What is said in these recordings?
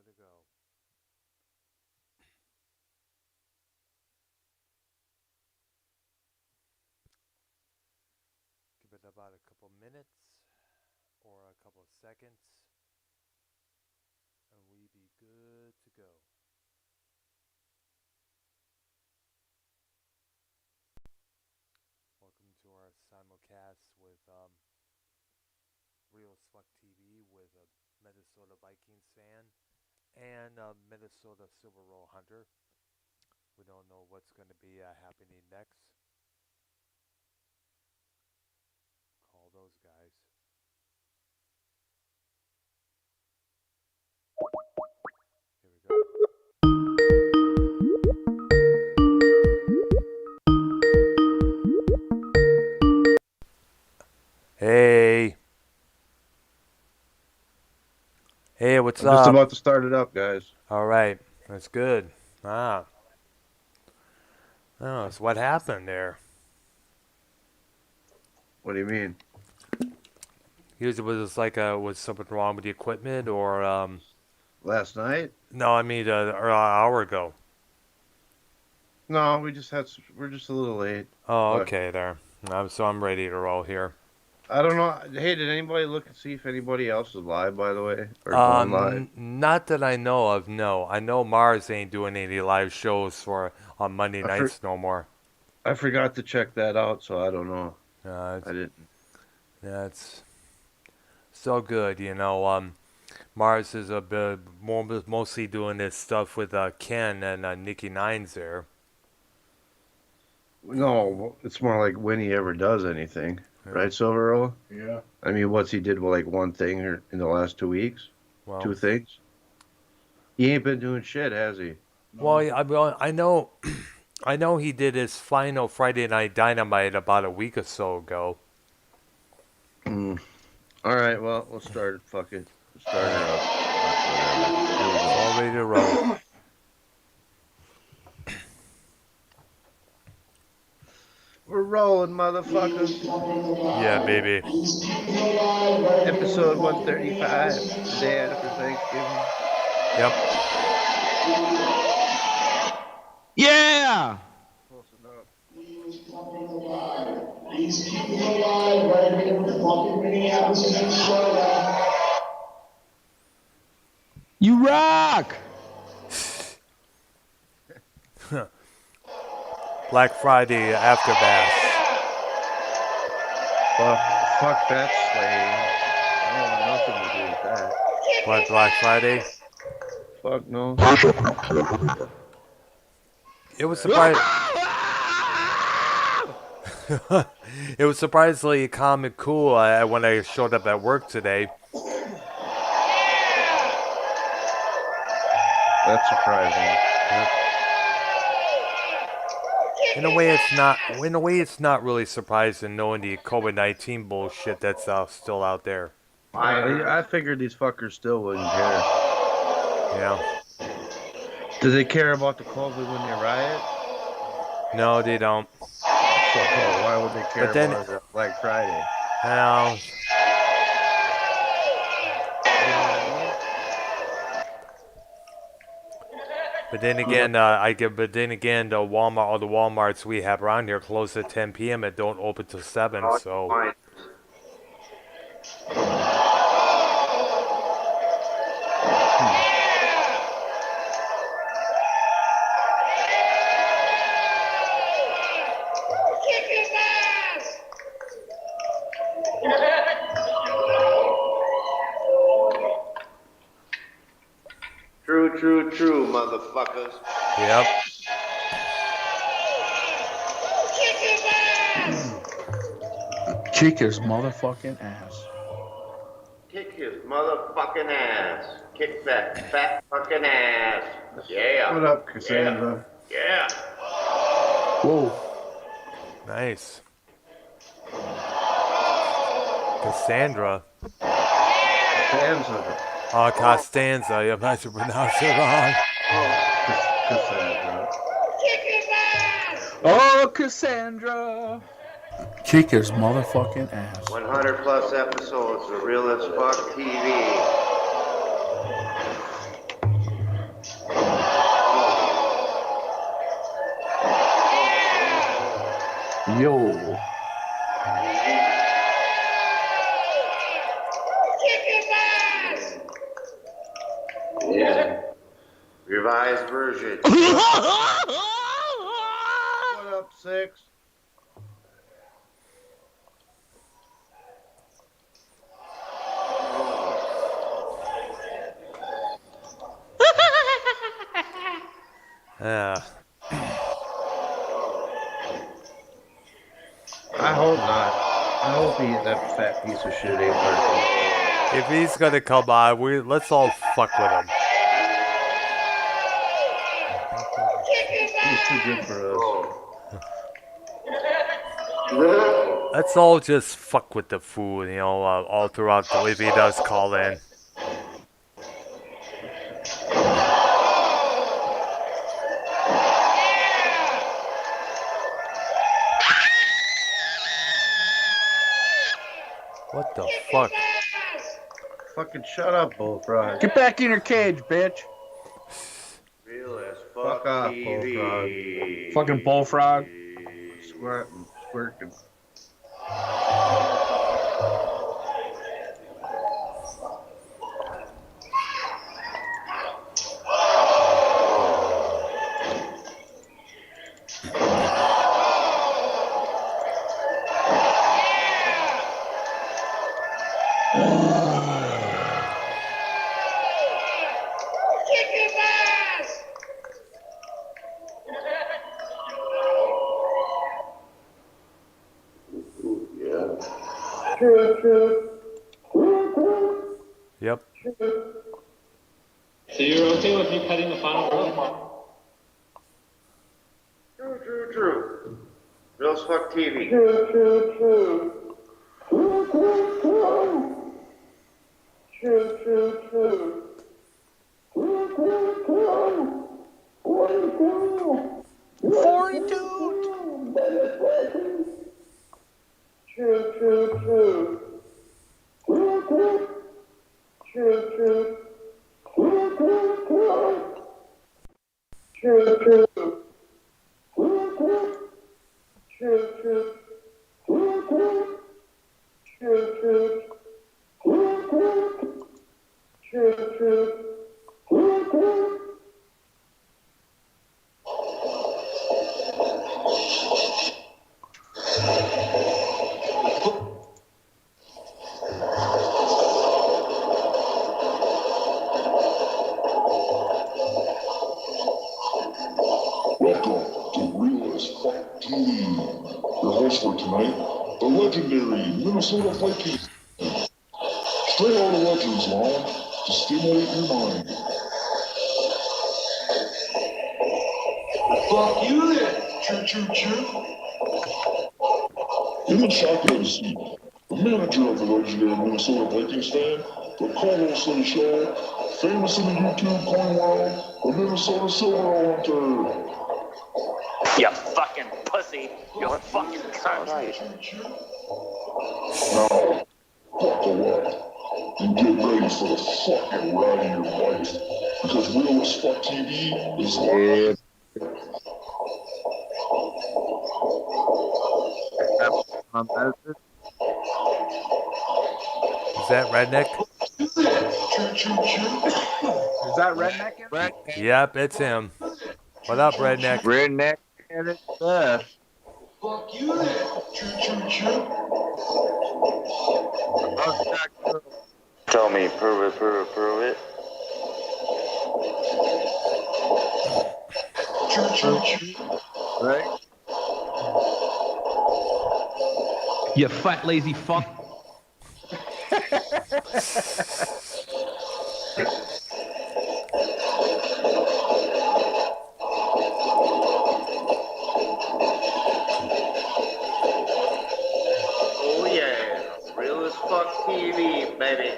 good to go. Give it about a couple minutes or a couple seconds, and we be good to go. Welcome to our simulcast with Real Spuck TV with a Minnesota Vikings fan and a Minnesota Silver Roll Hunter. We don't know what's going to be happening next. Call those guys. Here we go. Hey. Hey, what's I'm up? just about to start it up, guys. All right. That's good. Oh, so what happened there? What do you mean? Was something wrong with the equipment or Last night? no, I mean or an hour ago. No, we're just a little late. Oh, But okay there. So I'm ready to roll here. I don't know. Hey, did anybody look and see if anybody else is live, by the way? Or going live? Not that I know of, no. I know Mars ain't doing any live shows for on Monday I, for, nights no more. I forgot to check that out, so I don't know. It's, I didn't. yeah, it's so good, you know. Mars is a bit mostly doing this stuff with Ken and Nikki Nines there. No, it's more like when he ever does anything. Yeah. Right, Silvero? Yeah. I mean, what's he did with like one thing in the last 2 weeks? Well, Two things? He ain't been doing shit, has he? No. well, I know, I know he did his final Friday Night Dynamite about a week or so ago. Mm. All right, well, we'll start it. Fuck it. Start it up. Whatever. It's all ready to roll. We're rolling, motherfuckers. Yeah, baby. Episode 135, the day after Thanksgiving. Yep. Yeah! Close enough. He's keeping it alive right here in fucking Minneapolis, Minnesota. You rock! Black Friday aftermath. Fuck that slave. I don't want nothing to do with that. What, Black Friday? Fuck no. It was surprising. It was surprisingly calm and cool when I showed up at work today. That's surprising. In a way, it's not. In a way, it's not really surprising knowing the COVID-19 bullshit that's still out there. I figured these fuckers still wouldn't care. Yeah. Do they care about the COVID when they riot? No, they don't. So why would they care But then- about it on Black Friday? Well, but then again, the Walmart, all the WalMarts we have around here close at 10 p.m. and don't open till 7. So True, motherfuckers. yep. Kick his motherfucking ass. Kick his motherfucking ass. Kick that fat fucking ass. Yeah. What up, Cassandra? Yeah. Whoa. Nice. Cassandra. Cassandra. Oh, Costanza. I'm not to pronounce it wrong. Cassandra. Oh, Cassandra! Kick his motherfucking ass. 100 plus episodes of Real as Fuck TV. Yo. Yeah. Revised version. What up, Six? Yeah. I hope not. I hope that fat piece of shit ain't working. If he's gonna come on, let's all fuck with him. He's too good for us. Let's all just fuck with the food, all throughout the if he does call in. What the fuck? Fucking shut up, Bullfrog. Get back in your cage, bitch. Real as Fuck off, TV. Fucking bullfrog. Squirting, squirting. Yep. So you're okay with me cutting the final row? True. Real as fuck TV. Welcome to Real as Fuck TV. Your host for tonight, the legendary Minnesota Vikings. Straight out of Legends Lounge to stimulate your mind. Fuck you then, choo. It is shocking to see the manager of the legendary Minnesota Vikings fan, the co-host of the show, famous in the YouTube coin world, the Minnesota Silver Hunter. You fucking pussy. You fucking cunt. Now, buckle up and get ready for the fucking ride of your life. Because Real as Fuck TV is live. Is that Redneck? Is that Redneck in there? Yep, it's him. What up, Redneck? Redneck and its best. Fuck you then, choo. Tell me, prove it. Right? You fat lazy fuck. Oh yeah, real as fuck TV, baby.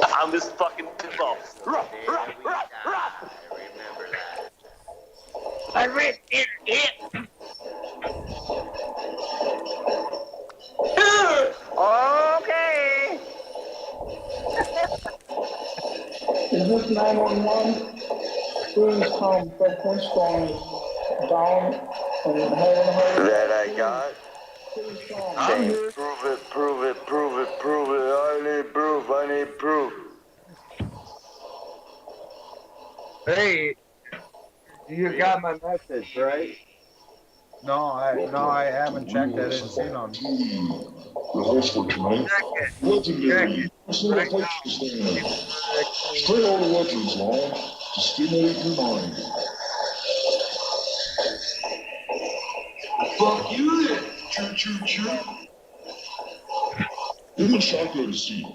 I found this fucking pinball. Remember that. I read it. Okay. Is this 911? Please come for Flintstones. down and higher. That I got. I'm Saying, here. prove it, prove it, prove it, prove it. I need proof, I need proof. Hey, you got my message, right? No, I haven't checked. I didn't see none. Your host for tonight, legendary Minnesota Vikings fan. Straight out of Legends, Long, to stimulate your mind. Fuck you then. Choo choo choo. In the shotgun seat,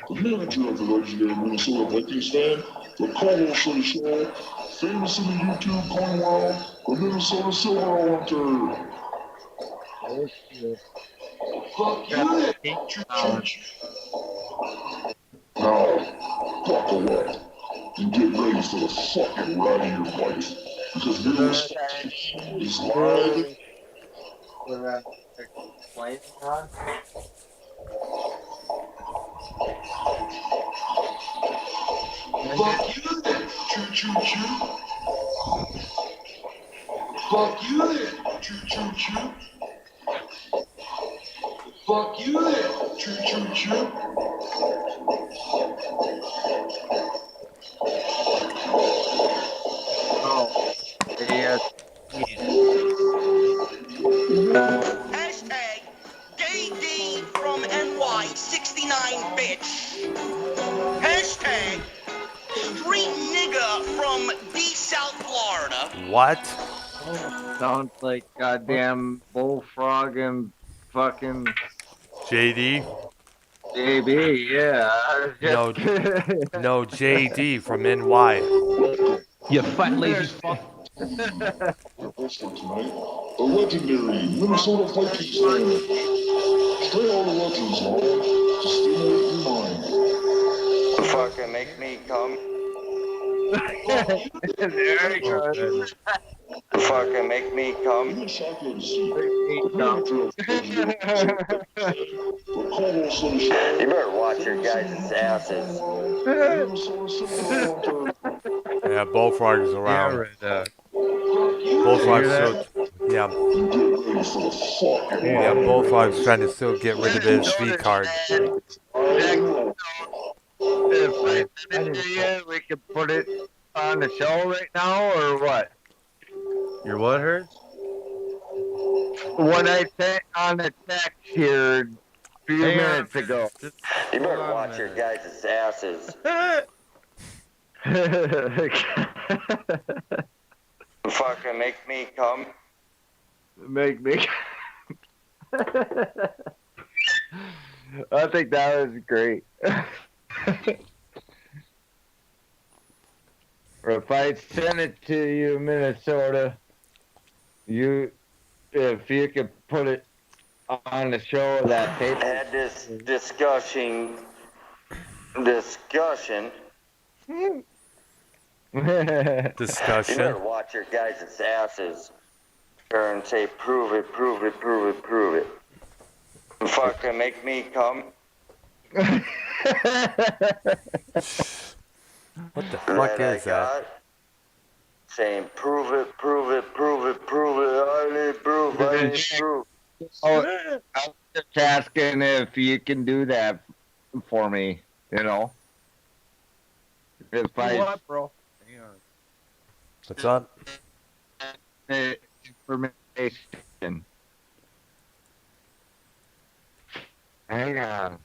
the manager of the legendary Minnesota Vikings fan, the co-host of the show, famous in the YouTube coin world, the Minnesota Silver Hunter. Fuck you then. Choo choo choo. Now, buckle up and get ready for the fucking ride of your life, because Minnesota is live. Fuck you then. Choo choo choo. Fuck you then. Choo choo choo. Fuck you then. Choo choo choo. Oh, yeah. Hashtag JD from NY 69 bitch. Hashtag street nigga from D South Florida. What? Sounds like goddamn bullfrog and fucking JD? JB, yeah. No, no, JD from NY. You fat lazy fuck. Your host for tonight, the legendary Minnesota Vikings fan. Straight out of Legends, Long, to stimulate your mind. Fucking make me come. There you go. Fucking make me In come. the shotgun seat, the manager of the legendary Minnesota Vikings fan, the co-host of the show, You better watch your guys' asses. the Minnesota Silver Hunter. Yeah, Bullfrog is around. Yeah, Bullfrog's still, yeah, And get ready for the fucking yeah, ride. Bullfrog's trying to still get rid of his V card. If I send it to you, we can put it on the show right now, or what? Your what hurts? What I sent on the text here a few Hang on a minutes ago. Just You hold better on a watch your minute. guys' asses. Fucking make me come. Make me. I think that was great. If I send it to you, Minnesota, if you could put it on the show of that tape. Had this discussion. You Discussion. better watch your guys' asses. And say, prove it, prove it, prove it, prove it. Fucking make me come. What the fuck is that? Saying, prove it, prove it, prove it, prove it. I need proof, I need proof. Oh, I was just asking if you can do that for me, you know? If I What, bro? Hang on. What's up? information. Hang on.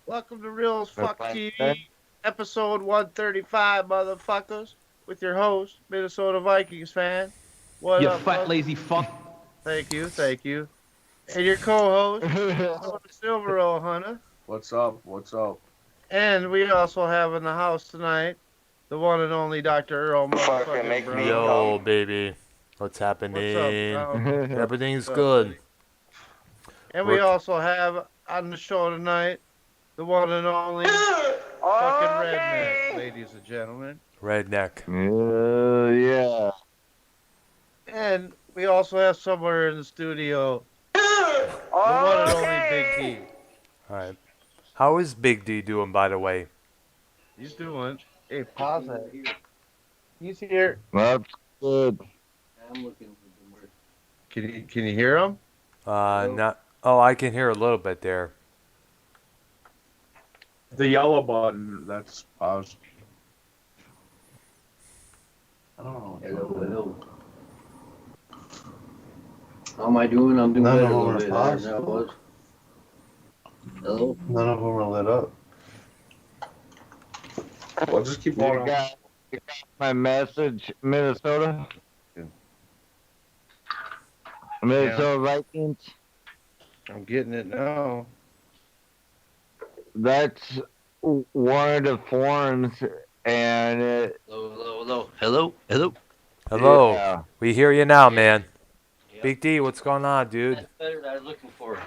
Welcome to Real as Fuck That's TV, fine. episode 135, motherfuckers, with your host, Minnesota Vikings fan. What You up, fat bud? lazy fuck. Thank you, thank you. And your co-host, Silver O Hunter. What's up? What's up? And we also have in the house tonight the one and only Dr. Earl Fucking make motherfucking me Brown. Yo, baby. What's happening? What's up, Brown? Everything's What's up, good. buddy? And we also have on the show tonight the one and only fucking Redneck, ladies and gentlemen. Redneck. Yeah. And we also have somewhere in the studio the one and only Big D. Alright. How is Big D doing, by the way? He's doing. Hey, pause that. He's here. That's good. I'm looking for the word. Can you hear him? Not. Oh, I can hear a little bit there. The yellow button, that's pause. Oh, hello. How am I doing? I'm doing None better of a them little are bit better than paused. I was. Hello? None of them are lit up. Well, just keep You going. got my message, Minnesota? Minnesota Vikings? I'm getting it now. That's one of the forums, and it, Hello? Hello. yeah. We hear you now, Yeah. man. Yep. Big D, what's going on, dude? That's better than I was looking for.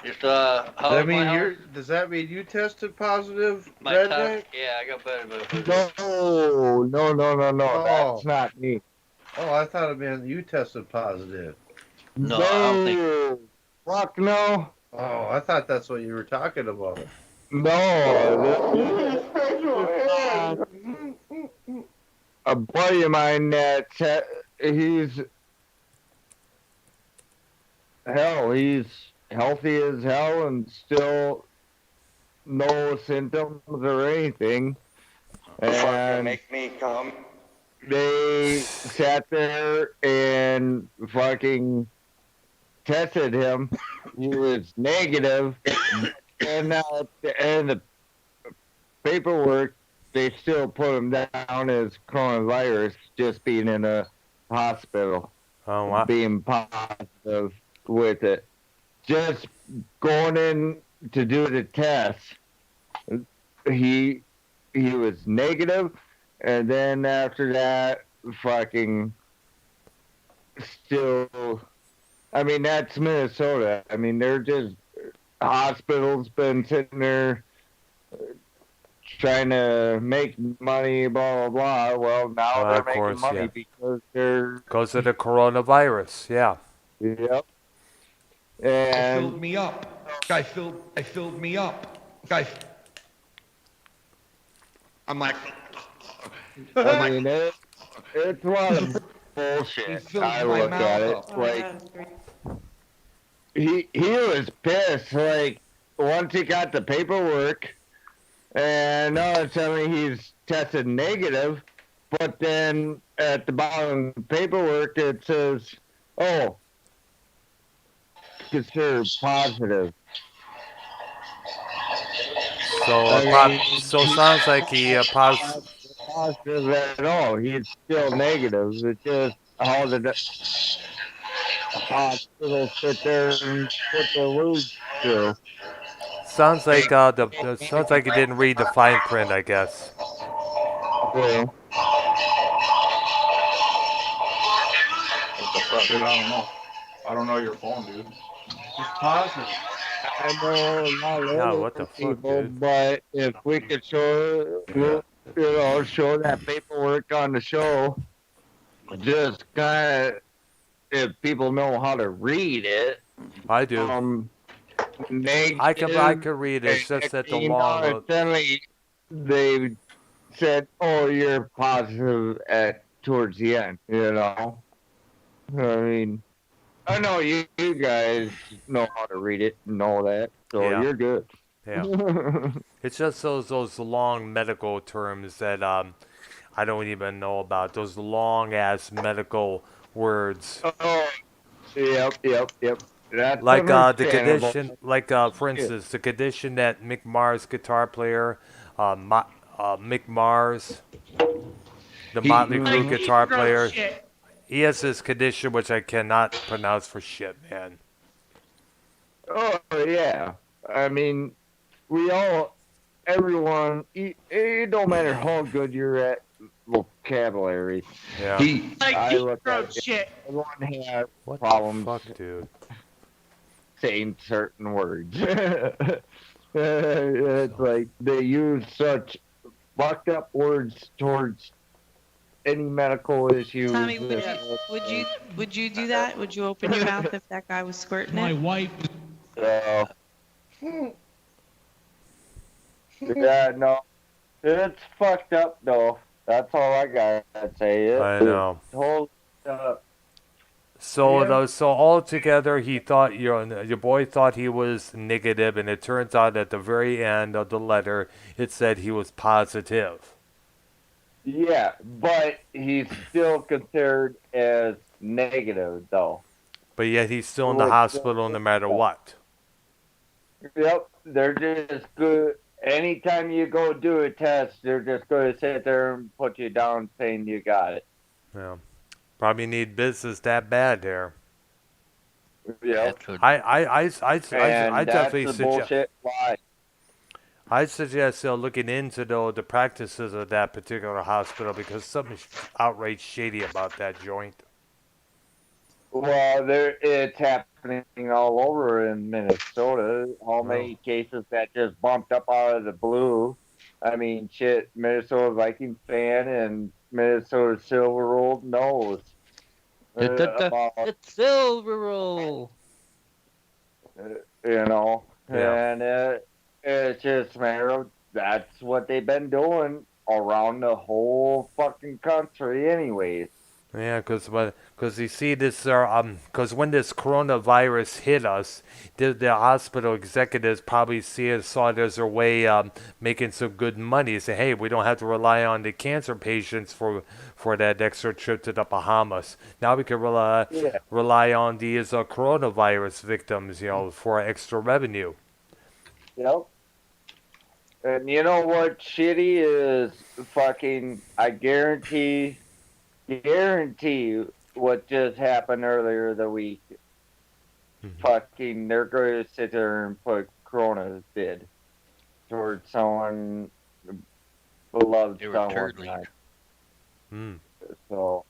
Just, Does how that is my mean health? does that mean you tested positive, My Redneck? yeah, I got better, but No, Oh. that's not me. Oh, I thought it meant you tested positive. No, I don't think. No, fuck no. Oh, I thought that's what you were talking about. No, a buddy of mine that he's he's healthy as hell and still no symptoms or anything. Fucking And make me come. they sat there and fucking tested him. He was negative, and at the end of the paperwork, they still put him down as coronavirus, just being in a hospital, Oh, wow. being positive with it. Just going in to do the test, he was negative, and then after that, fucking still. I mean, that's Minnesota. I mean, they're just hospitals been sitting there trying to make money, blah blah blah. Well, now they're Of making course, money yeah. because they're Goes to the coronavirus, yeah. yep. Guy And filled me up. I filled me up. I'm like, I mean, it's a lot of bullshit. filled I my look at it mouth up. like he was pissed. Like once he got the paperwork, and all of a sudden he's tested negative, but then at the bottom of the paperwork it says, "Oh, considered positive." So sounds like he positive at all. He's still negative. It's just how the hospital sit there and put their words through. sounds like sounds like he didn't read the fine print, I guess. Yeah. Dude, I don't know. I don't know your phone, dude. Just positive. I know not Yeah, all what the of fuck, people, dude? but if we could show, show that paperwork on the show, just kind of, if people know how to read it, I do. negative, I could read it. It's just that the long. suddenly they said, "Oh, you're positive at towards the end." I mean, I know you guys know how to read it and know that, so Yeah. you're good. Yeah. It's just those long medical terms that I don't even know about. Those long ass medical words. Oh, yep. That's Like the understandable. condition, like for instance, the condition that Mick Mars, guitar player, Mick Mars, the Motley Crue guitar player, he has this condition which I cannot pronounce for shit, man. Oh yeah, I mean, everyone, it don't matter how good you're at vocabulary. Yeah. I look at it, everyone has What problems the fuck, dude? saying certain words. It's like they use such fucked up words towards any medical issues. Tommy, would you do that? Would you open your mouth if that guy was squirting it? My wife. Yeah, no, it's fucked up though. That's all I gotta say. I know. Whole, So altogether, he thought your boy thought he was negative, and it turns out at the very end of the letter, it said he was positive. yeah, but he's still considered as negative, though. But yet he's still in the hospital no matter what. Yep, they're just good. Anytime you go do a test, they're just going to sit there and put you down saying you got it. Yeah, probably need business that bad there. Yep. I And that's definitely the suggest. bullshit lie. I suggest looking into the practices of that particular hospital because something's outright shady about that joint. Well, it's happening all over in Minnesota. How many cases that just bumped up out of the blue? I mean, shit, Minnesota Vikings fan and Minnesota Silver Roll knows about, It's silver roll. you know, Yeah. and it's just a matter of that's what they've been doing around the whole fucking country, anyways. Yeah, because you see this, because when this coronavirus hit us, the hospital executives probably saw it as a way making some good money. Say, hey, we don't have to rely on the cancer patients for that extra trip to the Bahamas. Now we can rely on these coronavirus victims, for extra revenue. Yep. And you know what shitty is fucking, I guarantee what just happened earlier the week. Fucking, they're going to sit there and put Corona's bid towards someone beloved someone. So,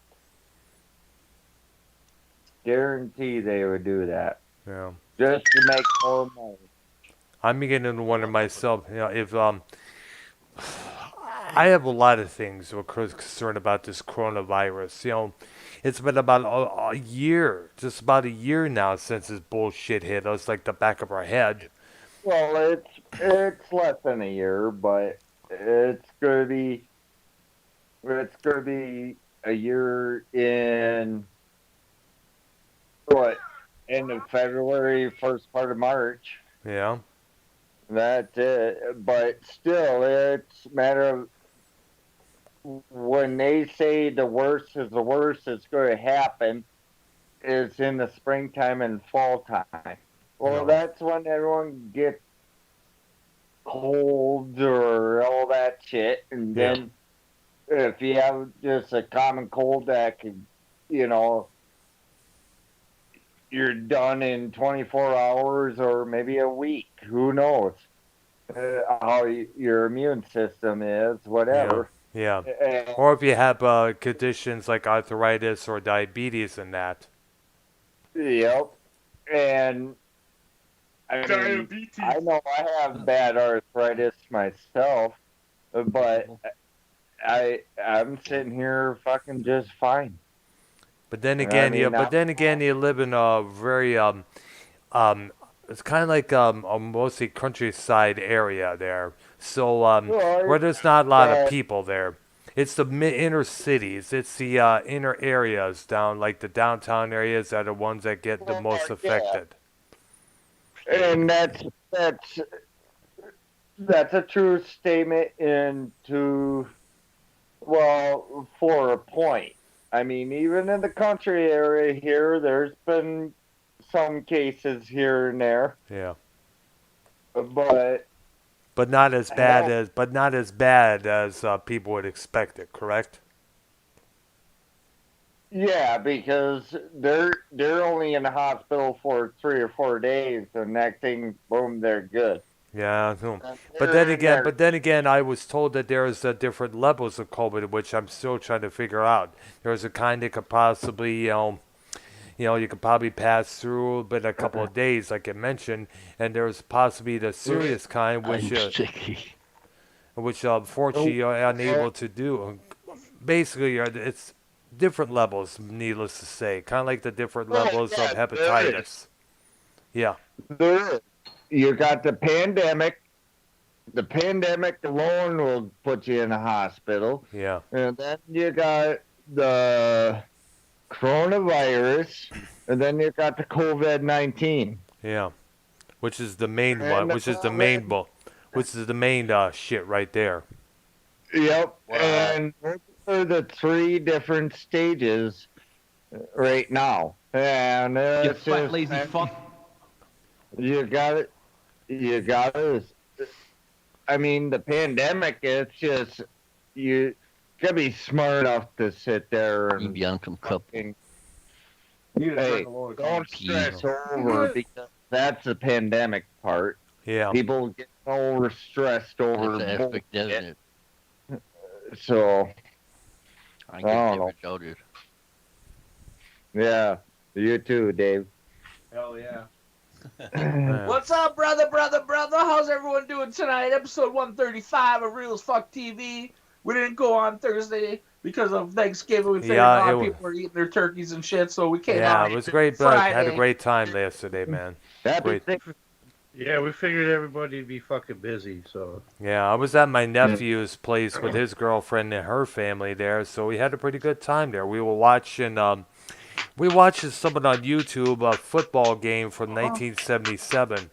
guarantee they would do that. Yeah. Just to make more money. I'm beginning to wonder myself, if I have a lot of things we're concerned about this coronavirus. It's been about a year, just about a year now since this bullshit hit us like the back of our head. Well, it's less than a year, but it's gonna be a year in what, end of February, first part of March. Yeah. That's it. But still, it's a matter of when they say the worst is the worst that's going to happen is in the springtime and fall time. Well, that's when everyone gets colds or all that shit. And then if you have just a common cold that could, you're done in 24 hours or maybe a week. Who knows how your immune system is, whatever. Yeah. Or if you have conditions like arthritis or diabetes and that. Yep. And I mean, I know I have bad arthritis myself, but I'm sitting here fucking just fine. But then again, you live in a very it's kind of like a mostly countryside area there. So where there's not a lot of people there. It's the inner cities. It's the inner areas down, like the downtown areas, that are the ones that get the most affected. And that's a true statement for a point. I mean, even in the country area here, there's been some cases here and there. Yeah. But not as bad as people would expect it, correct? Yeah, because they're only in the hospital for 3 or 4 days. The next thing, boom, they're good. Yeah, but then again, I was told that there's different levels of COVID, which I'm still trying to figure out. There's a kind that could possibly, you could probably pass through, but a couple of days, like I mentioned, and there's possibly the serious kind, which unfortunately you're unable to do. Basically, it's different levels, needless to say, kind of like the different levels of hepatitis. Yeah. You got the pandemic, the pandemic alone will put you in a hospital. Yeah. And then you got the coronavirus, and then you got the COVID-19. Yeah. Which is the main one. And the Which is the main shit right there. Yep. And those are the 3 different stages right now. And You it's fat just, lazy fuck. you got it. You got it. I mean, the pandemic, it's just, you gotta be smart enough to sit there and. You be on some cup. Hey, don't stress over because that's the pandemic part. Yeah. People get overstressed over That's the aspect, doesn't bullshit. it? So, I don't get know. different shoulders. Yeah, you too, Dave. Hell yeah. What's up, brother? How's everyone doing tonight? Episode 135 of Real as Fuck TV. We didn't go on Thursday because of Thanksgiving. We figured people were eating their turkeys and shit, so we came out. Yeah, it was great. But had a great time yesterday, man. Great. Yeah, we figured everybody'd be fucking busy, so. Yeah, I was at my nephew's place with his girlfriend and her family there, so we had a pretty good time there. We were watching someone on YouTube a football game from 1977.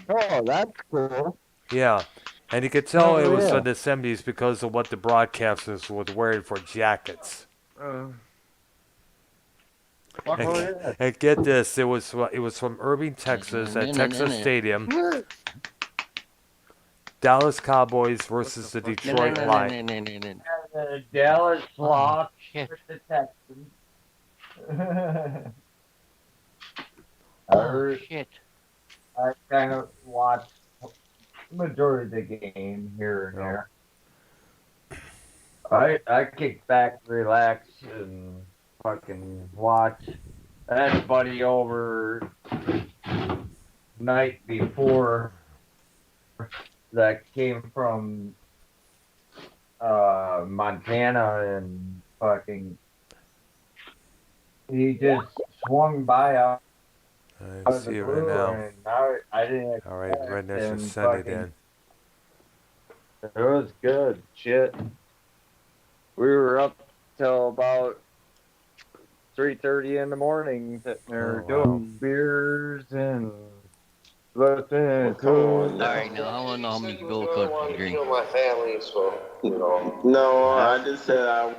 Oh, that's cool. Yeah, and you could tell it was from the 70s because of what the broadcasters were wearing for jackets. And get this, it was from Irving, Texas, at Texas Stadium. Dallas Cowboys versus the Detroit Lions. The Dallas Hawks with the Texans. Shit. I kind of watched the majority of the game here and there. I kick back, relax, and fucking watch. I had a buddy over night before that came from Montana, and fucking he just swung by out I of the see it blue, right now. and I didn't. All right, Redneck and just sent it in. It was good shit. We were up till about 3:30 in the morning sitting there doing beers and listening to. Alright, now I want to know how many Bill Cosby you drink. My family, so you know. No, I just said I.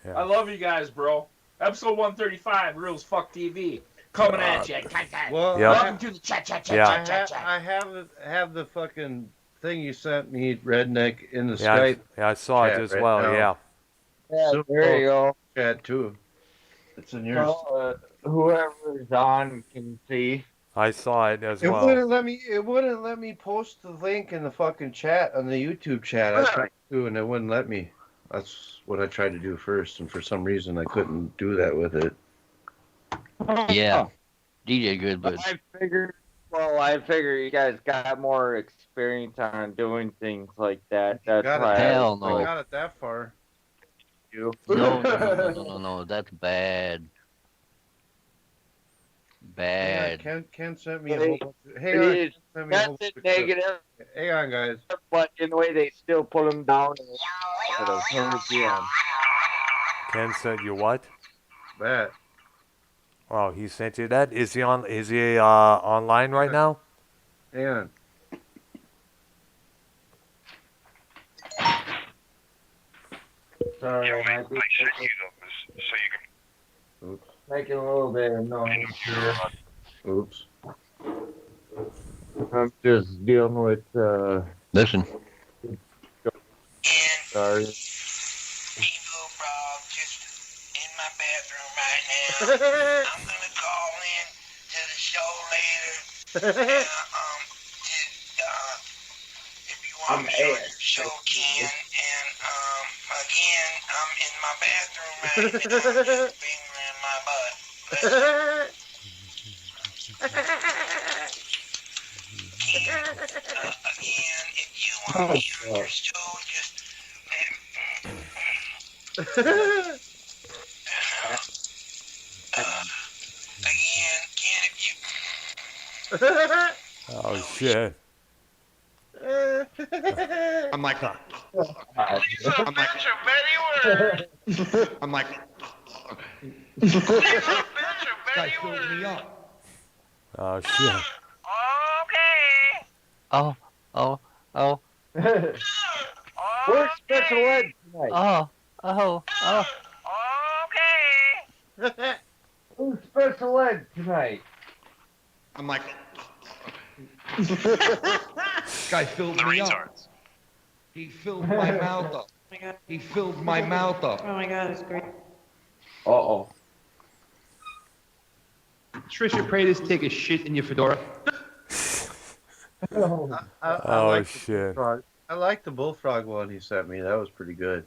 Yeah. I love you guys, bro. Episode 135, Real as Fuck TV. Coming at you. Well, Welcome to the chat. I have the fucking thing you sent me, Redneck, in the Yeah, Skype. I saw it as well. now. Yeah. Yeah, there you go. Chat too. It's in yours. Well, whoever's on can see. I saw it as It well. wouldn't let me. It wouldn't let me post the link in the fucking chat on the YouTube chat. I tried to, and it wouldn't let me. That's what I tried to do first, and for some reason I couldn't do that with it. Yeah. DJ good, but I figured you guys got more experience on doing things like that. That's why. Hell no. I got it that far. You. No, that's bad. Bad. Ken sent me a whole bunch of, hang on. Ken sent me a whole That's bunch of- negative. Hang on, guys. But in a way, they still put them down. Ken said you what? That. Oh, he sent you that. Is he online right now? Hang on. Sorry, Oops. making a little bit of noise here. Oops. I'm just dealing with. Listen. Sorry. I'm gonna call in to the show later. If you want to join the show, Ken. And again, I'm in my bathroom right now, just fingering my butt. Again, if you want to be on your show, just. Again, Ken, if you Oh shit. I'm like, He's a I'm like, bitch of many words. I'm like, He's a bitch of guy many filled me words. up. Oh shit. Okay. Oh, oh, oh, We're special ed tonight. oh. Okay. We're special ed tonight. I'm like, guy filled me up. He filled my mouth up. Oh my god. He filled my mouth up. Oh my god, it's great. Uh-oh. Trisha Paytas take a shit in your fedora. I Oh like the shit. bullfrog. I like the bullfrog one he sent me. That was pretty good.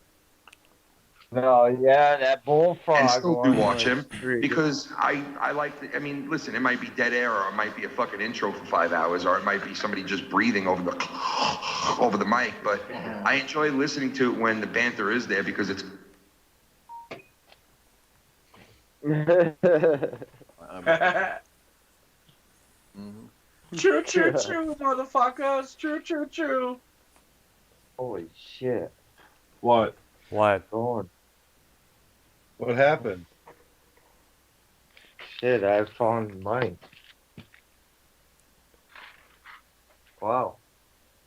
No, yeah, that bullfrog And still do one watch was him pretty because I like I mean, listen, it might be dead air or it might be a fucking intro for 5 hours or it might be somebody just breathing over the mic, but I enjoy listening to it when the banter is there because it's Choo choo choo, motherfuckers. Choo choo choo. Holy shit. What? What? Going. What happened? Shit, I found money. Wow.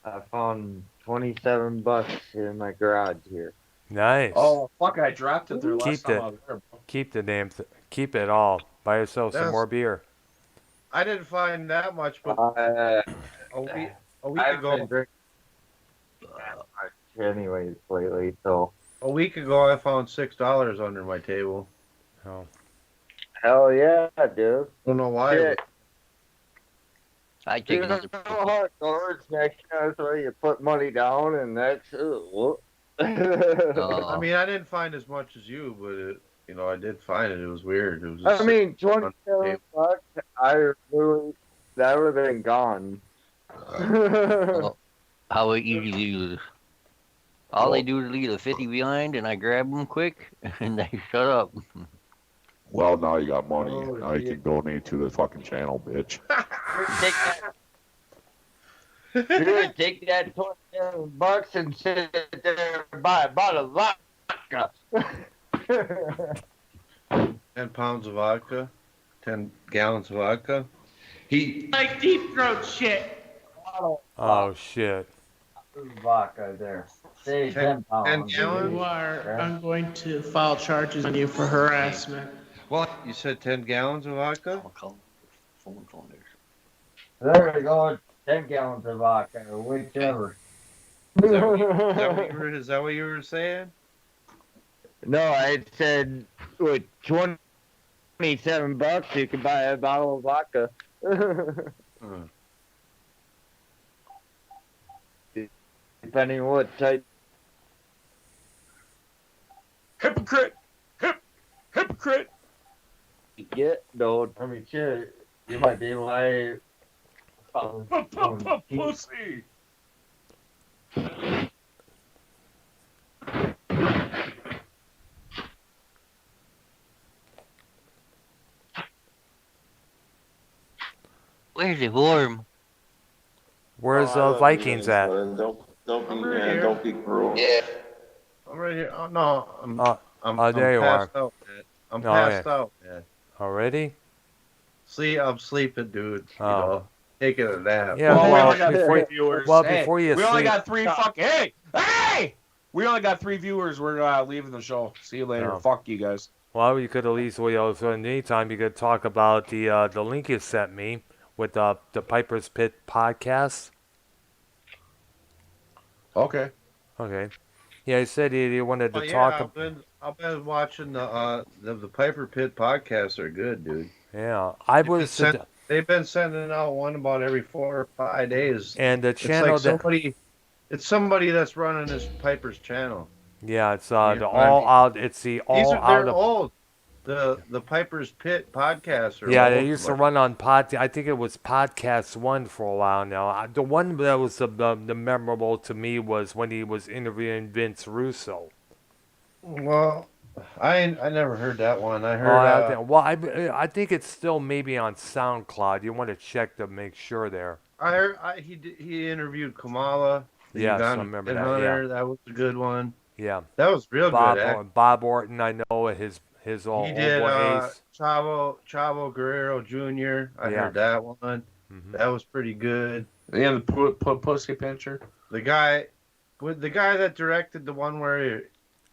I found $27 in my garage here. Nice. Oh, fuck, I dropped it there last Keep time it. I was there. Keep the damn. Keep it all. Buy yourself some That's- more beer. I didn't find that much, but a week I've ago, been drinking that much anyways lately, so. a week ago, I found $6 under my table. Oh. Hell yeah, dude. Don't know why. Shit. I take You know another. how it goes next time, so you put money down and that's whoop. I mean, I didn't find as much as you, but I did find it. It was weird. It was. Just I mean, sitting on the $27. I literally, that would have been gone. Oh, how easy to use. All they do is leave a 50 behind, and I grab them quick, and they shut up. Well, now you got money. Oh, now you can donate to the fucking channel, bitch. Dude, take that $27 and sit there and buy a bottle of vodka. 10 pounds of vodka, 10 gallons of vodka. He like deep throat shit. Oh shit. Vodka there. Say 10 pounds. gallons? I'm going to file charges on you for harassment. Well, you said 10 gallons of vodka? There we go. 10 gallons of vodka, whichever. Is that what you were saying? No, I said with $27 you could buy a bottle of vodka. Depending on what type. Hypocrite! Hypocrite! Yeah, no, I mean, shit, you might be like. Pussy! Where's it warm? Where's Vikings at? Don't be cruel. Yeah. I'm right here. Oh no, I'm there you passed are. out, man. I'm Oh, passed yeah. out, man. Already? I'm sleeping, dude. Oh. Taking a nap. Yeah, Well, we well, only got before, three viewers. before you we only sleep. got three fucking. Hey! We only got 3 viewers. We're leaving the show. See you later. Oh. Fuck you guys. Well, you could at least, in the meantime, you could talk about the link you sent me with the Piper's Pit podcast. Okay. Okay. Yeah, he said he wanted to Oh, talk. I've been watching the Piper Pit podcasts are good, dude. Yeah, I was. They've been sending out one about every 4 or 5 days. And the channel it's like it's somebody that's running this Piper's channel. Yeah, it's You the know what all I mean? out. It's the all They're out. old. The Piper's Pit podcast. Yeah, they used to run on I think it was Podcast One for a while now. The one that was the memorable to me was when he was interviewing Vince Russo. Well, I never heard that one. I Oh, heard. I think it's still maybe on SoundCloud. You want to check to make sure there. I heard he interviewed Kamala, the Yes, I Uganda remember Kid that. Yeah, Hunter. That was a good one. yeah. That was real good. Bob Orton, I know his He old did boy Ace. Chavo Guerrero Jr. I Yeah. heard that one. Mhm. That was pretty good. Yeah, the pussy pincher. The guy that directed the one where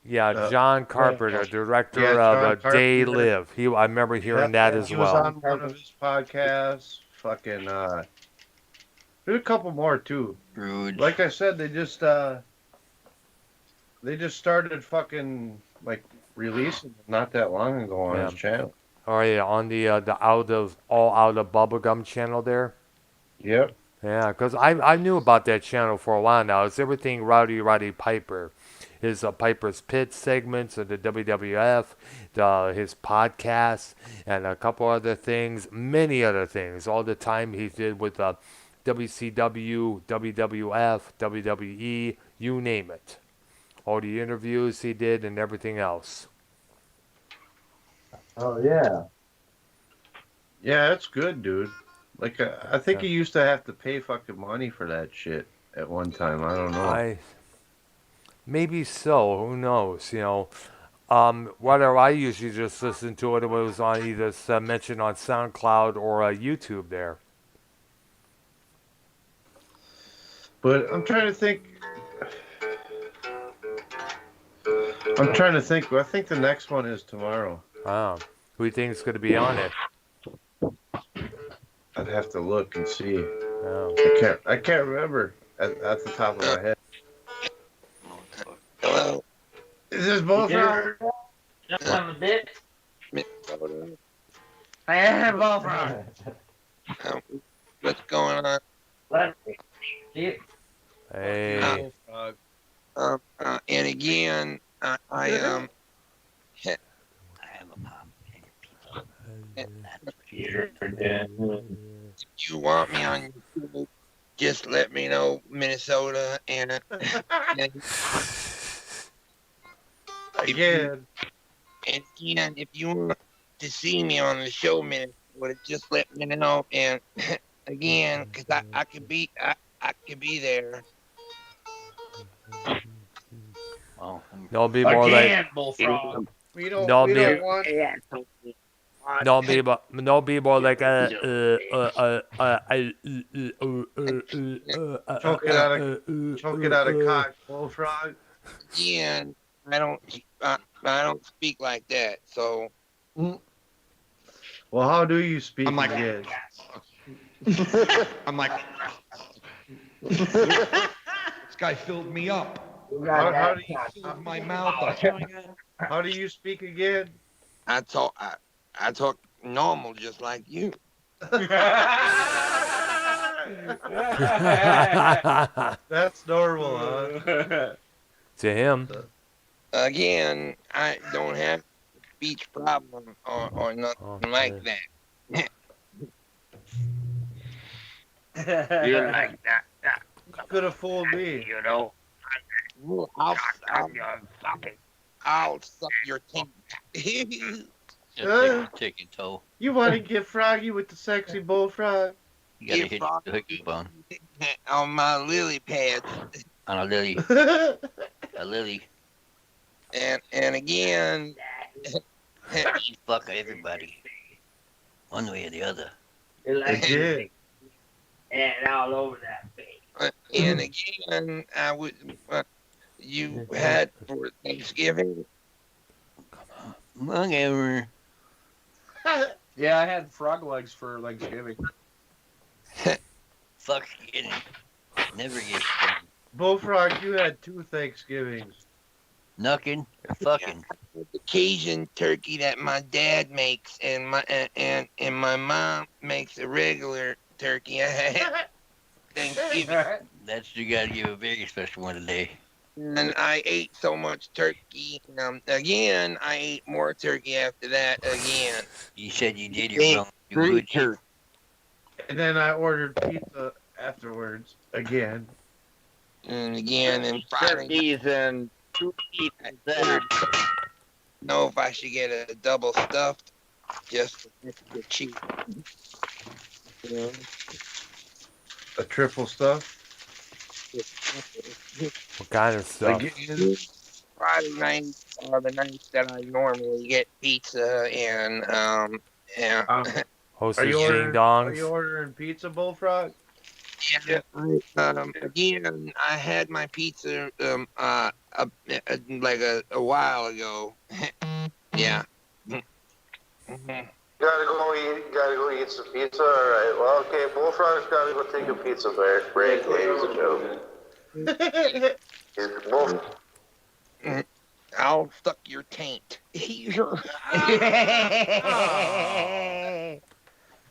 Yeah, John Carpenter, director John of Day Carpenter. Live. I remember hearing that as he well. was on one of his podcasts. Fucking there's a couple more too. Rude. Like I said, they just started fucking like releasing them not that long ago on his channel. Oh yeah, on the Out of Bubblegum channel there. Yep. Yeah, because I knew about that channel for a while now. It's everything Roddy Piper. His Piper's Pit segments of the WWF, his podcasts, and a couple other things, many other things. All the time he did with WCW, WWF, WWE, you name it. All the interviews he did and everything else. Oh yeah. Yeah, it's good, dude. Like I think he used to have to pay fucking money for that shit at one time. I don't know. Maybe so. Who knows? Whether I usually just listen to it, it was on either mentioned on SoundCloud or YouTube there. But I'm trying to think. I think the next one is tomorrow. Oh, who do you think is going to be on it? I'd have to look and see. Oh. I can't remember at the top of my head. Hello. Is this both Yeah. Just on the bit. I am both What's going on? Hey. And again, I if you want me on YouTube, just let me know, Minnesota, and again, if you want to see me on the show, Minnesota, just let me know, and again, because I could be there. No, be more like. We don't No, want. No, be more like Choke it out of cock, bullfrog. Yeah, I don't speak like that. So. Well, how do you speak? I'm like, again? I'm like, this guy filled me up. How do you Filled my mouth up. How do you speak again? I talk normal, just like you. That's normal, huh? To him. Again, I don't have a speech problem or nothing like that. You're like that. You could have fooled me. You know. I'll suck your tongue. Chicken toe. You want to get froggy with the sexy bullfrog? You gotta hit the hooky bone. On my lily pads. On a lily. A lily. And again. You fuck everybody. One way or the other. Again. And all over that face. And again, I would. You had for Thanksgiving. Whatever. Yeah, I had frog legs for Thanksgiving. Fuck getting. Never get skinny. Bullfrog, you had 2 Thanksgivings. Knucking or fucking. The Cajun turkey that my dad makes and my mom makes a regular turkey. I had Thanksgiving. That's you gotta give a very special one today. And I ate so much turkey. Again, I ate more turkey after that again. You said you did your wrong. You would turkey. And then I ordered pizza afterwards again. And again, and Friday. Turkeys and 2 pizzas. know if I should get a double stuffed, just extra cheap. You know? A triple stuff. What kind of stuff? Again. Friday nights are the nights that I normally get pizza and yeah. Hostess Are you ding-dongs? ordering pizza, Bullfrog? Yeah. Again, I had my pizza like a while ago. Yeah. Gotta go eat some pizza. All right. Well, okay. Bullfrog's gotta go take a pizza break, ladies and gentlemen. I'll suck your taint.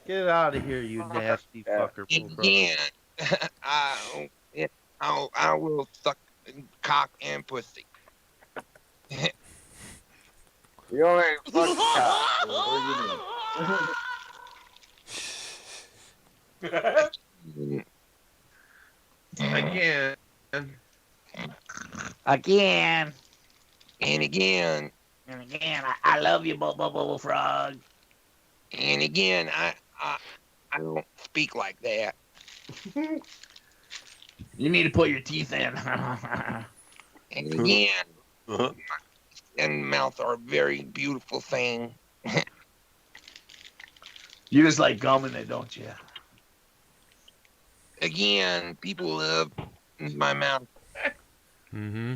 Get out of here, you nasty fucker, Bullfrog. Again, I will suck cock and pussy. You only fuck cock. Again. Again. And again. And again. I love you, Bullfrog. And again, I don't speak like that. You need to put your teeth in. And again, my and mouth are a very beautiful thing. You just like gum in it, don't you? Again, people love my mouth. Mm-hmm.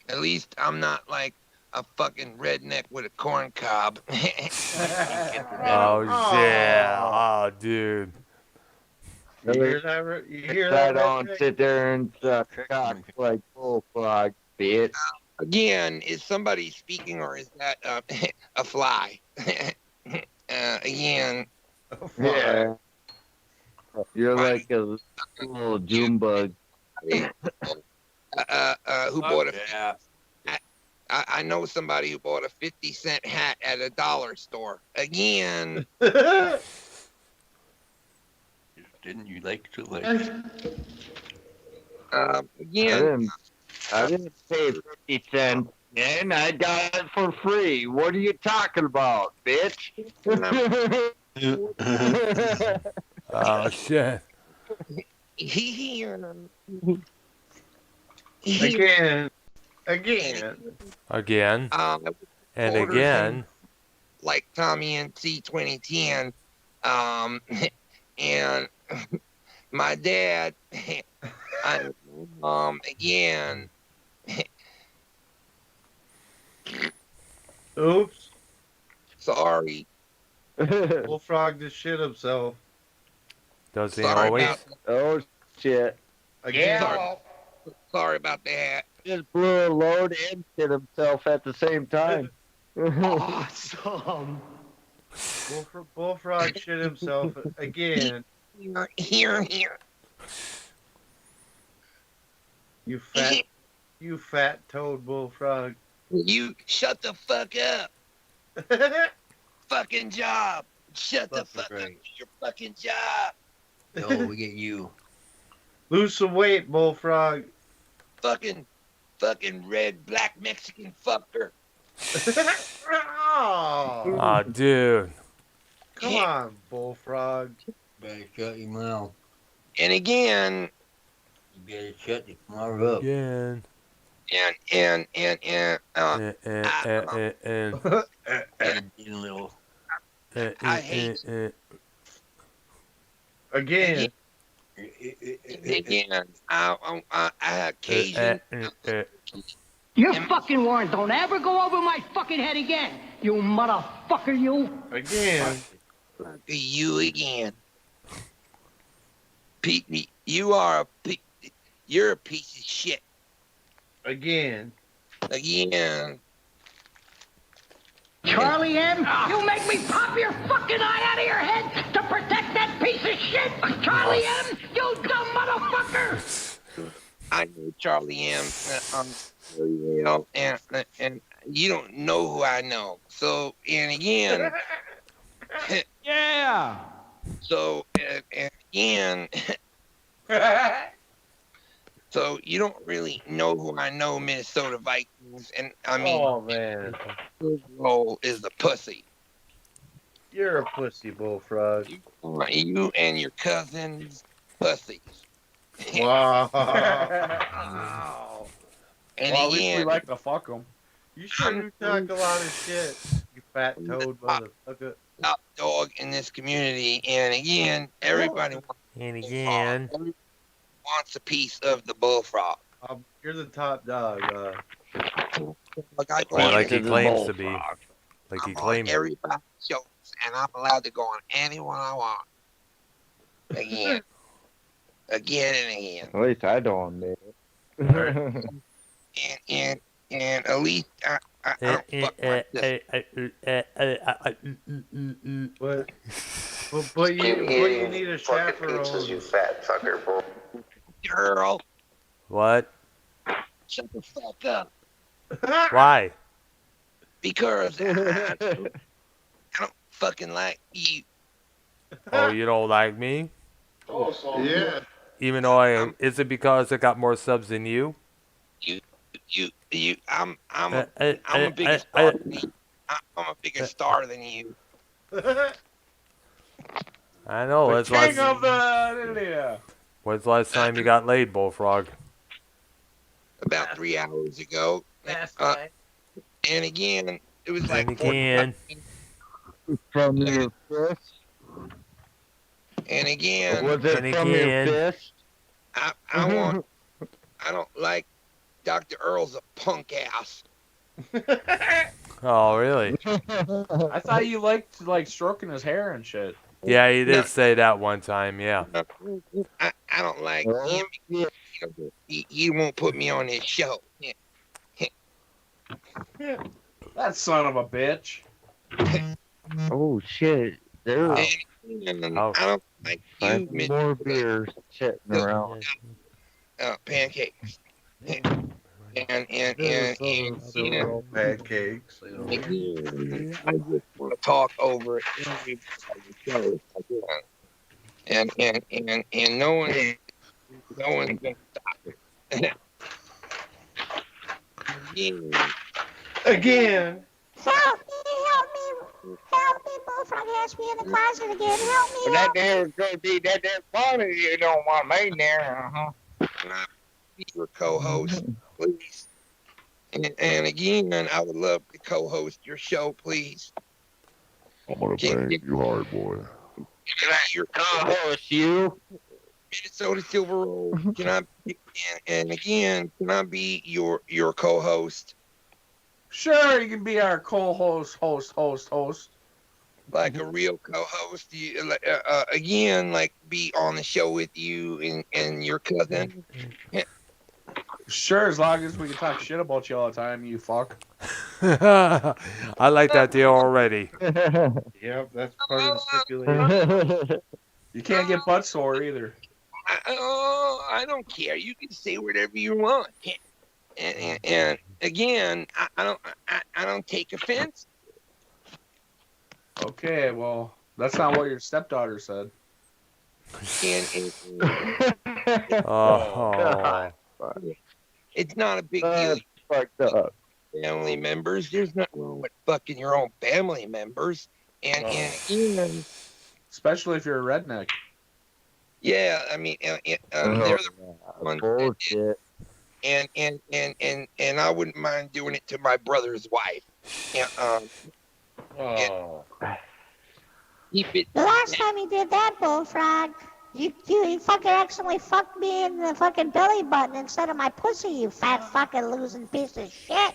At least I'm not like a fucking redneck with a corn cob. Oh, yeah. Oh, dude. You hear that? You hear I that? don't Redneck? sit there and suck cock like Bullfrog, bitch. Again, is somebody speaking or is that a fly? Again. Yeah. You're like a little June bug. Who bought a? I know somebody who bought a 50-cent hat at a dollar store. Again. Didn't you like to like? Again. I didn't pay 50 cents, and I got it for free. What are you talking about, bitch? Oh, shit. Again. And again. Like Tommy and C2010. And my dad, again. Oops. Sorry. Bullfrog just shit himself. Does he Sorry always? about that. Oh, shit. Again. Sorry about that. Just blew a load and shit himself at the same time. Awesome. Bullfrog shit himself again. Here. You fat toad Bullfrog. You shut the fuck up. Fucking job. Shut the fuck up. Your fucking job. No, we get you. Lose some weight, Bullfrog. Fucking red black Mexican fucker. Oh, dude. Come on, Bullfrog. Better shut your mouth. And again. You better shut your mouth up. Again. And little. I hate again. Again, I occasion. Your fucking warrant don't ever go over my fucking head again, you motherfucker, you. Again. You again. Pete, you're a piece of shit. Again. Charlie M., you make me pop your fucking eye out of your head to protect that piece of shit! Charlie M., you dumb motherfucker! I know Charlie M. Very well, and you don't know who I know. So, and again, So you don't really know who I know, Minnesota Vikings, and I mean, Oh man, his role is the pussy. you're a pussy, Bullfrog. You and your cousins, pussies. Wow. And Well, at least we again, like to fuck them. You sure do talk a lot of shit, you fat toad motherfucker. top dog in this community, and again, everybody And again, wants a piece of the bullfrog. You're the top dog. like he claims to be. Like he I'm on claims. everybody's shows, and I'm allowed to go on any one I want. Again. Again and again. At least I don't, man. And at least I don't fuck like this. But you need a chaperone. Pizzas, you fat fucker, bull. Girl, What? shut the fuck up. Why? Because I don't fucking like you. Oh, you don't like me? Yeah. Even though is it because I got more subs than you? I'm a bigger star than you. I'm a bigger star than you. I know. The king of the When's the last time you got laid, Bullfrog? About 3 hours ago. And again, it was like And again. From your fist? And again, Was it from your fist? I don't like Dr. Earl's a punk ass. Oh, really? I thought you liked like stroking his hair and shit. Yeah, he did say that one time, yeah. I don't like him. He won't put me on his show. That son of a bitch. Oh, shit. There I don't like you, more beer sitting around. Pancakes. And pancakes. I just want to talk over it. And no one's gonna stop it. Again. Help me, Bullfrog has me in the closet again. Help me. That there's gonna be that there funny. You don't want me in there, Can I be your co-host, please? And again, I would love to co-host your show, please. I'm gonna bang you hard, boy. Can I your co-host? You? Minnesota Silver Roll. Can I? And again, can I be your co-host? Sure, you can be our co-host, host. Like a real co-host. Again, like be on the show with you and your cousin. Sure, as long as we can talk shit about you all the time, you fuck. I like that deal already. Yep, that's part of the stipulation. You can't get butt sore either. I don't care. You can say whatever you want. And again, I don't take offense. Okay, well, that's not what your stepdaughter said. Oh. It's not a big deal. Fucked up. Family members. There's nothing wrong with fucking your own family members. And especially if you're a redneck. Yeah, I mean, they're the ones that did. And I wouldn't mind doing it to my brother's wife. Keep it. The last time you did that, Bullfrog, you fucking accidentally fucked me in the fucking belly button instead of my pussy, you fat fucking losing piece of shit.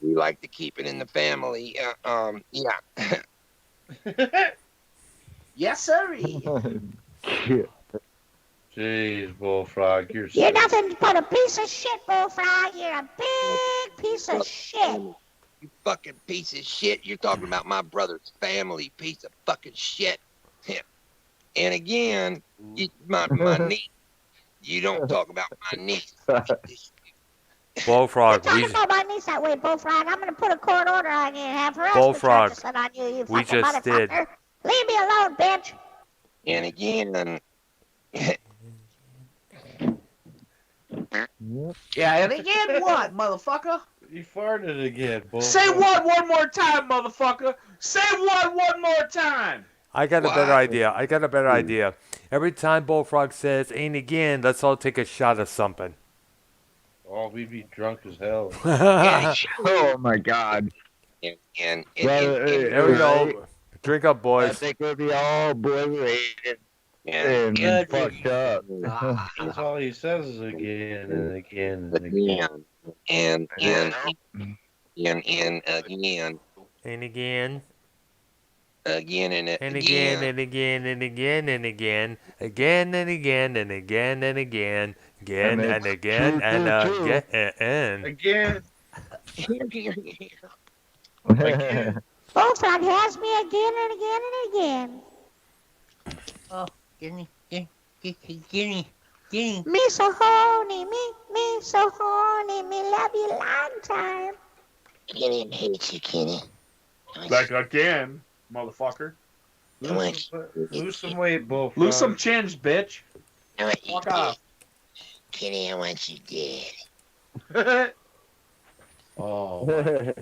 We like to keep it in the family. Yeah. Yes, sir. Jeez, Bullfrog, You're nothing but a piece of shit, Bullfrog. You're a big piece of shit. You fucking piece of shit. You're talking about my brother's family, piece of fucking shit. And again, my niece. You don't talk about my niece. Bullfrog, Talking about my niece that way, Bullfrog. I'm gonna put a court order on you and have her Bullfrog, husband on you, you we fucking just did. motherfucker. Leave me alone, bitch. And again, Yeah, and again, what, motherfucker? You farted again, Bullfrog. Say what one more time, motherfucker. Say what one more time. I got a better idea. Every time Bullfrog says "ain't again," let's all take a shot of something. Oh, we'd be drunk as hell. Oh my God. And there we go. Drink up, I boys. think we'll be all obliterated and fucked up. That's all he says is again and again and again. And again. And again. Again and again and again and again and again and again and again and again and again and again and again and again. Bullfrog has me again and again and again. Oh, Guinea. Guinea. Me so horny, me so horny, me love you long time. Kenny hates you, Kenny. Like again, motherfucker. Lose some weight, Bullfrog. Lose some chins, bitch. Fuck off. Kenny, I want you dead. Oh.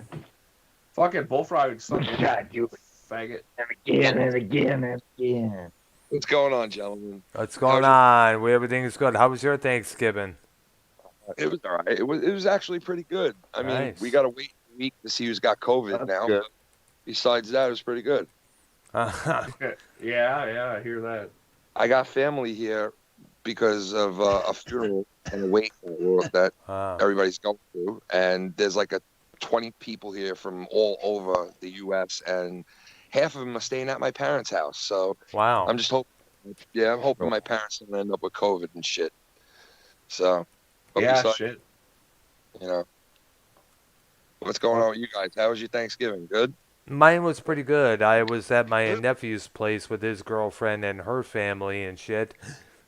Fucking Bullfrog, son. God, you faggot. Again and again and again. What's going on, gentlemen? What's going on? Everything's good. How was your Thanksgiving? It was all right. It was actually pretty good. I mean, Nice. we got to wait a week to see who's got COVID now. But besides that, it was pretty good. Yeah, I hear that. I got family here because of a funeral and a wake that everybody's going through, and there's like 20 people here from all over the U.S. and half of them are staying at my parents' house. So wow, I'm just hoping. Yeah, I'm hoping my parents don't end up with COVID and shit. So Shit. You know, what's going on with you guys? How was your Thanksgiving? Good. Mine was pretty good. I was at my nephew's place with his girlfriend and her family and shit.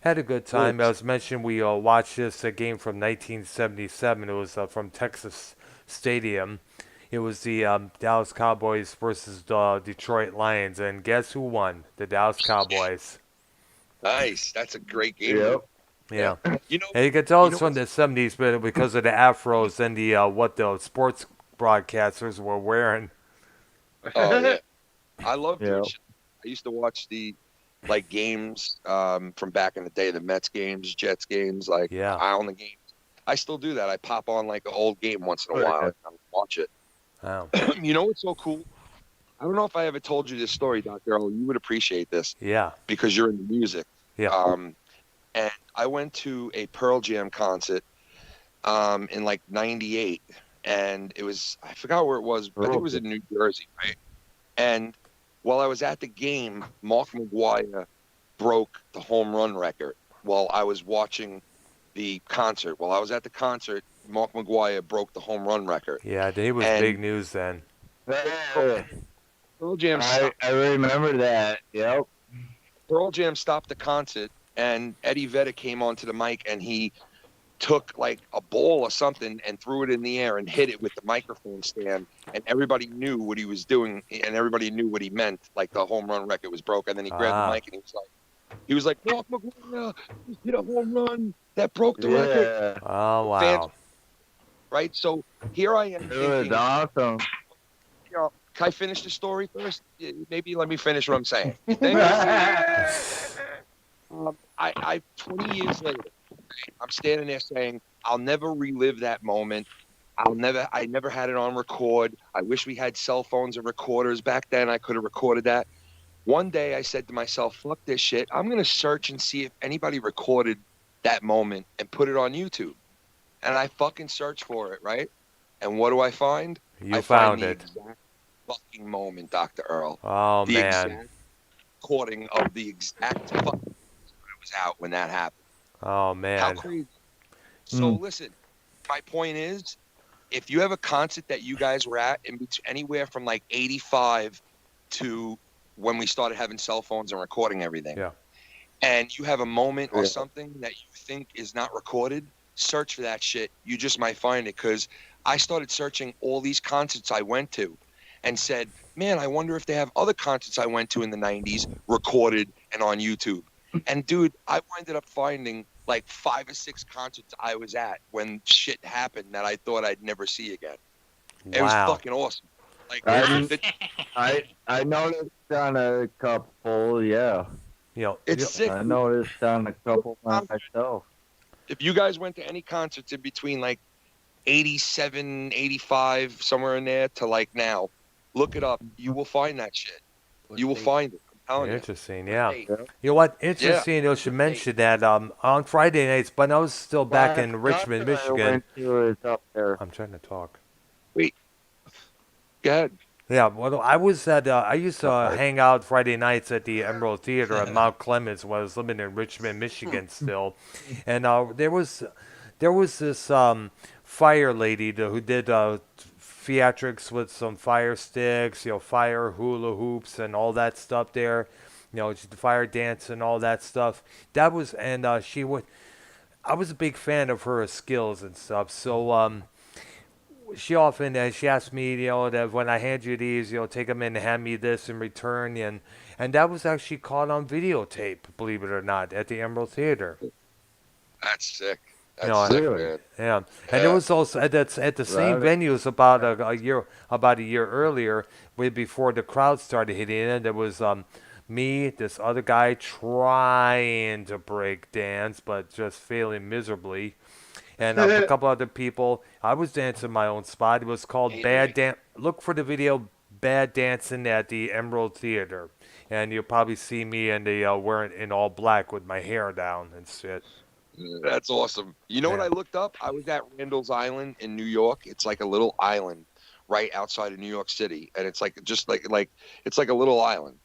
Had a good time. As mentioned, we watched this game from 1977. It was from Texas Stadium. It was the Dallas Cowboys versus the Detroit Lions, and guess who won? The Dallas Cowboys. Nice. That's a great game. Yep. Yeah. You know, and you can tell it's from the 70s, but because of the afros and the what the sports broadcasters were wearing. Oh yeah, I love doing shit. I used to watch the games from back in the day, the Mets games, Jets games, Eye on the games. I still do that. I pop on like an old game once in a while and watch it. Wow. You know what's so cool? I don't know if I ever told you this story, Dr. Earl. You would appreciate this. Yeah. Because you're into music. Yeah. And I went to a Pearl Jam concert in like '98. And it was, I forgot where it was, but it was in New Jersey, right? And while I was at the game, Mark McGwire broke the home run record while I was watching the concert. While I was at the concert, Mark McGwire broke the home run record. Yeah, he was big news then. Pearl Jam I remember that. Yep. Pearl Jam stopped the concert, and Eddie Vedder came onto the mic, and he took like a ball or something and threw it in the air and hit it with the microphone stand, and everybody knew what he was doing and everybody knew what he meant, like the home run record was broke. And then he grabbed the mic and he was like Mark McGwire hit a home run that broke the record. Oh wow. Fans, right? So here I am thinking, awesome. You know, can I finish the story first? Maybe let me finish what I'm saying. I 20 years later, I'm standing there saying, I'll never relive that moment. I never had it on record. I wish we had cell phones and recorders back then. I could have recorded that. One day I said to myself, fuck this shit. I'm going to search and see if anybody recorded that moment and put it on YouTube. And I fucking searched for it, right? And what do I find? I found the it. Exact fucking moment, Dr. Earl. Oh, the man. Exact recording of the exact fucking I was out when that happened. Oh, man. How crazy. So listen, my point is, if you have a concert that you guys were at in anywhere from like 85 to when we started having cell phones and recording everything, and you have a moment or something that you think is not recorded, search for that shit. You just might find it, because I started searching all these concerts I went to and said, man, I wonder if they have other concerts I went to in the 90s recorded and on YouTube. And dude, I ended up finding like 5 or 6 concerts I was at when shit happened that I thought I'd never see again. It was Wow. fucking awesome. Like I noticed on a couple, yeah. You know, it's sick. I noticed on a couple myself. If you guys went to any concerts in between like 87, 85, somewhere in there to like now, look it up. You will find that shit. You will find it. I'm telling you. Interesting, yeah. You know what? Interesting. You should mention that on Friday nights, but I was still back in Richmond, Michigan. Up there. I'm trying to talk. Wait. Go ahead. Yeah, well, I was at. I used to hang out Friday nights at the Emerald Theater at Mount Clemens when I was living in Richmond, Michigan, still, and there was this fire lady who did theatrics with some fire sticks, fire hula hoops and all that stuff there, just the fire dance and all that stuff. That was, and she would. I was a big fan of her skills and stuff, so she often she asked me, that when I hand you these, take them and hand me this in return, and that was actually caught on videotape, believe it or not, at the Emerald Theater. That's sick. That's sick, man. Yeah, and it was also at the same venues about a year earlier, way before the crowd started hitting in. There was me, this other guy trying to break dance, but just failing miserably. And a couple other people. I was dancing my own spot. It was called Bad Dance. Look for the video Bad Dancing at the Emerald Theater. And you'll probably see me wearing in all black with my hair down and shit. That's awesome. You know what I looked up? I was at Randall's Island in New York. It's like a little island right outside of New York City. And it's like it's like a little island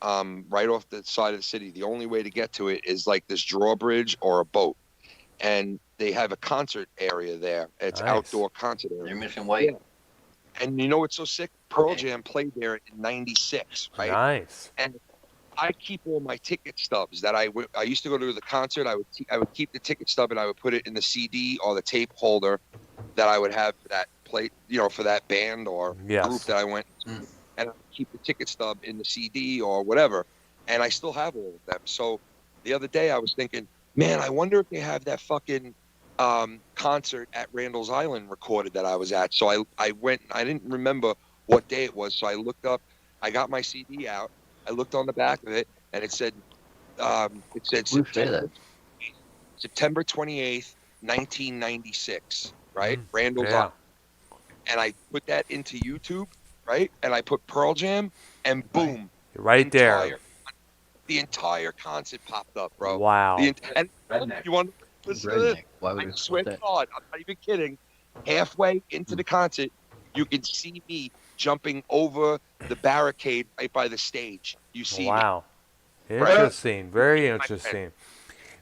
right off the side of the city. The only way to get to it is like this drawbridge or a boat. And they have a concert area there. It's outdoor concert area. They're missing white. Yeah. And you know what's so sick? Pearl Jam played there in '96, right? Nice. And I keep all my ticket stubs that I used to go to the concert. I would keep the ticket stub and I would put it in the CD or the tape holder that I would have for that plate, for that band or group that I went to. And I would keep the ticket stub in the CD or whatever. And I still have all of them. So the other day I was thinking, man, I wonder if they have that fucking concert at Randall's Island recorded that I was at. So I went. I didn't remember what day it was, so I looked up. September, I got my CD out. I looked on the back of it, and it said September 28th, 1996. Right, Randall's Island. And I put that into YouTube, right? And I put Pearl Jam, and boom, right there. The entire concert popped up, bro. Wow. And you want to listen to this? I swear to God, I'm not even kidding. Halfway into the concert, you can see me jumping over the barricade right by the stage. You see wow. me. Interesting. Very interesting.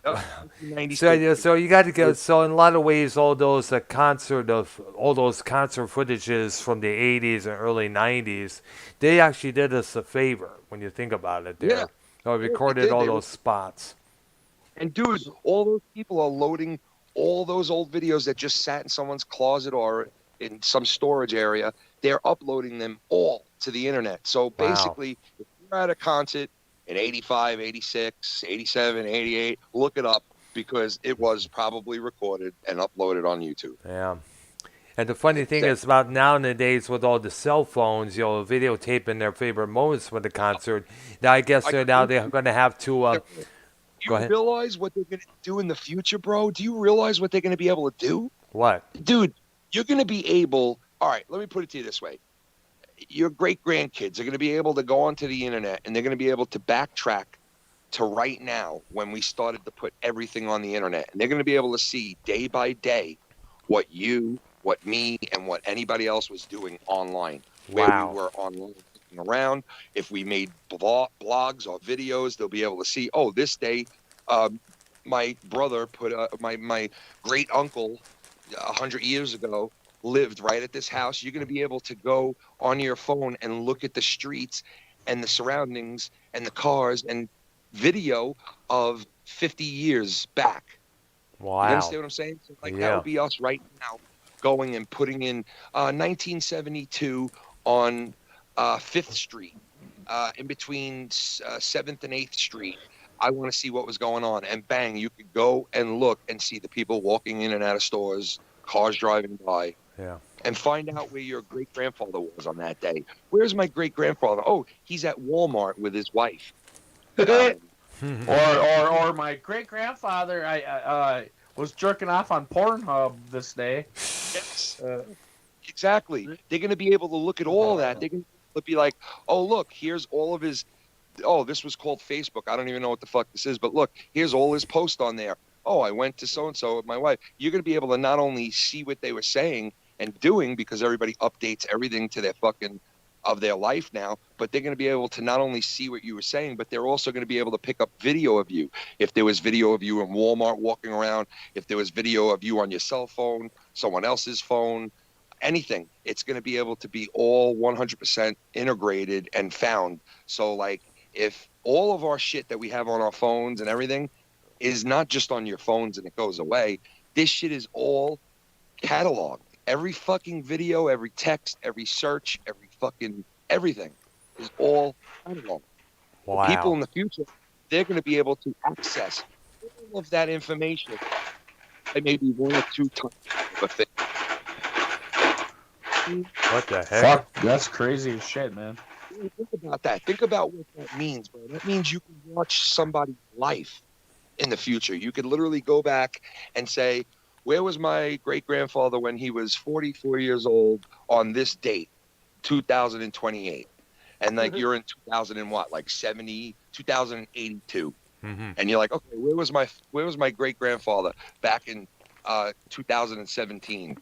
So you got to go. So in a lot of ways, all those concert footages from the 80s and early 90s, they actually did us a favor when you think about it. There, yeah. Recorded all those spots. And dude, all those people are loading all those old videos that just sat in someone's closet or in some storage area. They're uploading them all to the internet. So basically, if you're at a concert in 85, 86, 87, 88, look it up because it was probably recorded and uploaded on YouTube. Yeah. And the funny thing is about nowadays with all the cell phones, videotaping their favorite moments for the concert, I guess they're going to have to... Do you realize what they're going to do in the future, bro? Do you realize what they're going to be able to do? What? Dude, you're going to be able... All right, let me put it to you this way. Your great-grandkids are going to be able to go onto the internet and they're going to be able to backtrack to right now when we started to put everything on the internet. And they're going to be able to see day by day what you, what me, and what anybody else was doing online. Where we were online around. If we made blogs or videos, they'll be able to see, oh, this day my brother put my great uncle 100 years ago lived right at this house. You're going to be able to go on your phone and look at the streets and the surroundings and the cars and video of 50 years back. Wow. You understand what I'm saying? So, that would be us right now going and putting in 1972 on 5th Street, in between 7th and 8th Street. I want to see what was going on. And bang, you could go and look and see the people walking in and out of stores, cars driving by. Yeah. And find out where your great-grandfather was on that day. Where's my great-grandfather? Oh, he's at Walmart with his wife. or my great grandfather I was jerking off on Pornhub this day. Yes. Exactly. They're going to be able to look at all that. They're going to be like, oh, look, here's all of his. Oh, this was called Facebook. I don't even know what the fuck this is, but look, here's all his posts on there. Oh, I went to so-and-so with my wife. You're going to be able to not only see what they were saying and doing, because everybody updates everything to their fucking of their life now, but they're going to be able to not only see what you were saying, but they're also going to be able to pick up video of you. If there was video of you in Walmart walking around, if there was video of you on your cell phone, someone else's phone, anything, it's going to be able to be all 100% integrated and found. So like, if all of our shit that we have on our phones and everything is not just on your phones and it goes away, this shit is all cataloged. Every fucking video, every text, every search, every fucking everything is all cataloged. Wow. The people in the future, they're going to be able to access all of that information by maybe 1 or 2 times of a thing. What the heck? Fuck, that's crazy as shit, man. Think about that. Think about what that means, bro. That means you can watch somebody's life in the future. You could literally go back and say, where was my great-grandfather when he was 44 years old on this date, 2028? And like you're in 2000 and what, like 2082. Mm-hmm. And you're like, okay, where was my great-grandfather back in 2017?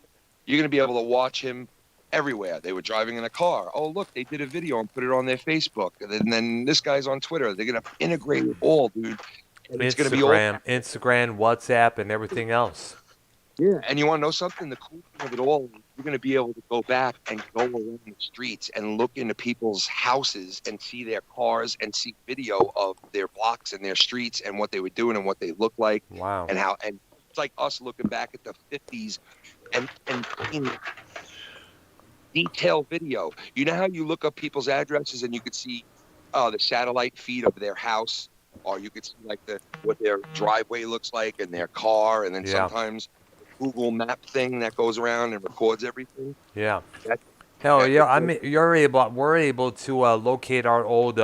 You're going to be able to watch him everywhere. They were driving in a car. Oh, look, they did a video and put it on their Facebook. And then this guy's on Twitter. They're going to integrate it all, dude. And it's going to be all Instagram, WhatsApp, and everything else. Yeah, and you want to know something? The cool thing of it all, you're going to be able to go back and go around the streets and look into people's houses and see their cars and see video of their blocks and their streets and what they were doing and what they look like. Wow. And how, and it's like us looking back at the 50s and seeing detailed video. You know how you look up people's addresses and you could see the satellite feed of their house, or you could see like what their driveway looks like and their car, and then sometimes Google Map thing that goes around and records everything. Yeah. Hell yeah! I mean, we're able to locate our old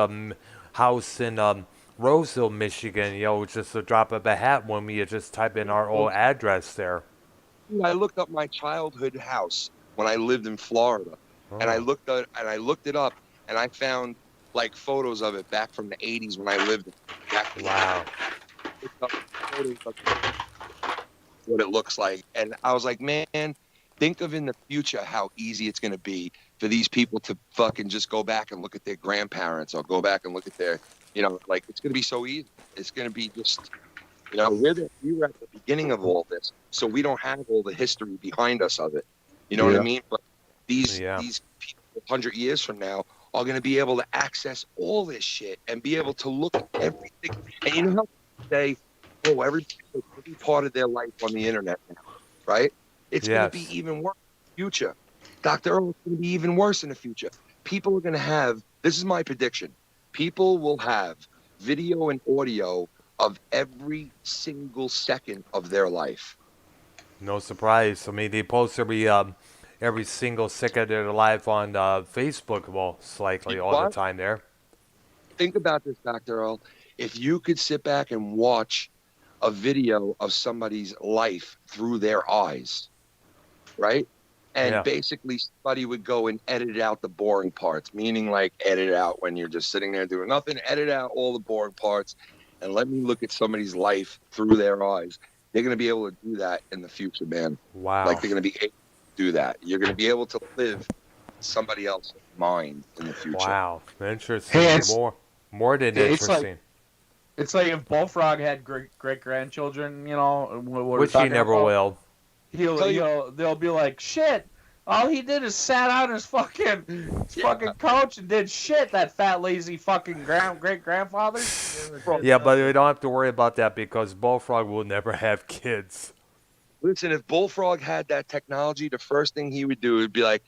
house in Roseville, Michigan. Just a drop of a hat when we just type in our old address there. I looked up my childhood house when I lived in Florida, and I looked it up, and I found like photos of it back from the 80s when I lived. Wow. What it looks like, and I was like, man, think of in the future how easy it's going to be for these people to fucking just go back and look at their grandparents, or go back and look at their, like, it's going to be so easy. It's going to be just, we were at the beginning of all this, so we don't have all the history behind us of it. You know what I mean? But these people 100 years from now are going to be able to access all this shit and be able to look at everything. And you know how they say, oh, every part of their life on the internet now, right? It's going to be even worse in the future. Dr. Earl, it's going to be even worse in the future. People are going to have, this is my prediction, people will have video and audio of every single second of their life. No surprise. I mean, they post every single second of their life on Facebook, most likely, all the time there. Think about this, Dr. Earl. If you could sit back and watch a video of somebody's life through their eyes, right? And basically somebody would go and edit out the boring parts, meaning like edit out when you're just sitting there doing nothing, edit out all the boring parts, and let me look at somebody's life through their eyes. They're going to be able to do that in the future, man. Wow. Like they're going to be able to do that. You're going to be able to live somebody else's mind in the future. Wow. Interesting. Hey, more than interesting. It's like if Bullfrog had great grandchildren, which he never will. They'll be like, shit. All he did is sat on his fucking couch and did shit. That fat lazy fucking great grandfather. Yeah, but we don't have to worry about that because Bullfrog will never have kids. Listen, if Bullfrog had that technology, the first thing he would do would be like,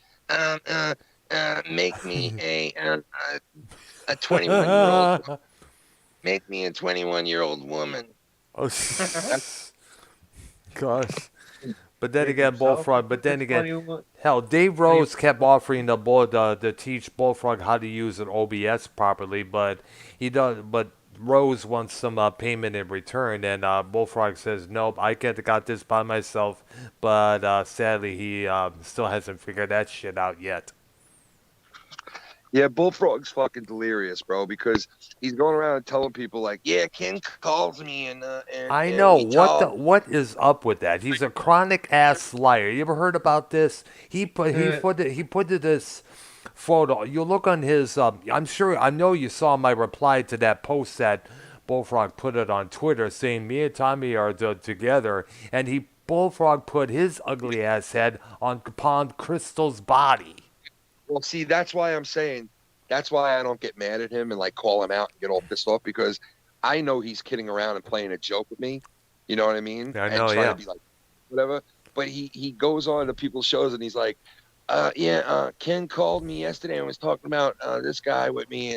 make me a 21-year-old. Make me a 21-year-old woman. Oh, gosh. But then again, Bullfrog. But then again, hell, Dave Rose kept offering to teach Bullfrog how to use an OBS properly, but he does. But Rose wants some payment in return, and Bullfrog says, "Nope, I got this by myself." But sadly, he still hasn't figured that shit out yet. Yeah, Bullfrog's fucking delirious, bro, because he's going around telling people like, Yeah, Ken calls me and I know we talk. what is up with that. He's a chronic ass liar. You ever heard about this? He put this photo. You look on his. I know you saw my reply to that post that Bullfrog put it on Twitter saying me and Tommy are together, and Bullfrog put his ugly ass head upon Crystal's body. well, see, that's why I don't get mad at him and like call him out and get all pissed off because I know he's kidding around and playing a joke with me. You know what I mean? I know, and trying yeah. to be like whatever. But he goes on to people's shows and he's like, Ken called me yesterday and was talking about this guy with me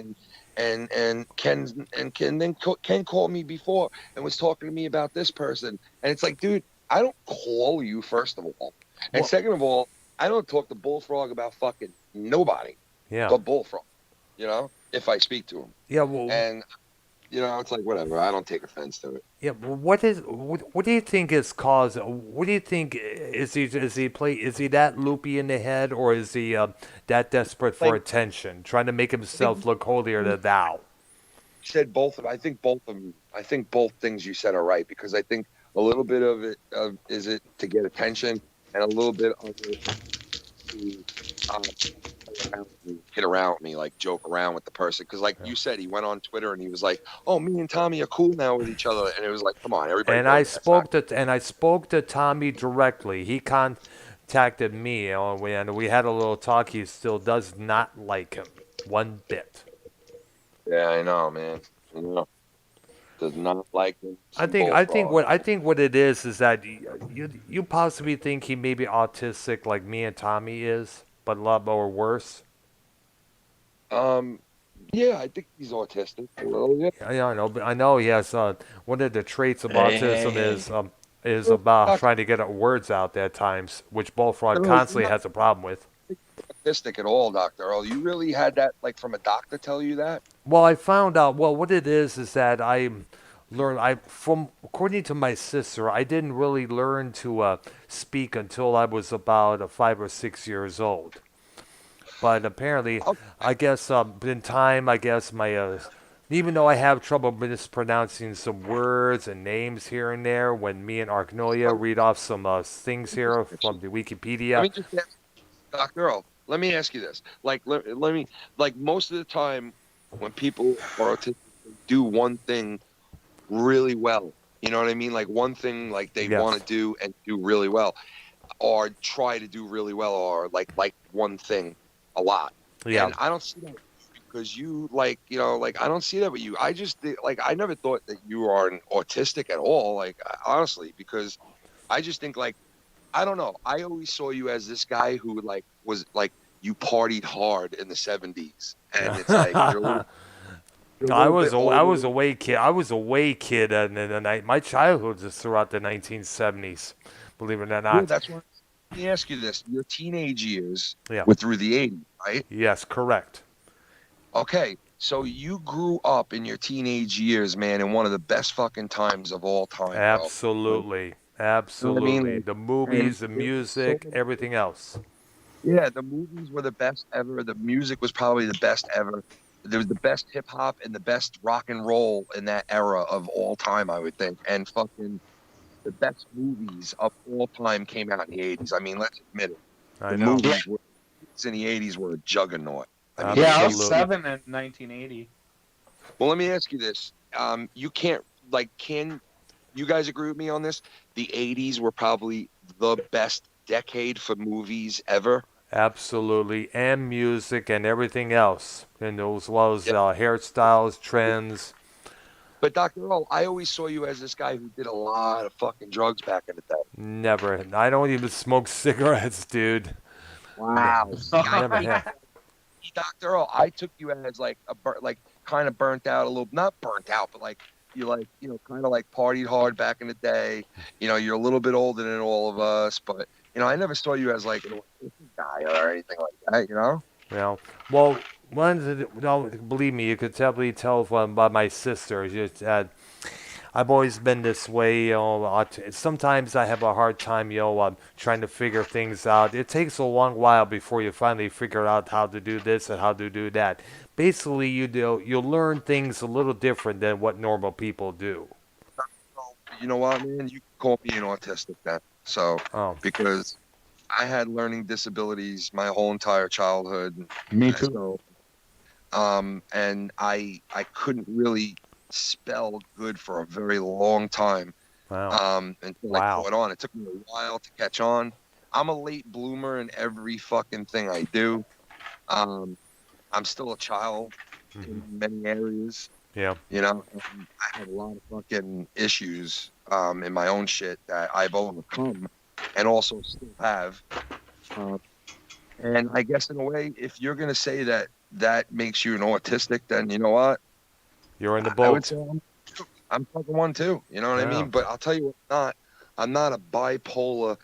and Ken called me before and was talking to me about this person. And it's like, dude, I don't call you first of all. And second of all, I don't talk to Bullfrog about fucking nobody. Yeah. But Bullfrog, you know, if I speak to him. Yeah, well, and you know, it's like whatever. I don't take offense to it. Yeah, well, what do you think is cause? What do you think is he that loopy in the head, or is he that desperate for attention, trying to make himself look holier than thou? You said both of. I think both of them. I think both things you said are right because I think a little bit of it is it to get attention, and a little bit of it to kid around with me, like joke around with the person. Because like you said, he went on Twitter and he was like, "Oh, me and Tommy are cool now with each other," and it was like, "Come on, everybody." And I spoke to Tommy directly. He contacted me, and we had a little talk. He still does not like him one bit. Yeah, I know, man. I know. Does not like him. I think what it is that you possibly think he may be autistic like me and Tommy is, but a lot more worse. Yeah, I think he's autistic. Well, yeah. Yeah, I know, but I know he has one of the traits of autism is about trying to get words out there at times, which Bullfrog constantly has a problem with. Autistic at all, Dr. Earl. You really had that like from a doctor tell you that? Well, I found out. Well, what it is that according to my sister, I didn't really learn to speak until I was about 5 or 6 years old. But apparently, I guess in time, I guess my even though I have trouble mispronouncing some words and names here and there, when me and Arcnolia read off some things here from the Wikipedia. Let me just ask, Dr. Earl, let me ask you this. Like, let me, like most of the time when people are autistic, they do one thing really well. You know what I mean? Like one thing like they want to do and do really well, or try to do really well, or like one thing a lot. Yeah. And I don't see that because you like, you know, like I don't see that with you. I just like I never thought that you are an autistic at all. Like honestly, because I just think like I don't know. I always saw you as this guy who like was like you partied hard in the 70s, and it's like I was a way kid. I was a way kid, and my childhood was throughout the 1970s. Believe it or not. Yeah, that's why. Let me ask you this: your teenage years were through the 80s, right? Yes, correct. Okay, so you grew up in your teenage years, man, in one of the best fucking times of all time. Absolutely, bro. absolutely. You know what I mean? The movies, the music, everything else. Yeah, the movies were the best ever. The music was probably the best ever. There was the best hip hop and the best rock and roll in that era of all time, I would think. And fucking the best movies of all time came out in the 80s. I mean, let's admit it. The movies in the 80s were a juggernaut. I mean, I was 7 in 1980. Well, let me ask you this. You can't, like, can you guys agree with me on this? The 80s were probably the best decade for movies ever. Absolutely, and music and everything else, and as well as hairstyles, trends. But Dr. Earl, I always saw you as this guy who did a lot of fucking drugs back in the day. Never. I don't even smoke cigarettes, dude. Wow. Never have. Dr. Earl, I took you as like kind of burnt out a little, not burnt out, but like you kind of like partied hard back in the day. You're a little bit older than all of us, but I never saw you as like an autistic guy or anything like that. Well, believe me, you could probably tell by my sister. I've always been this way. Sometimes I have a hard time, trying to figure things out. It takes a long while before you finally figure out how to do this and how to do that. Basically, you'll learn things a little different than what normal people do. You know what, man? You can call me an autistic then. So, because I had learning disabilities my whole entire childhood. Me too. And I couldn't really spell good for a very long time. Wow. Until I caught on. It took me a while to catch on. I'm a late bloomer in every fucking thing I do. I'm still a child in many areas. Yeah. I have a lot of fucking issues in my own shit that I've overcome and also still have. And I guess in a way, if you're going to say that makes you an autistic, then you know what? You're in the boat. I would say I'm fucking one too. You know what I mean? But I'll tell you what, I'm not a bipolar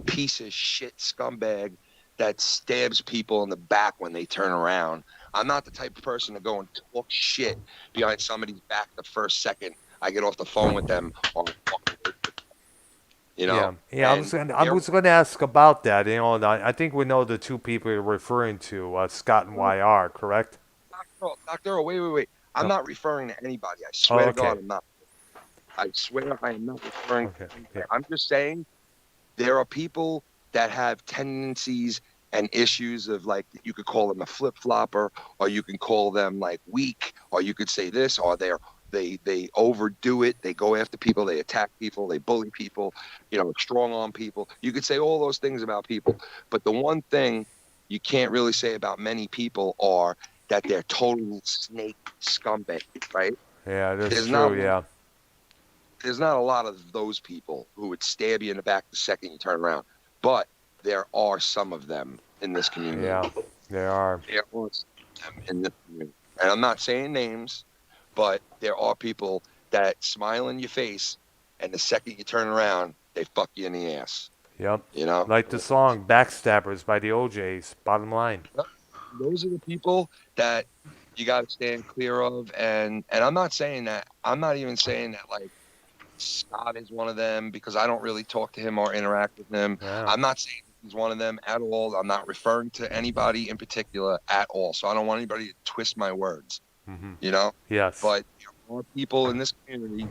piece of shit scumbag that stabs people in the back when they turn around. I'm not the type of person to go and talk shit behind somebody's back the first second I get off the phone with them or Yeah. I was going to ask about that. And I think we know the two people you're referring to, Scott and YR, correct? Dr. Earl, wait. I'm not referring to anybody. I swear to God, I'm not. I swear I am not referring to anybody. I'm just saying there are people that have tendencies and issues of like, you could call them a flip-flopper, or you can call them like weak, or you could say this, or they overdo it. They go after people. They attack people. They bully people, strong arm people. You could say all those things about people. But the one thing you can't really say about many people are that they're total snake scumbags, right? Yeah, that's true, yeah. There's not a lot of those people who would stab you in the back the second you turn around. But there are some of them in this community. Yeah, there are. There are some of them in this community. And I'm not saying names, but there are people that smile in your face, and the second you turn around, they fuck you in the ass. Yep. Like the song Backstabbers by the OJs, bottom line. Those are the people that you got to stand clear of. And I'm not saying that. I'm not even saying that, like, Scott is one of them, because I don't really talk to him or interact with him. Yeah. I'm not saying he's one of them at all. I'm not referring to anybody in particular at all. So I don't want anybody to twist my words. Yes. But there are people in this community,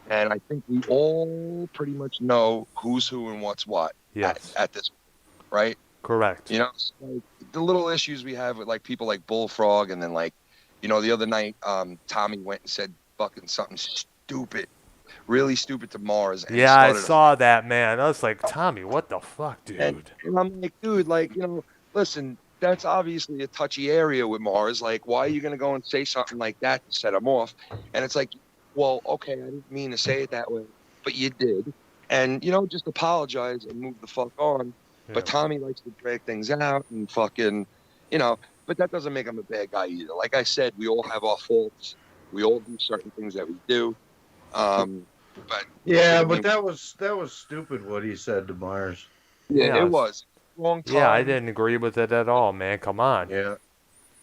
and I think we all pretty much know who's who and what's what. Yes. At this point, right? Correct. So like, the little issues we have with like people like Bullfrog, and then like, the other night, Tommy went and said fucking something stupid, really stupid to Mars. And yeah, I saw that, man. I was like, Tommy, what the fuck, dude? And I'm like, dude, like, listen, that's obviously a touchy area with Mars. Like, why are you going to go and say something like that to set him off? And it's like, well, okay, I didn't mean to say it that way, but you did. And, just apologize and move the fuck on. Yeah. But Tommy likes to drag things out and fucking, but that doesn't make him a bad guy either. Like I said, we all have our faults. We all do certain things that we do. But yeah, but that was stupid what he said to Mars. Yeah, it was. Wrong time. Yeah, I didn't agree with it at all, man. Come on. Yeah.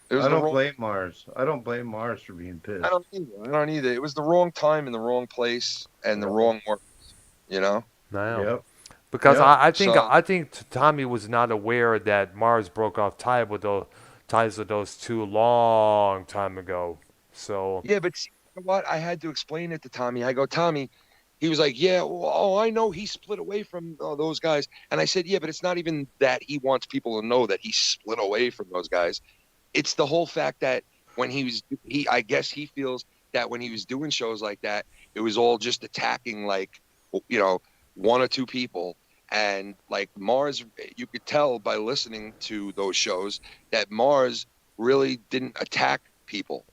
I don't blame Mars. I don't blame Mars for being pissed. I don't either. It was the wrong time in the wrong place and the wrong words. No. Yep. Because I think Tommy was not aware that Mars broke off ties with those two long time ago. So yeah, but see, you know what? I had to explain it to Tommy. I go, Tommy. He was like, yeah, well, I know he split away from those guys. And I said, yeah, but it's not even that he wants people to know that he split away from those guys. It's the whole fact that when I guess he feels that when he was doing shows like that, it was all just attacking like, one or two people. And like Mars, you could tell by listening to those shows that Mars really didn't attack people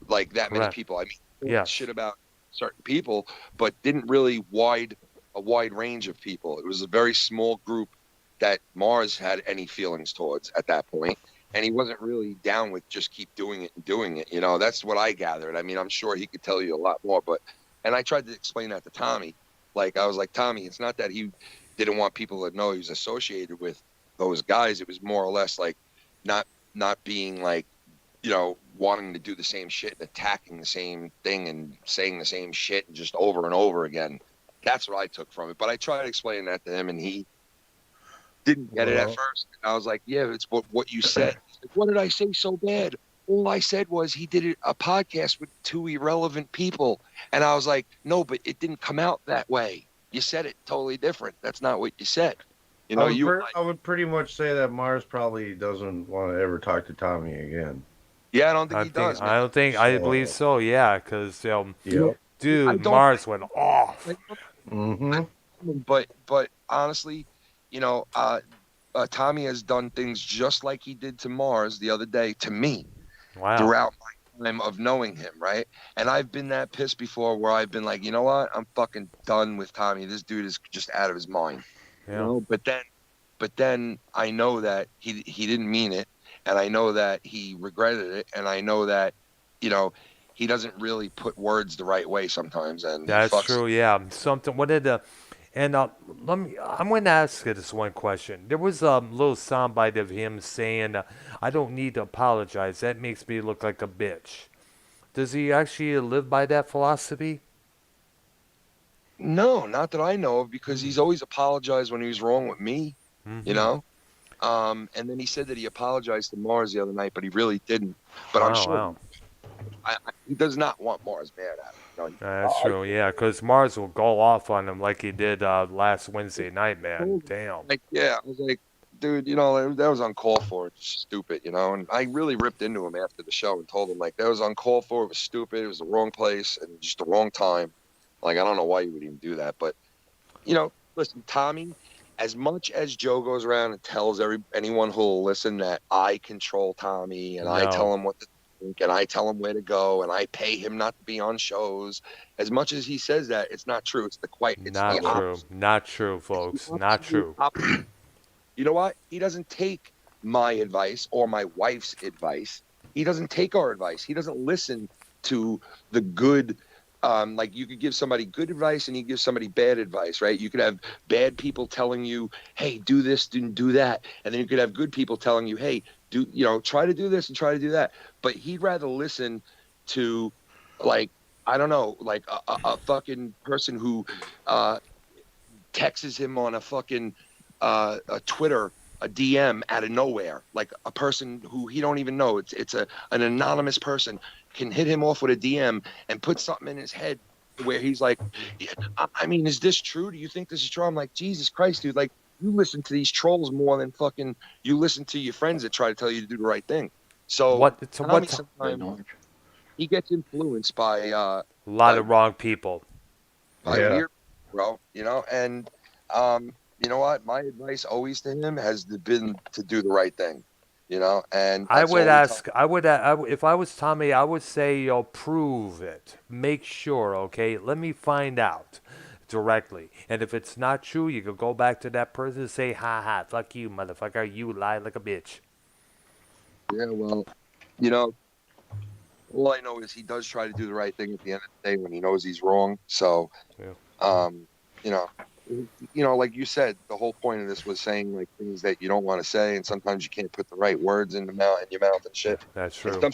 like that many people. I mean, shit about certain people, but didn't really a wide range of people. It was a very small group that Mars had any feelings towards at that point. and he wasn't really down with just keep doing it and doing it. You know, that's what I gathered. I mean, I'm sure he could tell you a lot more, and I tried to explain that to Tommy. Like, I was like, Tommy, it's not that he didn't want people to know he was associated with those guys. It was more or less like not being like, you know, wanting to do the same shit and attacking the same thing and saying the same shit and just over and over again. That's what I took from it. But I tried to explain that to him, and he didn't get it at first. And I was like, yeah, it's what you said. He's like, what did I say so bad? All I said was he did a podcast with 2 irrelevant people. And I was like, no, but it didn't come out that way. You said it totally different. That's not what you said. You know, I would pretty much say that Mars probably doesn't want to ever talk to Tommy again. Yeah, I don't think he does. Man. I believe so. Yeah, because dude, Mars went off. But honestly, you know, Tommy has done things just like he did to Mars the other day to me. Wow. Throughout my time of knowing him, right? And I've been that pissed before, where I've been like, you know what? I'm fucking done with Tommy. This dude is just out of his mind. Yeah. You know? But then I know that he didn't mean it, and I know that he regretted it, and I know that, you know, he doesn't really put words the right way sometimes, and that's true. Yeah, something. What did and let me. I'm going to ask you this one question. There was a little soundbite of him saying, "I don't need to apologize. That makes me look like a bitch." Does he actually live by that philosophy? No, not that I know of, because he's always apologized when he was wrong with me. You know. And then he said that he apologized to Mars the other night, but he really didn't. But I'm sure he does not want Mars mad at him. No, that's true, yeah, because Mars will go off on him like he did last Wednesday night, man. Damn. Like, yeah, I was like, dude, you know, that was uncalled for. It's stupid, you know. And I really ripped into him after the show and told him, like, that was uncalled for. It was stupid. It was the wrong place and just the wrong time. Like, I don't know why you would even do that. But, you know, listen, Tommy, as much as Joe goes around and tells anyone who will listen that I control Tommy and I tell him what to think and I tell him where to go and I pay him not to be on shows, as much as he says that, it's not true. It's not true. Not true, folks. Not true. You know what? He doesn't take my advice or my wife's advice. He doesn't take our advice. He doesn't listen to the good. Like, you could give somebody good advice and you give somebody bad advice, right? You could have bad people telling you, hey, do this, do that. And then you could have good people telling you, hey, try to do this and try to do that. But he'd rather listen to, like, I don't know, like a fucking person who texts him on a fucking a Twitter, a DM out of nowhere, like a person who he don't even know. It's an anonymous person can hit him off with a DM and put something in his head where he's like, I mean, is this true? Do you think this is true? I'm like, Jesus Christ, dude, like, you listen to these trolls more than fucking you listen to your friends that try to tell you to do the right thing. So sometimes he gets influenced by a lot of wrong people. Weird, bro, you know, and you know what? My advice always to him has been to do the right thing, you know. And I would ask, if I was Tommy, I would say, prove it, make sure, okay. Let me find out directly, and if it's not true, you could go back to that person and say, ha ha, fuck you, motherfucker, you lie like a bitch. Yeah, well, you know, all I know is he does try to do the right thing at the end of the day when he knows he's wrong. So, you know, like you said, the whole point of this was saying like things that you don't want to say, and sometimes you can't put the right words in your mouth and shit. That's true. And some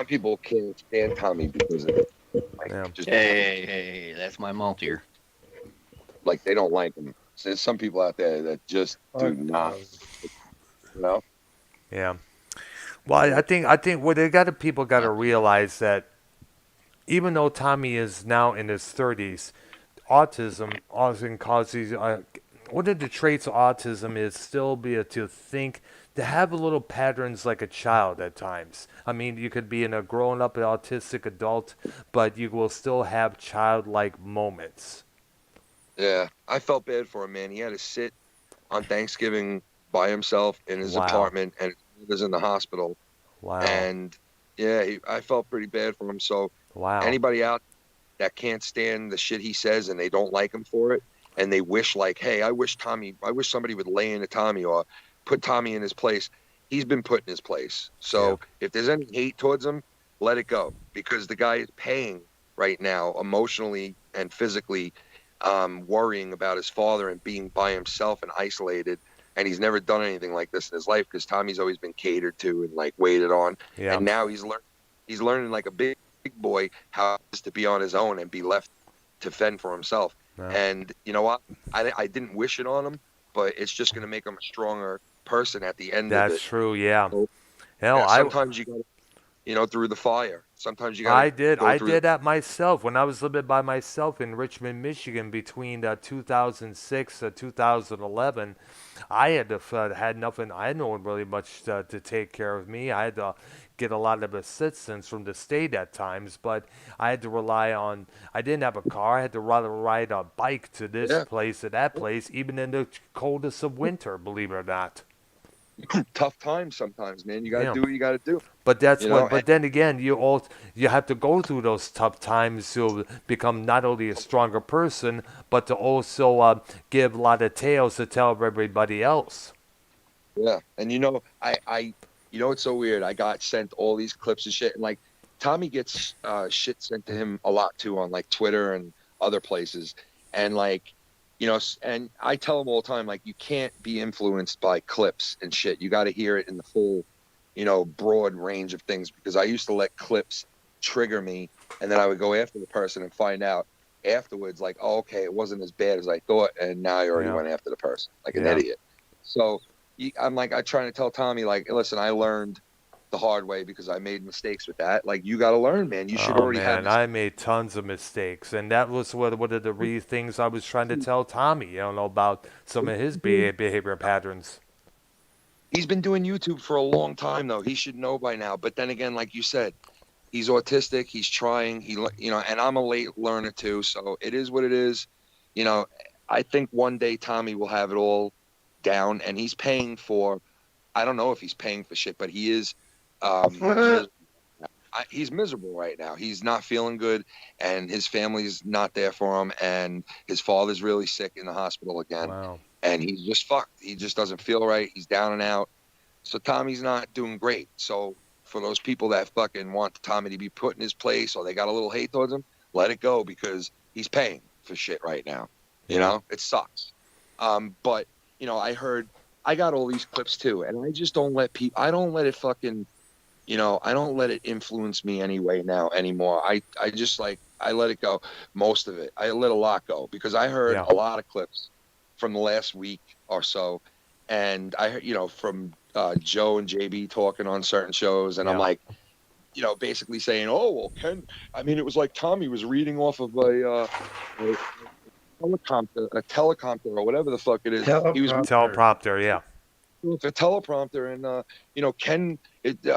people can't stand Tommy because of it. Like, hey, that's my mouth here. Like, they don't like him. So there's some people out there that just do not. You know? Yeah. Well, I think what people got to realize that even though Tommy is now in his 30s, autism often causes one of the traits of autism is still be to think, to have a little patterns like a child at times. I mean, you could be in a grown up autistic adult, but you will still have childlike moments. Yeah, I felt bad for him, man. He had to sit on Thanksgiving by himself in his apartment, and he was in the hospital. Wow. And yeah, I felt pretty bad for him. So anybody out that can't stand the shit he says and they don't like him for it, and they wish like, hey, I wish somebody would lay into Tommy or put Tommy in his place. he's been put in his place. So if there's any hate towards him, let it go, because the guy is paying right now emotionally and physically, worrying about his father and being by himself and isolated. And he's never done anything like this in his life, because Tommy's always been catered to and like waited on. Yeah. And now he's learning like a big boy how it is to be on his own and be left to fend for himself. Yeah. And you know what? I didn't wish it on him, but it's just going to make him a stronger person at the end of it. That's true, yeah. So, Hell, sometimes you got to, through the fire. Sometimes you got to. I did that myself when I was living by myself in Richmond, Michigan, between 2006 to 2011. I had nothing. I had no one really much to take care of me. I had to get a lot of assistance from the state at times, but I had to rely on. I didn't have a car. I had to rather ride a bike to this place to that place, even in the coldest of winter. Believe it or not. Tough times sometimes, man. You got to do what you got to do. But that's you know? what. But then again, you have to go through those tough times to become not only a stronger person, but to also give a lot of tales to tell everybody else. Yeah, and it's so weird. I got sent all these clips of shit, and like Tommy gets shit sent to him a lot too on like Twitter and other places, and like. And I tell them all the time, like, you can't be influenced by clips and shit. You got to hear it in the full, broad range of things, because I used to let clips trigger me, and then I would go after the person and find out afterwards, like, oh, okay, it wasn't as bad as I thought, and now I already went after the person, like an idiot. So I'm trying to tell Tommy, like, listen, I learned the hard way because I made mistakes with that. Like, you got to learn, man. You should already have. I made tons of mistakes, and that was one of the things I was trying to tell Tommy. About some of his behavior patterns. He's been doing YouTube for a long time, though. He should know by now. But then again, like you said, he's autistic. He's trying. And I'm a late learner too. So it is what it is. I think one day Tommy will have it all down, and he's paying for. I don't know if he's paying for shit, but he is. He's miserable right now. He's not feeling good, and his family's not there for him, and his father's really sick in the hospital again. Wow. And he's just fucked. He just doesn't feel right. He's down and out. So Tommy's not doing great. So for those people that fucking want Tommy to be put in his place, or they got a little hate towards him, let it go, because he's paying for shit right now. It sucks. But I got all these clips too, and I just don't let I don't let it fucking, I don't let it influence me anymore. I just I let it go. Most of it. I let a lot go, because I heard a lot of clips from the last week or so, and I heard, from Joe and JB talking on certain shows, and I'm like, basically saying, oh, well, Ken, it was like Tommy was reading off of a teleprompter or whatever the fuck it is. He was teleprompter, yeah. It's a teleprompter, and Ken.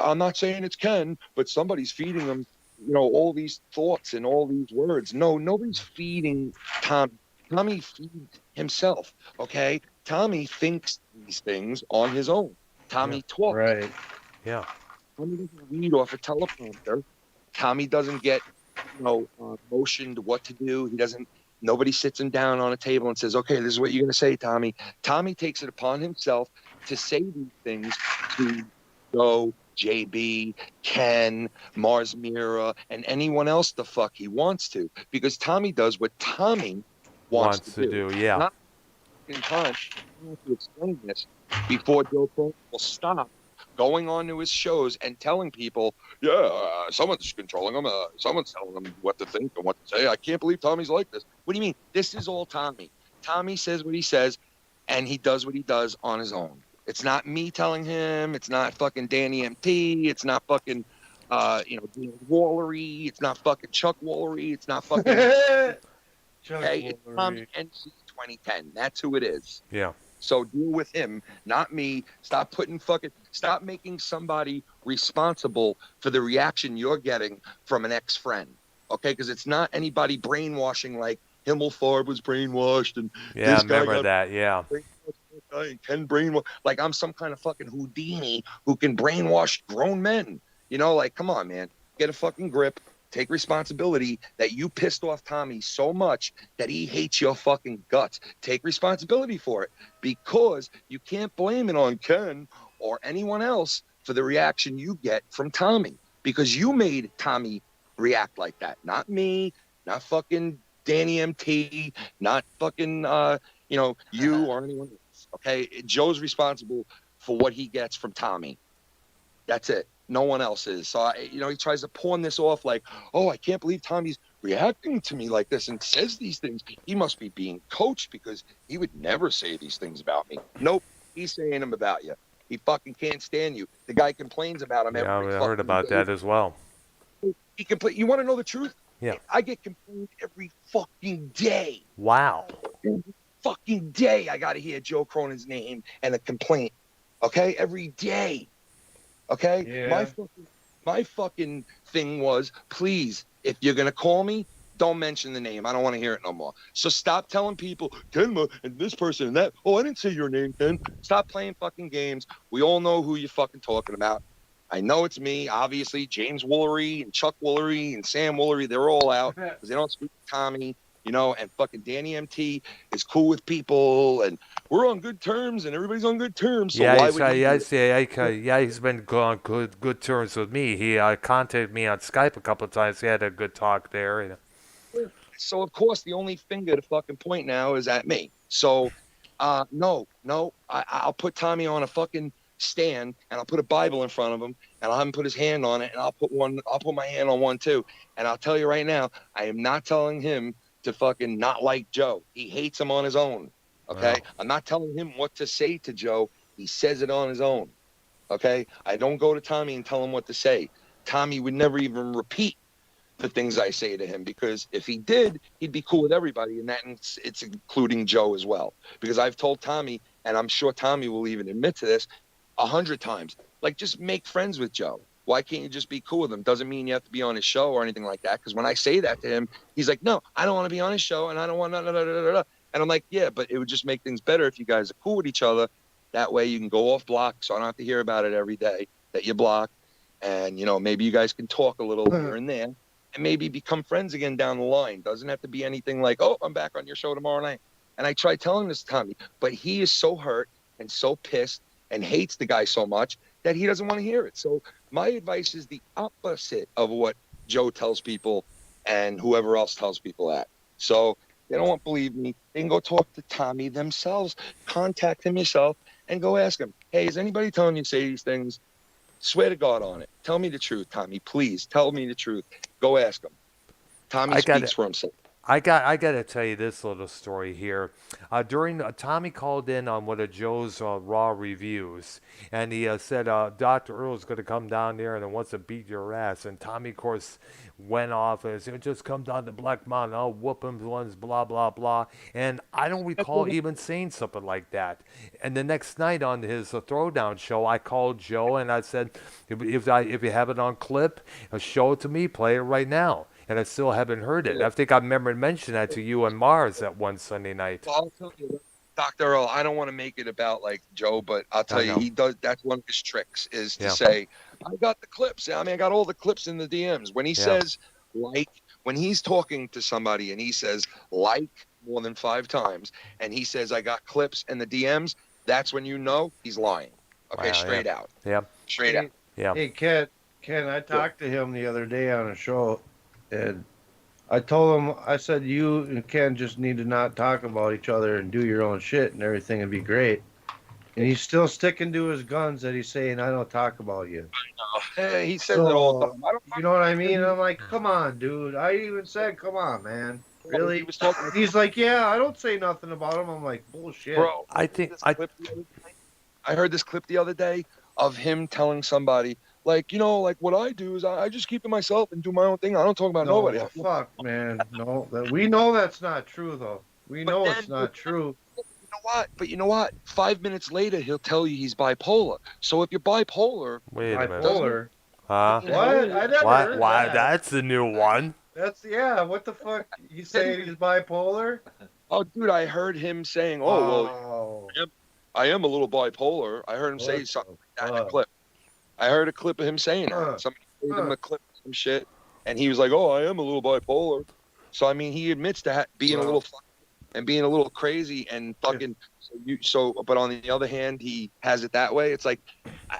I'm not saying it's Ken, but somebody's feeding him, all these thoughts and all these words. No, nobody's feeding Tommy. Tommy feeds himself. Okay, Tommy thinks these things on his own. Tommy talks. Right. Yeah. Tommy doesn't read off a teleprompter. Tommy doesn't get, motioned what to do. He doesn't. Nobody sits him down on a table and says, okay, this is what you're going to say, Tommy. Tommy takes it upon himself to say these things to Joe, JB, Ken, Mars Mira, and anyone else the fuck he wants to. Because Tommy does what Tommy wants to do. Yeah. Not in time, I have to explain this before Joe Pro will stop going on to his shows and telling people, someone's controlling him, someone's telling him what to think and what to say. I can't believe Tommy's like this. What do you mean? This is all Tommy. Tommy says what he says, and he does what he does on his own. It's not me telling him. It's not fucking Danny MT. It's not fucking, Dean Wallery. It's not fucking Chuck Wallery. It's not fucking... It's Tommy NC 2010. That's who it is. Yeah. So deal with him, not me. Stop making somebody responsible for the reaction you're getting from an ex-friend. Okay? Because it's not anybody brainwashing like Himmelfarb was brainwashed and this guy remember that, yeah. Ken brainwash. Like I'm some kind of fucking Houdini who can brainwash grown men. Come on, man. Get a fucking grip. Take responsibility that you pissed off Tommy so much that he hates your fucking guts. Take responsibility for it, because you can't blame it on Ken or anyone else for the reaction you get from Tommy, because you made Tommy react like that. Not me, not fucking Danny MT, not fucking, you or anyone else. Okay. Joe's responsible for what he gets from Tommy. That's it. No one else is. So, he tries to pawn this off like, oh, I can't believe Tommy's reacting to me like this and says these things. He must be being coached because he would never say these things about me. Nope. He's saying them about you. He fucking can't stand you. The guy complains about him Yeah, every I fucking heard about day. that as well. He complain. You want to know the truth? Yeah. I get complained every fucking day. Wow. Every fucking day I got to hear Joe Cronin's name and a complaint. Okay? Every day. Okay? Yeah. My fucking thing was, please, if you're going to call me, don't mention the name. I don't want to hear it no more. So stop telling people, Kenma and this person and that. Oh, I didn't say your name, Ken. Stop playing fucking games. We all know who you're fucking talking about. I know it's me, obviously. James Woolery and Chuck Woolery and Sam Woolery, they're all out because they don't speak to Tommy, and fucking Danny MT is cool with people, and we're on good terms, and everybody's on good terms. So why would he's been on good terms with me. He contacted me on Skype a couple of times. He had a good talk there. So of course the only finger to fucking point now is at me. So no, I'll put Tommy on a fucking stand and I'll put a Bible in front of him and I'll have him put his hand on it and I'll put my hand on one too. And I'll tell you right now, I am not telling him to fucking not like Joe. He hates him on his own. Okay. Wow. I'm not telling him what to say to Joe. He says it on his own. Okay. I don't go to Tommy and tell him what to say. Tommy would never even repeat the things I say to him, because if he did, he'd be cool with everybody, and it's including Joe as well. Because I've told Tommy, and I'm sure Tommy will even admit to this, 100 times, like, just make friends with Joe. Why can't you just be cool with him? Doesn't mean you have to be on his show or anything like that. Because when I say that to him, he's like, no, I don't want to be on his show, and I don't want to. And I'm like, yeah, but it would just make things better if you guys are cool with each other. That way you can go off block, so I don't have to hear about it every day that you block. And maybe you guys can talk a little here and there. And maybe become friends again down the line. Doesn't have to be anything like, oh, I'm back on your show tomorrow night. And I tried telling this to Tommy, but he is so hurt and so pissed and hates the guy so much that he doesn't want to hear it. So my advice is the opposite of what Joe tells people and whoever else tells people that. So they don't want to believe me. They can go talk to Tommy themselves, contact him yourself, and go ask him, hey, is anybody telling you to say these things? Swear to God on it. Tell me the truth, Tommy. Please tell me the truth. Go ask him. Tommy speaks for himself. I got to tell you this little story here. Tommy called in on one of Joe's Raw reviews, and he said Dr. Earl's going to come down there and he wants to beat your ass. And Tommy, of course, went off and said, just come down to Black Mountain. I'll whoop him once, blah, blah, blah. And I don't recall even saying something like that. And the next night on his Throwdown show, I called Joe and I said, if you have it on clip, show it to me, play it right now. And I still haven't heard it. I think I remember mentioning that to you and Mars that one Sunday night. Well, I'll tell you, Dr. Earl, I don't want to make it about like Joe, but I'll tell you, he does. That's one of his tricks is to say, I got the clips. I mean, I got all the clips in the DMs. When he says when he's talking to somebody and he says like more than 5 times, and he says, I got clips in the DMs, that's when you know he's lying. Okay, straight out. Yeah. Straight out. Yeah. Hey, Ken, I talked to him the other day on a show. And I told him, I said, you and Ken just need to not talk about each other and do your own shit and everything would be great. And he's still sticking to his guns that he's saying, I don't talk about you. Hey, he says it all the time. You know what I mean? And I'm like, come on, dude. I even said, come on, man. Really? He's like, yeah, I don't say nothing about him. I'm like, bullshit. Bro, I heard this clip the other day of him telling somebody, like, what I do is I just keep to myself and do my own thing. I don't talk about nobody. Fuck, man. No, we know that's not true, though. We know it's not true. You know what? 5 minutes later, he'll tell you he's bipolar. So if you're bipolar... Wait a minute. Bipolar? Huh? What? I never heard Why? that. That's the new one. What the fuck? You saying he's bipolar? Oh, dude, I heard him saying, I am a little bipolar. I heard him say something like that in a clip. I heard a clip of him saying it. Somebody gave him a clip of some shit, and he was like, I am a little bipolar. So, I mean, he admits to being a little fucked. and being a little crazy and fucking but on the other hand, he has it that way. It's like,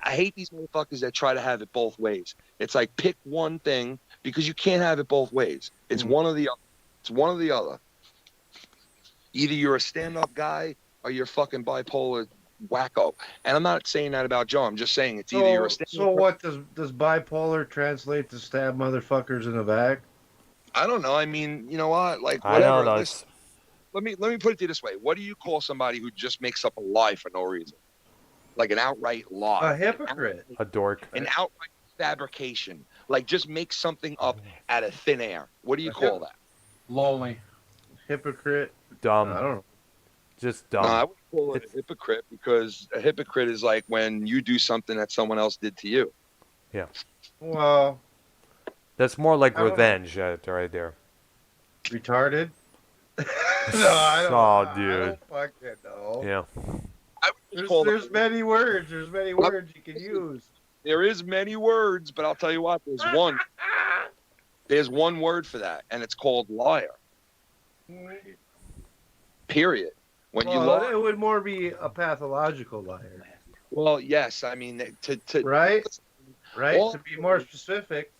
I hate these motherfuckers that try to have it both ways. It's like, pick one thing, because you can't have it both ways. It's one or the other. It's one or the other. Either you're a stand-up guy or you're fucking bipolar wacko. And I'm not saying that about Joe. I'm just saying it's either you're a stand-up. So what does bipolar translate to stab motherfuckers in the back? I don't know. I mean, you know what? Like, I whatever. don't know. Listen, let me put it to you this way. What do you call somebody who just makes up a lie for no reason? Like an outright lie. A hypocrite. A dork. An outright fabrication. Like, just make something up out of thin air. What do you call that? Lonely. Hypocrite. Dumb. I don't know. Just dumb. No, I would call it a hypocrite, because a hypocrite is like when you do something that someone else did to you. Yeah. Well, that's more like I don't revenge right there. Retarded? No, I don't. Oh, dude. I don't fucking know. Yeah. There's many words. There's many words you can use. There is many words, but I'll tell you what, there's one. There's one word for that, and it's called liar. Period. When you lie, it would more be a pathological liar. well, yes, I mean to Right? Right? All- To be more specific.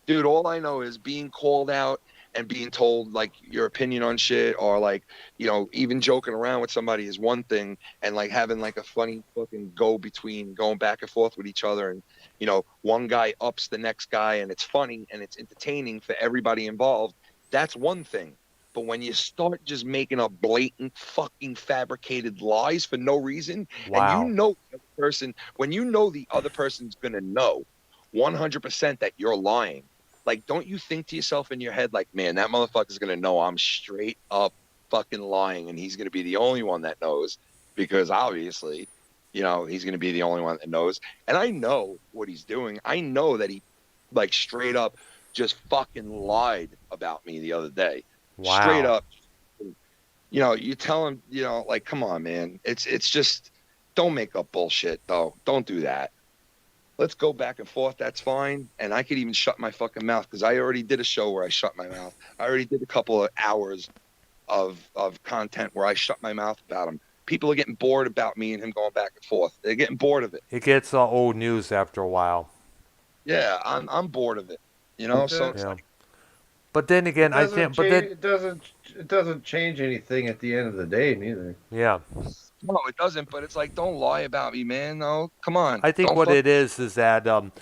dude, all I know is being called out and being told like your opinion on shit, or like, you know, even joking around with somebody is one thing, and like having like a funny fucking go between going back and forth with each other, and you know, one guy ups the next guy and it's funny and it's entertaining for everybody involved. That's one thing. But when you start just making up blatant fucking fabricated lies for no reason, Wow. and you know the person, when you know the other person's gonna know 100% that you're lying, like, don't you think to yourself in your head, like, man, that motherfucker's gonna know I'm straight up fucking lying, and he's gonna be the only one that knows, because obviously, you know, he's gonna be the only one that knows. And I know what he's doing. I know that he, like, straight up just fucking lied about me the other day. Wow. Straight up. You know, you tell him, you know, like, come on, man. It's just, don't make up bullshit, though. Don't do that. Let's go back and forth. That's fine. And I could even shut my fucking mouth, because I already did a show where I shut my mouth. I already did a couple of hours of content where I shut my mouth about him. People are getting bored about me and him going back and forth. They're getting bored of it. It gets old news after a while. Yeah, I'm bored of it. You know, so it's Yeah. But then again, I think, but then, it doesn't change anything at the end of the day, neither. yeah. no, it doesn't. But it's like, don't lie about me, man. No, come on. I think Don't what fuck- it is that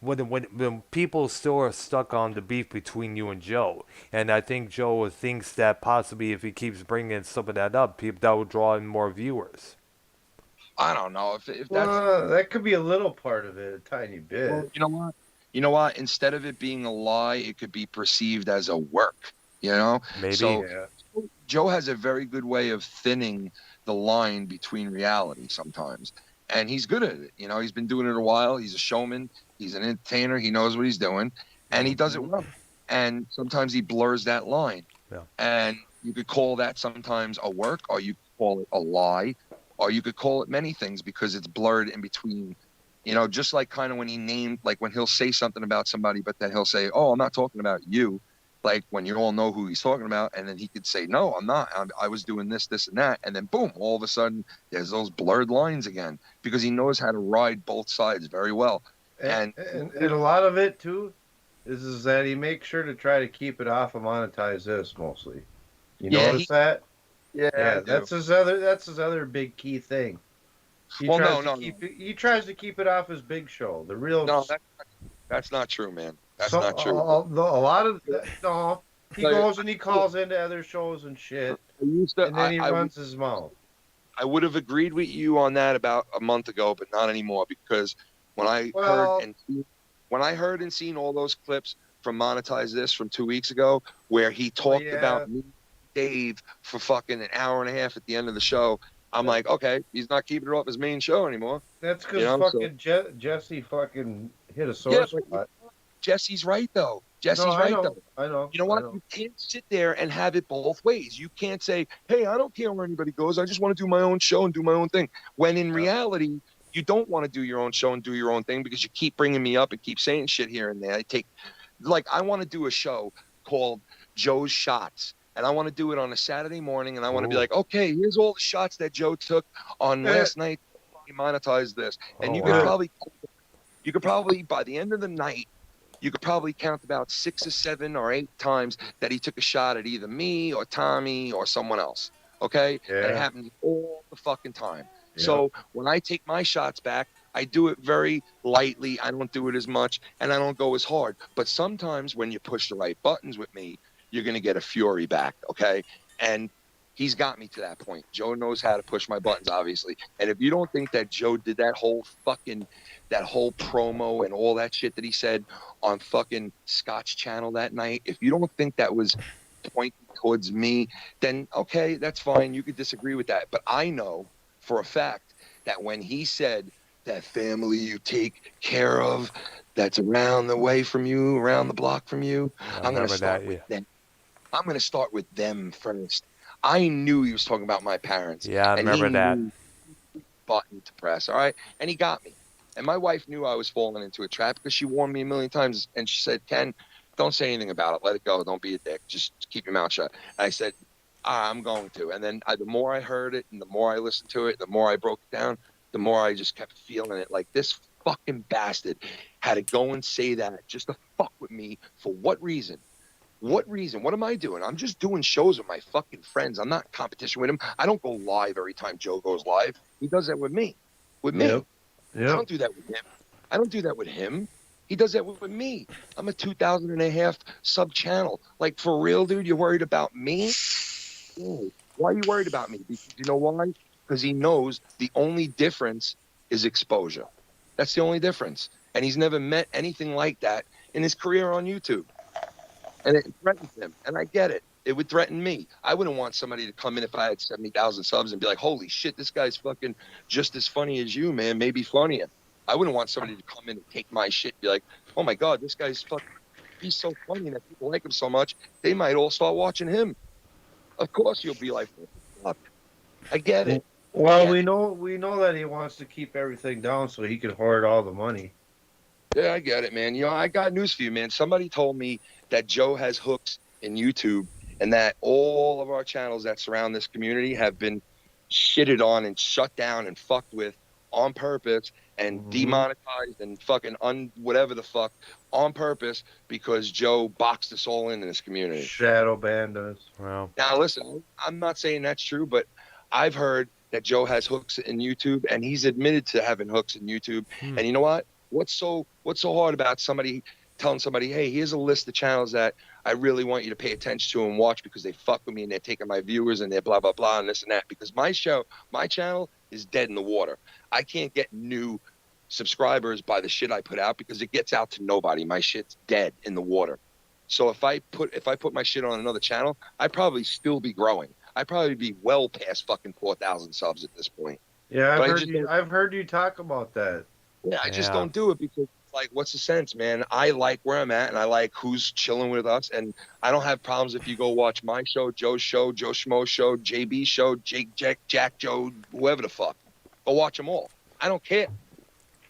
when people still are stuck on the beef between you and Joe, and I think Joe thinks that possibly if he keeps bringing some of that up, that will draw in more viewers. I don't know if that's. Well, that could be a little part of it, a tiny bit. Well, you know what? You know what? Instead of it being a lie, it could be perceived as a work. You know, Maybe. So Yeah. Joe has a very good way of thinning the line between reality sometimes, and he's good at it. You know, he's been doing it a while. He's a showman. He's an entertainer. He knows what he's doing, and he does it well. And sometimes he blurs that line. Yeah. And you could call that sometimes a work, or you could call it a lie, or you could call it many things, because it's blurred in between. You know, just like kind of when he named, like when he'll say something about somebody, but then he'll say, oh, I'm not talking about you. Like when you all know who he's talking about. And then he could say, no, I'm not. I was doing this, this, and that. And then boom, all of a sudden there's those blurred lines again, because he knows how to ride both sides very well. And a lot of it, too, is that he makes sure to try to keep it off of monetize this mostly. You Yeah, notice that? Yeah, I do. that's his other big key thing. He tries to keep it off his big show. The real No, that's not true, man. That's So, not true. A lot of no, he Like, goes and he calls into other shows and shit, and then he runs his mouth. I would have agreed with you on that about a month ago, but not anymore, because when I heard and seen all those clips from Monetize This from 2 weeks ago, where he talked about me, Dave, for fucking an hour and a half at the end of the show, I'm like, okay, he's not keeping it off his main show anymore. That's because You know, fucking Jesse fucking hit a sore Yeah, spot. Jesse's right though. Jesse's No, I right know, though. I know. You know what? You can't sit there and have it both ways. You can't say, hey, I don't care where anybody goes. I just want to do my own show and do my own thing. When in reality, you don't want to do your own show and do your own thing, because you keep bringing me up and keep saying shit here and there. I want to do a show called Joe's Shots. and I want to do it on a Saturday morning, and I want to be like, okay, here's all the shots that Joe took on last night. He monetized this, and you could probably by the end of the night, you could probably count about 6 or 7 or 8 times that he took a shot at either me or Tommy or someone else. Okay, and it happens all the fucking time. So when I take my shots back, I do it very lightly. I don't do it as much, and I don't go as hard. But sometimes when you push the right buttons with me, you're gonna get a fury back. Okay, and he's got me to that point. Joe knows how to push my buttons, obviously. And if you don't think that Joe did that whole promo and all that shit that he said on fucking Scotch Channel that night, if you don't think that was pointing towards me, then okay, that's fine. You could disagree with that. But I know for a fact that when he said that family you take care of that's around the way from you, around the block from you, I'm going to start with them. I'm going to start with them first. I knew he was talking about my parents. Yeah, I remember that. Button to press, all right? And he got me. And my wife knew I was falling into a trap because she warned me a million times. And she said, Ken, don't say anything about it. Let it go. Don't be a dick. Just keep your mouth shut. And I said, I'm going to. And then the more I heard it and the more I listened to it, the more I broke it down, the more I just kept feeling it. Like, this fucking bastard had to go and say that just to fuck with me. For what reason? What reason? What am I doing? I'm just doing shows with my fucking friends. I'm not in competition with him. I don't go live every time Joe goes live. He does that with me. With me. Yep. I don't do that with him. I don't do that with him. He does that with me. I'm a 2,500 sub channel. Like, for real, dude, you're worried about me? No. Why are you worried about me? Because you know why? Because he knows the only difference is exposure. That's the only difference. And he's never met anything like that in his career on YouTube. And it threatens him. And I get it. It would threaten me. I wouldn't want somebody to come in if I had 70,000 subs and be like, holy shit, this guy's fucking just as funny as you, man, maybe funnier. I wouldn't want somebody to come in and take my shit and be like, oh my God, this guy's fucking, he's so funny that people like him so much, they might all start watching him. Of course you'll be like, what the fuck? I get it. Well, we know that he wants to keep everything down so he can hoard all the money. Yeah, I get it, man. You know, I got news for you, man. Somebody told me that Joe has hooks in YouTube and that all of our channels that surround this community have been shitted on and shut down and fucked with on purpose and demonetized and fucking whatever the fuck on purpose because Joe boxed us all in this community. Shadow banned us. Well, now listen, I'm not saying that's true, but I've heard that Joe has hooks in YouTube and he's admitted to having hooks in YouTube. And you know what? What's so hard about somebody telling somebody, hey, here's a list of channels that I really want you to pay attention to and watch because they fuck with me and they're taking my viewers and they're blah, blah, blah, and this and that. Because my channel is dead in the water. I can't get new subscribers by the shit I put out because it gets out to nobody. My shit's dead in the water. So if I put my shit on another channel, I'd probably still be growing. I'd probably be well past fucking 4,000 subs at this point. Yeah, I've heard you talk about that. Yeah, I just don't do it because, like, what's the sense, man? I like where I'm at, and I like who's chilling with us, and I don't have problems if you go watch my show, Joe's show, Joe Schmo's show, JB's show, Jack, Joe, whoever the fuck. Go watch them all. I don't care.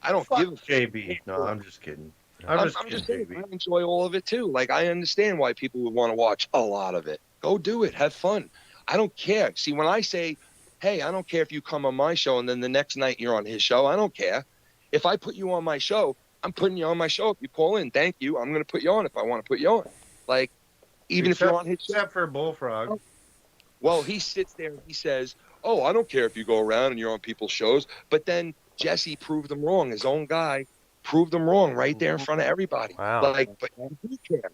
I don't give a JB. No, I'm just kidding. I'm just saying, I enjoy all of it too. Like, I understand why people would want to watch a lot of it. Go do it. Have fun. I don't care. See, when I say, hey, I don't care if you come on my show and then the next night you're on his show, I don't care. If I put you on my show, I'm putting you on my show. If you call in, thank you. I'm going to put you on if I want to put you on. Like, even if you're on his show. Except for Bullfrog. Well, he sits there and he says, oh, I don't care if you go around and you're on people's shows. But then Jesse proved him wrong. His own guy proved him wrong right there in front of everybody. Wow. Like, but you care.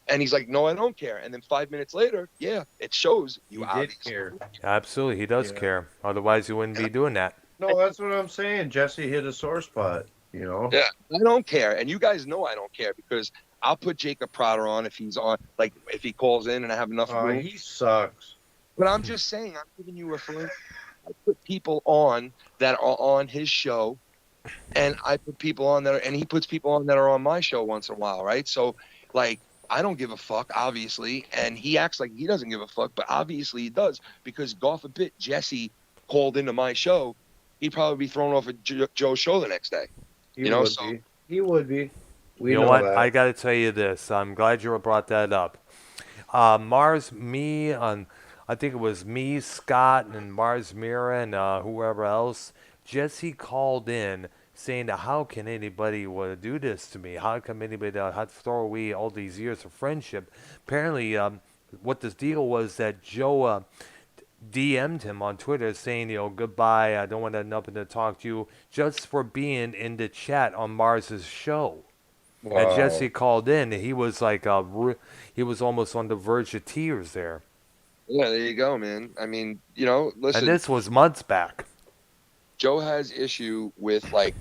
And he's like, no, I don't care. And then 5 minutes later, yeah, it shows you did care. Absolutely, he does care. Otherwise, he wouldn't be doing that. No, that's what I'm saying. Jesse hit a sore spot, you know? Yeah, I don't care. And you guys know I don't care because I'll put Jacob Prater on if he's on, like, if he calls in and I have enough room. He sucks. But I'm just saying, I'm giving you a friend. I put people on that are on his show, and I put people on that and he puts people on that are on my show once in a while, right? So, like, I don't give a fuck, obviously, and he acts like he doesn't give a fuck, but obviously he does, because God forbid Jesse called into my show, he'd probably be thrown off of Joe's show the next day. He would be. We you know what? that. I got to tell you this. I'm glad you brought that up. Mars, me, I think it was me, Scott, and Mars Mira, and whoever else. Jesse called in saying that how can anybody do this to me? How come anybody had to throw away all these years of friendship? Apparently, what this deal was that Joe DM'd him on Twitter saying, goodbye, I don't want nothing to talk to you, just for being in the chat on Mars's show. And Jesse called in, and he was like, he was almost on the verge of tears there. Yeah, there you go, man. I mean, listen. And this was months back. Joe has issue with, like,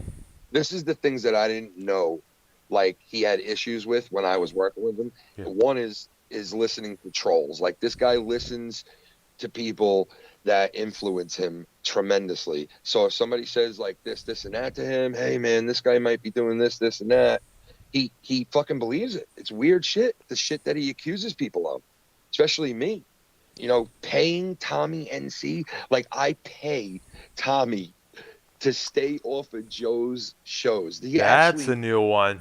this is the things that I didn't know, like, he had issues with when I was working with him. Yeah. One is listening to trolls. Like, this guy listens to people that influence him tremendously. So if somebody says like this, and that to him, hey man, this guy might be doing this, and that, he fucking believes it. It's weird shit. The shit that he accuses people of, especially me. Paying Tommy NC, like I pay Tommy to stay off of Joe's shows. That's a new one.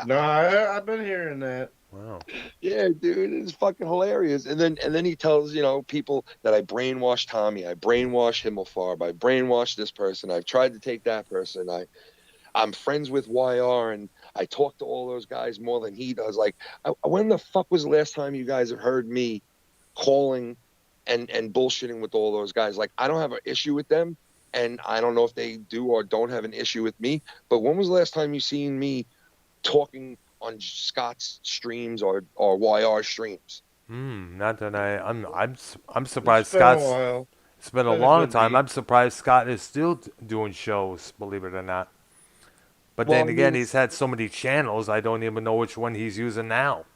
No, I've been hearing that. Wow. Yeah, dude, it's fucking hilarious. And then he tells, people that I brainwashed Tommy, I brainwashed Himmelfarb, I brainwashed this person, I've tried to take that person, I'm friends with YR, and I talk to all those guys more than he does. Like, when the fuck was the last time you guys have heard me calling and bullshitting with all those guys? Like, I don't have an issue with them, and I don't know if they do or don't have an issue with me, but when was the last time you seen me talking on Scott's streams or YR streams? Not that I'm surprised. It's been a while. It's been a long time. I'm surprised Scott is still doing shows, believe it or not. But then again, he's had so many channels, I don't even know which one he's using now.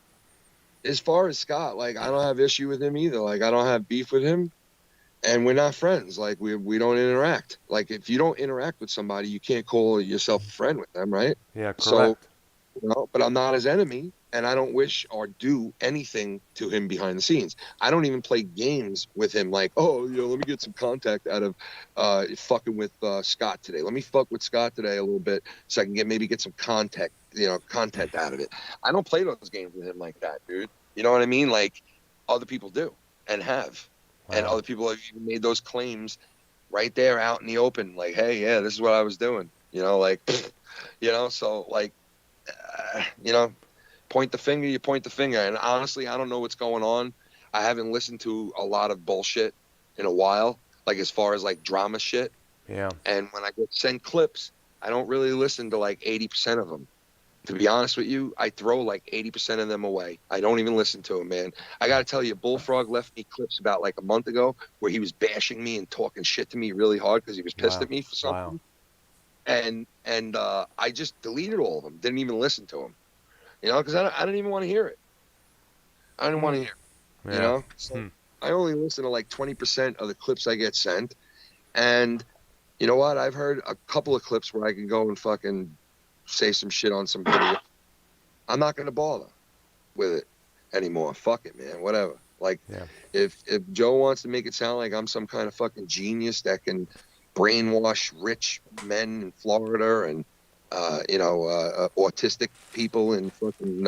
As far as Scott, like, I don't have issue with him either. Like, I don't have beef with him, and we're not friends. Like, we don't interact. Like, if you don't interact with somebody, you can't call yourself a friend with them, right? Yeah, correct. So, but I'm not his enemy, and I don't wish or do anything to him behind the scenes. I don't even play games with him like, let me get some contact out of fucking with Scott today. Let me fuck with Scott today a little bit so I can maybe get some content out of it. I don't play those games with him like that, dude. You know what I mean? Like, other people do and have. Wow. And other people have even made those claims right there out in the open. Like, hey, yeah, this is what I was doing. So like, point the finger, you point the finger. And honestly, I don't know what's going on. I haven't listened to a lot of bullshit in a while, like as far as like drama shit. Yeah. And when I get sent clips, I don't really listen to like 80% of them. To be honest with you, I throw like 80% of them away. I don't even listen to them, man. I got to tell you, Bullfrog left me clips about like a month ago where he was bashing me and talking shit to me really hard because he was pissed at me for something. Wow. And I just deleted all of them. Didn't even listen to them. Because I didn't even want to hear it. I didn't want to hear it, Yeah. So I only listen to like 20% of the clips I get sent. And you know what? I've heard a couple of clips where I can go and fucking say some shit on some video. I'm not going to bother with it anymore. Fuck it, man. Whatever. Like, if Joe wants to make it sound like I'm some kind of fucking genius that can brainwash rich men in Florida and autistic people in fucking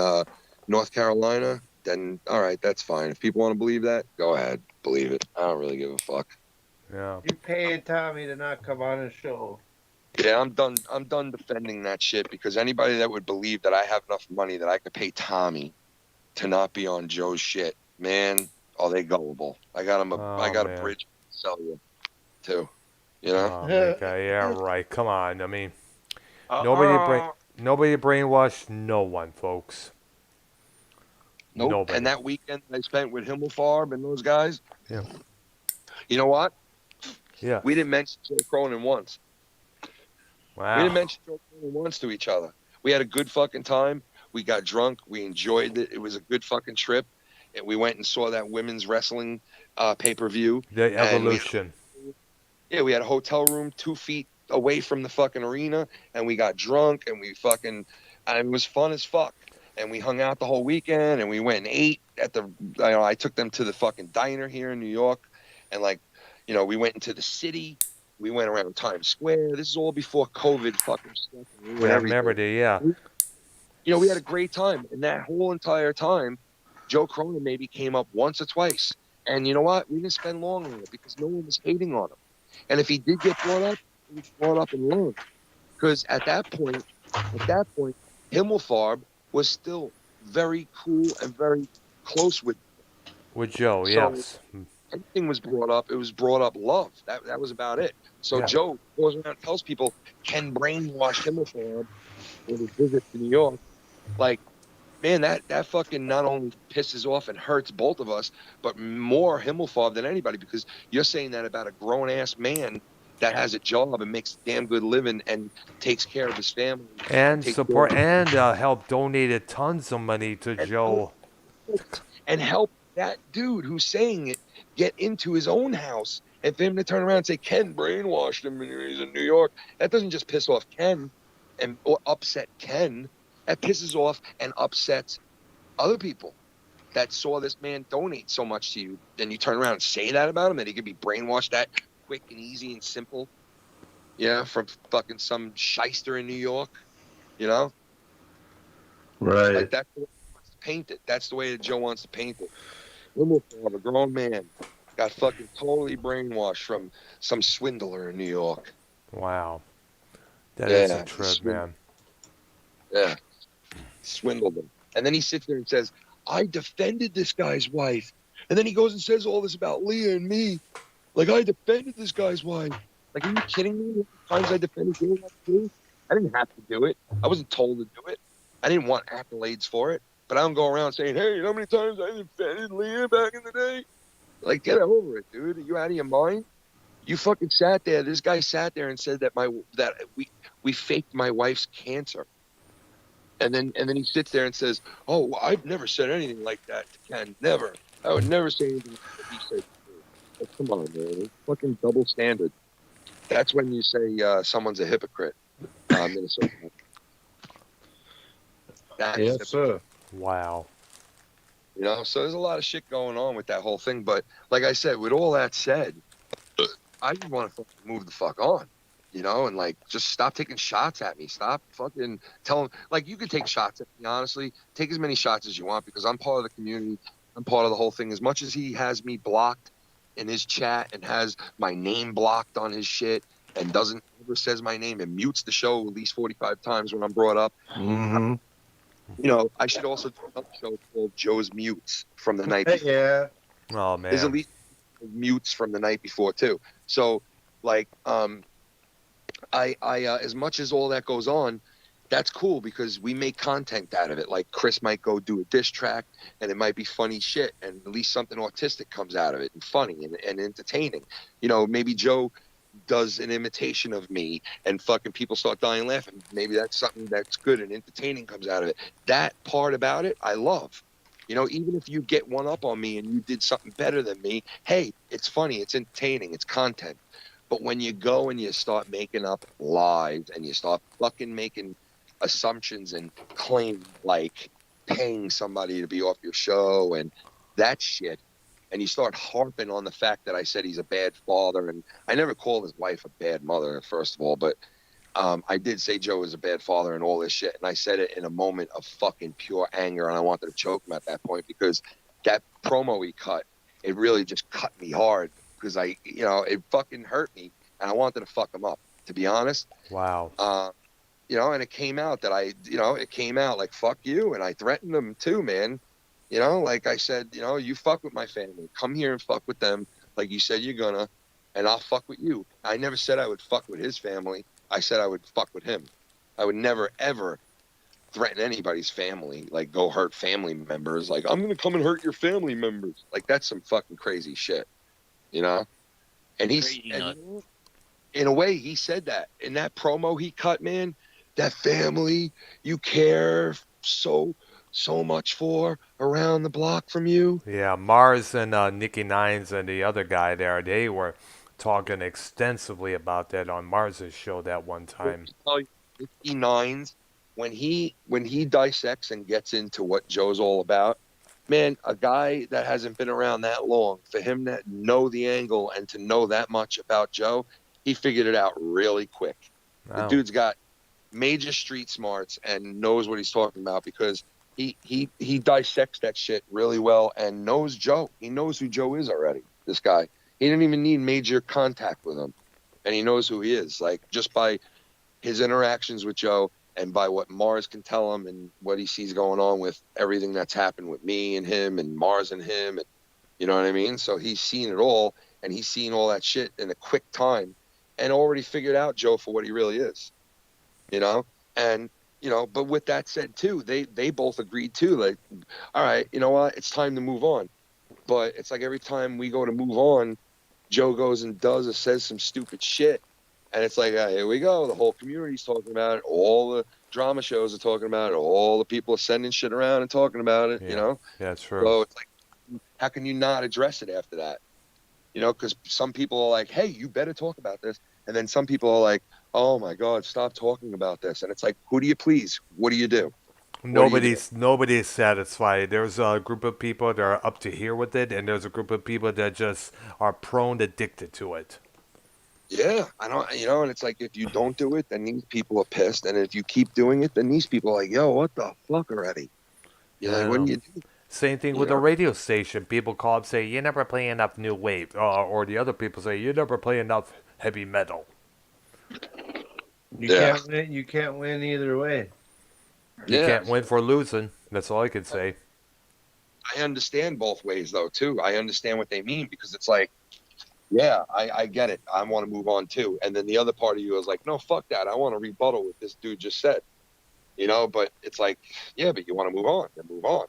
North Carolina, then all right, that's fine. If people want to believe that, go ahead, believe it. I don't really give a fuck. Yeah. You paid Tommy to not come on his show. Yeah, I'm done defending that shit, because anybody that would believe that I have enough money that I could pay Tommy to not be on Joe's shit, man, are they gullible? I got him a bridge to sell you too. Oh, okay, yeah, right. Come on. I mean, nobody brainwashed no one, folks. Nope. Nobody. And that weekend I spent with Himmelfarb and those guys. Yeah. You know what? Yeah. We didn't mention Joe Cronin once. Wow. We didn't mention Joe Cronin once to each other. We had a good fucking time. We got drunk. We enjoyed it. It was a good fucking trip. And we went and saw that women's wrestling pay-per-view. The Evolution. We had a hotel room 2 feet away from the fucking arena, and we got drunk, and and it was fun as fuck. And we hung out the whole weekend, and we went and ate at I took them to the fucking diner here in New York, and we went into the city. We went around Times Square. This is all before COVID fucking stuff. Yeah, I remember that, yeah. We had a great time, and that whole entire time, Joe Cronin maybe came up once or twice. And you know what? We didn't spend long on it because no one was hating on him. And if he did get brought up, he was brought up and learned. Because at that point, Himmelfarb was still very cool and very close with. Joe, So yes. anything was brought up, it was brought up love. That was about it. So Yeah. Joe goes around and tells people, Ken brainwashed Himmelfarb with his visit to New York. Like, man, that fucking not only pisses off and hurts both of us, but more Himmelfarb than anybody, because you're saying that about a grown ass man that has a job and makes a damn good living and takes care of his family And takes care support of and help donated tons of money to Joe. and help that dude who's saying it get into his own house. And for him to turn around and say Ken brainwashed him and he's in New York, that doesn't just piss off Ken or upset Ken. That pisses off and upsets other people that saw this man donate so much to you. Then you turn around and say that about him, that he could be brainwashed that quick and easy and simple. Yeah, from fucking some shyster in New York, you know? Right. Like that's the way he wants to paint it. That's the way that Joe wants to paint it. Himmelfarb, a grown man, got fucking totally brainwashed from some swindler in New York. Wow. That is a trip, swindled. man. Yeah. Swindled him. And then he sits there and says, I defended this guy's wife. And then he goes and says all this about Leah and me. Like, I defended this guy's wife. Like, are you kidding me? How many times I defended your wife too? I didn't have to do it. I wasn't told to do it. I didn't want accolades for it. But I don't go around saying, hey, you know how many times I defended Leah back in the day? Like, get over it, dude. Are you out of your mind? You fucking sat there. This guy sat there and said that we faked my wife's cancer. And then he sits there and says, oh, well, I've never said anything like that to Ken. Never. I would never say anything like he said to me. Like, come on, man. Fucking double standard. That's when you say someone's a hypocrite. Minnesota. Yes, sir. Wow. You know, so there's a lot of shit going on with that whole thing. But like I said, with all that said, I just want to fucking move the fuck on. You know, and like just stop taking shots at me. Stop fucking telling. Like, you can take shots at me, honestly. Take as many shots as you want, because I'm part of the community. I'm part of the whole thing. As much as he has me blocked in his chat and has my name blocked on his shit and doesn't ever says my name and mutes the show at least 45 times when I'm brought up. Mm-hmm. You know, I should also do another show called Joe's Mutes from the night before. Yeah. Oh, man. There's at least mutes from the night before too. So, like, I as much as all that goes on, that's cool because we make content out of it. Like, Chris might go do a diss track and it might be funny shit, and at least something autistic comes out of it and funny and entertaining. You know, maybe Joe does an imitation of me and fucking people start dying laughing. Maybe that's something that's good and entertaining comes out of it. That part about it, I love. You know, even if you get one up on me and you did something better than me, hey, it's funny, it's entertaining, it's content. But when you go and you start making up lies and you start fucking making assumptions and claim, like paying somebody to be off your show and that shit, and you start harping on the fact that I said he's a bad father, and I never called his wife a bad mother, first of all, but I did say Joe is a bad father and all this shit, and I said it in a moment of fucking pure anger, and I wanted to choke him at that point because that promo he cut, it really just cut me hard because it fucking hurt me, and I wanted to fuck him up, to be honest. Wow. You know, and it came out that it came out like, fuck you, and I threatened him too, man. You know, like I said, you know, you fuck with my family. Come here and fuck with them like you said you're gonna, and I'll fuck with you. I never said I would fuck with his family. I said I would fuck with him. I would never, ever threaten anybody's family, like go hurt family members. Like, I'm going to come and hurt your family members. Like, that's some fucking crazy shit, you know? And in a way, he said that. In that promo he cut, man, that family you care so much for around the block from you. Yeah, Mars and Nikki Nines and the other guy there, they were talking extensively about that on Mars's show that one time. Nikki Nines, when he dissects and gets into what Joe's all about, man, a guy that hasn't been around that long, for him to know the angle and to know that much about Joe, he figured it out really quick. Wow. The dude's got major street smarts and knows what he's talking about, because he dissects that shit really well and knows Joe. He knows who Joe is already. This guy. He didn't even need major contact with him, and he knows who he is. Like just by his interactions with Joe and by what Mars can tell him and what he sees going on with everything that's happened with me and him and Mars and him, and you know what I mean. So he's seen it all, and he's seen all that shit in a quick time, and already figured out Joe for what he really is. You know, and you know, but with that said too, they both agreed too, like, all right, you know what, it's time to move on. But it's like every time we go to move on, Joe goes and does or says some stupid shit. And it's like, here we go. The whole community's talking about it. All the drama shows are talking about it. All the people are sending shit around and talking about it, you know? Yeah, that's true. So it's like, how can you not address it after that? You know, because some people are like, hey, you better talk about this. And then some people are like, oh, my God, stop talking about this. And it's like, who do you please? What do you do? Nobody's satisfied. There's a group of people that are up to here with it, and there's a group of people that just are prone addicted to it. Yeah, I don't, you know, and it's like, if you don't do it, then these people are pissed. And if you keep doing it, then these people are like, yo, what the fuck already? You're like, what do you do? Same thing with the radio station. People call up, say, you never play enough new wave. Or the other people say, you never play enough heavy metal. You can't win either way. You can't win for losing. That's all I can say. I understand both ways, though, too. I understand what they mean, because it's like, yeah, I get it. I want to move on, too. And then the other part of you is like, no, fuck that. I want to rebuttal what this dude just said. You know, but it's like, yeah, but you want to move on, then move on.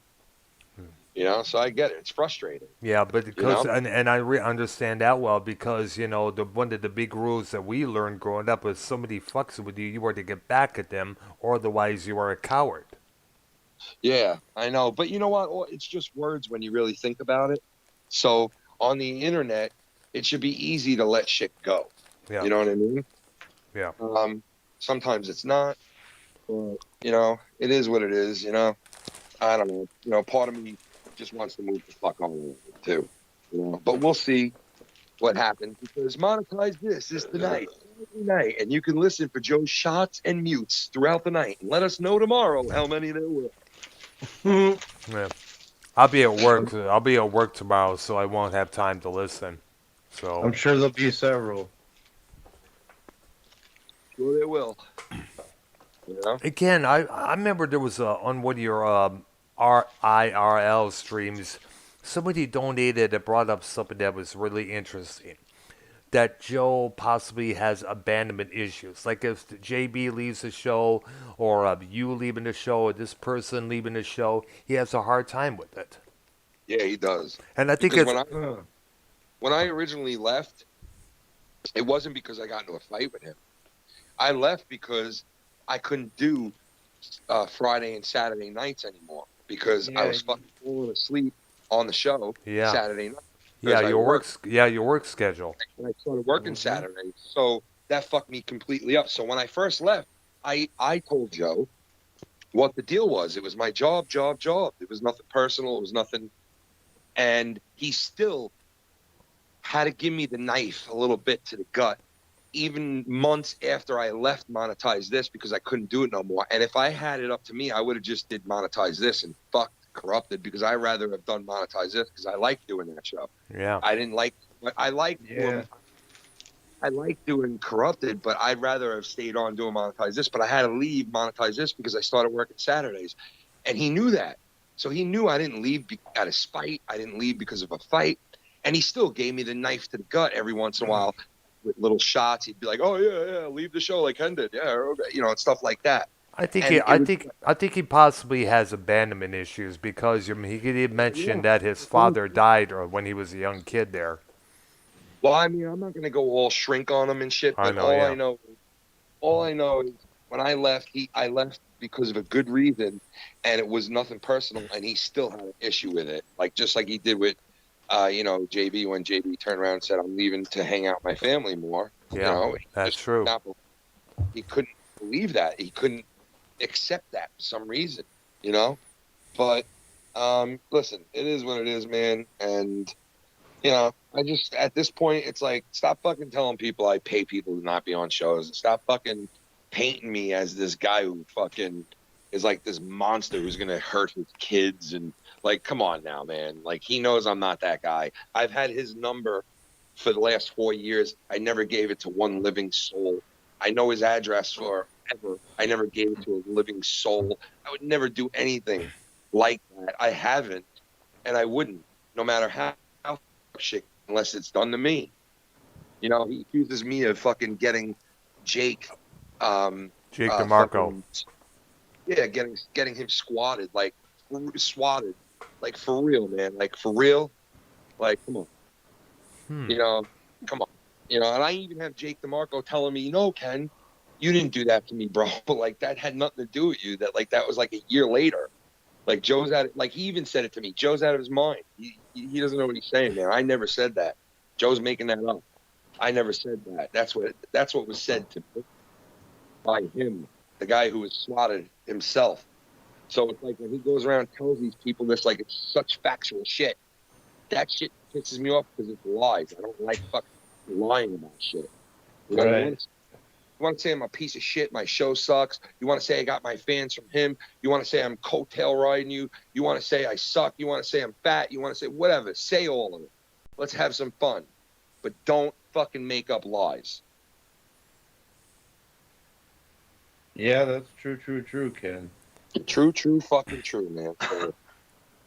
You know, so I get it. It's frustrating. Yeah, but because You know? and I understand that well, because you know one of the big rules that we learned growing up was somebody fucks with you, you were to get back at them, or otherwise you are a coward. Yeah, I know. But you know what? It's just words when you really think about it. So on the internet, it should be easy to let shit go. Yeah. You know what I mean? Yeah. Sometimes it's not. But, you know, it is what it is, you know? I don't know. You know, part of me just wants to move the fuck on too. You know? But we'll see what happens, because Monetize This is tonight, every night, and you can listen for Joe's shots and mutes throughout the night. And let us know tomorrow how many there were. Yeah. I'll be at work. I'll be at work tomorrow, so I won't have time to listen. So I'm sure there'll be several. Sure they will. You know? Again, I remember there was on one of your IRL streams, somebody donated that brought up something that was really interesting. That Joe possibly has abandonment issues. Like if JB leaves the show, or you leaving the show, or this person leaving the show, he has a hard time with it. Yeah, he does. And I think because when I originally left, it wasn't because I got into a fight with him. I left because I couldn't do Friday and Saturday nights anymore, because I was fucking falling asleep on the show Saturday night. Yeah, your work schedule. And I started working Saturdays, so that fucked me completely up. So when I first left, I told Joe what the deal was. It was my job. It was nothing personal. It was nothing. And he still had to give me the knife a little bit to the gut, even months after I left Monetize This, because I couldn't do it no more. And if I had it up to me, I would have just did Monetize This and fucked Corrupted, because I'd rather have done Monetize This, because I like doing that show. Yeah. I didn't like, I like doing Corrupted, but I'd rather have stayed on doing Monetize This. But I had to leave Monetize This because I started working Saturdays, and he knew that. So he knew I didn't leave out of spite. I didn't leave because of a fight, and he still gave me the knife to the gut every once in a while with little shots. He'd be like, "Oh yeah, leave the show like Ken did, yeah, okay," you know, and stuff like that. I think he possibly has abandonment issues, because he could mention that his father died or when he was a young kid there. Well, I mean, I'm not gonna go all shrink on him and shit, but all I know is when I left, I left because of a good reason, and it was nothing personal, and he still had an issue with it, like just like he did with JB, when JB turned around and said, "I'm leaving to hang out with my family more." Yeah, you know, that's true. He couldn't believe that. He couldn't accept that for some reason, you know. But listen, it is what it is, man. And you know, I just, at this point, it's like, stop fucking telling people I pay people to not be on shows, and stop fucking painting me as this guy who fucking, is like this monster who's gonna hurt his kids and like, come on now, man. Like he knows I'm not that guy. I've had his number for the last 4 years. I never gave it to one living soul. I know his address forever. I never gave it to a living soul. I would never do anything like that. I haven't, and I wouldn't, no matter how shit, unless it's done to me. You know, he accuses me of fucking getting Jake, Jake DeMarco. yeah, getting him swatted, like for real, man, like for real, like come on, you know, come on, you know. And I even have Jake DeMarco telling me, you know, Ken, you didn't do that to me, bro. Like that had nothing to do with you. That was like a year later. Like Joe's out. Like he even said it to me. Joe's out of his mind. He doesn't know what he's saying, man. I never said that. Joe's making that up. I never said that. That's what was said to me by him, the guy who was swatted himself. So it's like when he goes around and tells these people this, like it's such factual shit. That shit pisses me off because it's lies. I don't like fucking lying about shit. You know, Right. you want to say I'm a piece of shit, my show sucks. You want to say I got my fans from him. You want to say I'm coattail riding you. You want to say I suck. You want to say I'm fat. You want to say whatever. Say all of it. Let's have some fun. But don't fucking make up lies. Yeah, that's true, Ken. True, fucking true, man.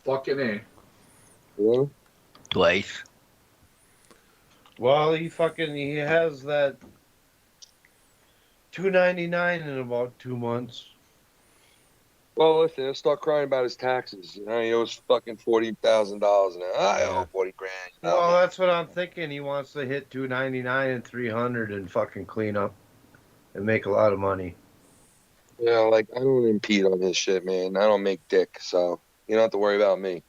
Fucking A. Yeah. Twice. Well, he has that $2.99 in about 2 months. Well, listen, he'll start crying about his taxes. You know, he owes fucking $40,000 now. I owe 40 grand. You know? Well, that's what I'm thinking. He wants to hit $2.99 and $300 and fucking clean up and make a lot of money. Yeah, like I don't impede on his shit, man. I don't make dick, so you don't have to worry about me.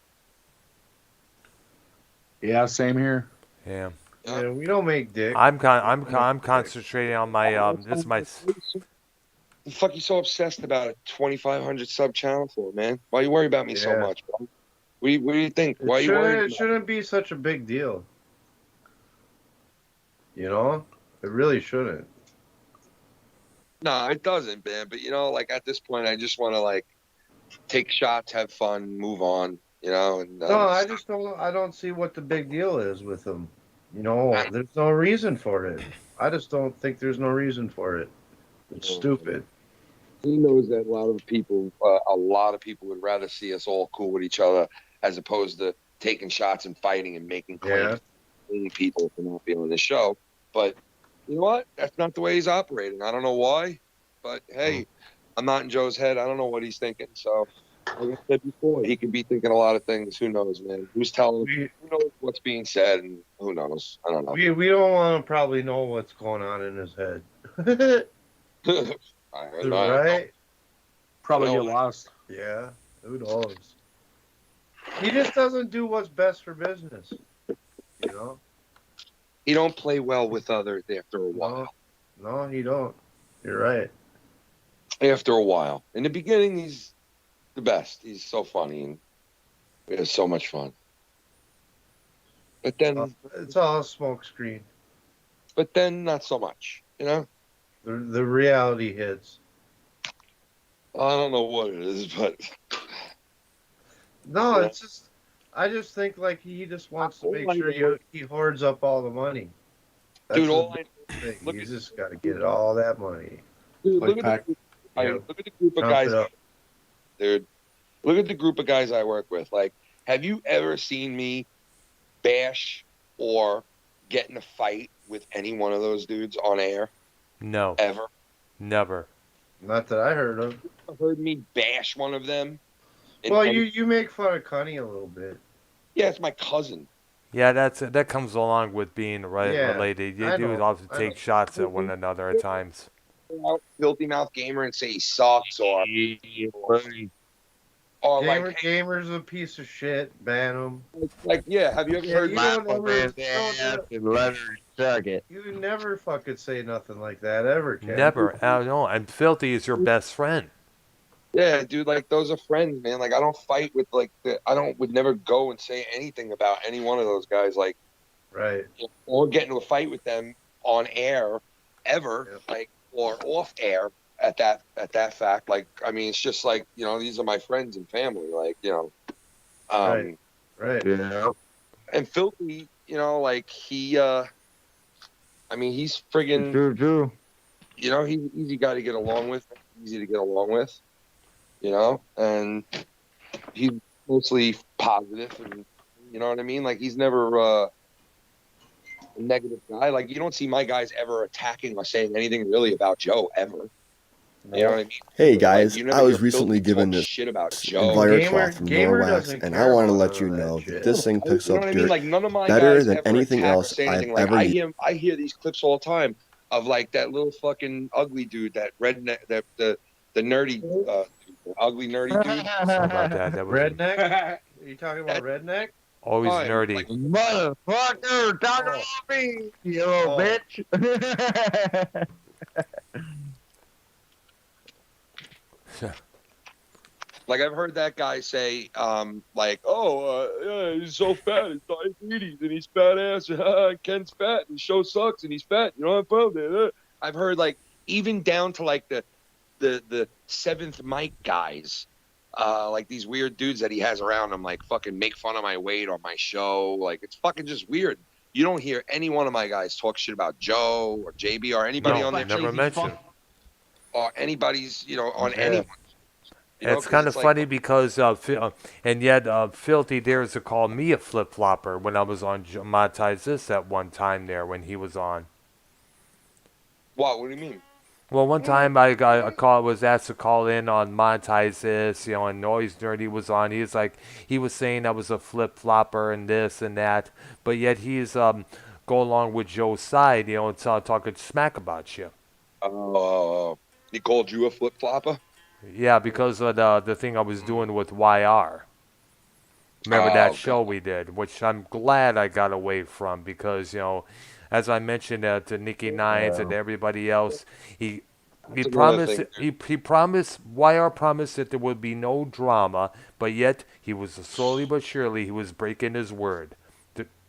Yeah, same here. Yeah. Yeah, we don't make dick. I'm concentrating on my this is my The fuck you so obsessed about a 2,500 sub channel for, man? Why you worry about me so much, bro? What do you think? Why you worried? It shouldn't be such a big deal. You know, it really shouldn't. No, it doesn't, man. But you know, like at this point, I just want to like take shots, have fun, move on. You know, and No, I just don't. I don't see what the big deal is with him. You know, there's no reason for it. I just don't think there's no reason for it. It's stupid. He knows that a lot of people would rather see us all cool with each other as opposed to taking shots and fighting and making claims to people for not being on the show. But you know what? That's not the way he's operating. I don't know why, but hey, I'm not in Joe's head. I don't know what he's thinking. So, like I said before, he could be thinking a lot of things. Who knows, man? Who's telling him? Who knows what's being said? And who knows? I don't know. We don't want to probably know what's going on in his head. Right? Probably get lost. Yeah, who knows? He just doesn't do what's best for business. You know? He don't play well with others after a while. No, he don't. You're right. After a while. In the beginning, he's the best. He's so funny and we have so much fun. But then it's all a smoke screen. But then not so much, you know? The reality hits. I don't know what it is, but no, it's just I just think like he just wants to make sure he hoards up all the money. That's dude, all he's just got to get all that money. Dude, look at the group of guys. Dude, look at the group of guys I work with. Like, have you ever seen me bash or get in a fight with any one of those dudes on air? No. Ever? Never. Not that I heard of. You heard me bash one of them? Well, you make fun of Connie a little bit. Yeah, it's my cousin. Yeah, that comes along with being related. You do often take shots at one another at times. Filthy mouth gamer and say he sucks or Gamer's a piece of shit. Ban him. Like, yeah, have you ever heard? You never fucking say nothing like that ever, Ken. Never. No, and Filthy is your best friend. Yeah, dude, like those are friends, man. Like I don't fight with would never go and say anything about any one of those guys, like, right, or get into a fight with them on air ever, like, or off air at that fact. Like, I mean, it's just like, you know, these are my friends and family. Like, you know, Right. Yeah. and Filthy, you know, like I mean, he's friggin', True. you know, he's an easy guy to get along with, easy to get along with, you know, and he's mostly positive, and you know what I mean. Like, he's never a negative guy. Like, you don't see my guys ever attacking or saying anything really about Joe ever. You know what I mean? Hey Like, guys, you never I was hear recently Filthy given talk this shit about Joe. Envirocloth from Gamer Norwax, doesn't and I care want to about let none you of that know shit. that this thing picks You know up what I mean? dirt Like, none of my better guys than ever anything attack or else say I've anything. Like, ever used. I hear these clips all the time of like that little fucking ugly dude, that redneck, the nerdy, ugly nerdy dude. Sorry about that. That was Redneck? Are you talking about Redneck? always Time. nerdy. Like, Motherfucker, talking about me, you little bitch. like, I've heard that guy say, like, oh, yeah, he's so fat, he's diabetes, and he's fat ass. Ken's fat, and the show sucks, and he's fat. You know what I'm saying? I've heard, like, even down to like the seventh mic guys, like these weird dudes that he has around him, like fucking make fun of my weight on my show. Like, it's fucking just weird. You don't hear any one of my guys talk shit about Joe or JB or anybody on their never mentioned. or anybody's, you know, on Yeah. anyone. You know, It's 'cause kind of like, funny because, and yet Filthy dares to call me a flip flopper when I was on Monetize This at one time there when he was on. what do you mean? Well, one time I got a call, was asked to call in on Monetize This, you know, and Noise Nerdy was on. He was like, he was saying I was a flip flopper and this and that, but yet he's go along with Joe's side, you know, and talking smack about you. Oh, he called you a flip flopper? Yeah, because of the thing I was doing with YR. Remember that show we did, which I'm glad I got away from because, you know, as I mentioned to Nikki Nines and everybody else, he promised he promised YR promised that there would be no drama, but yet he was slowly but surely he was breaking his word.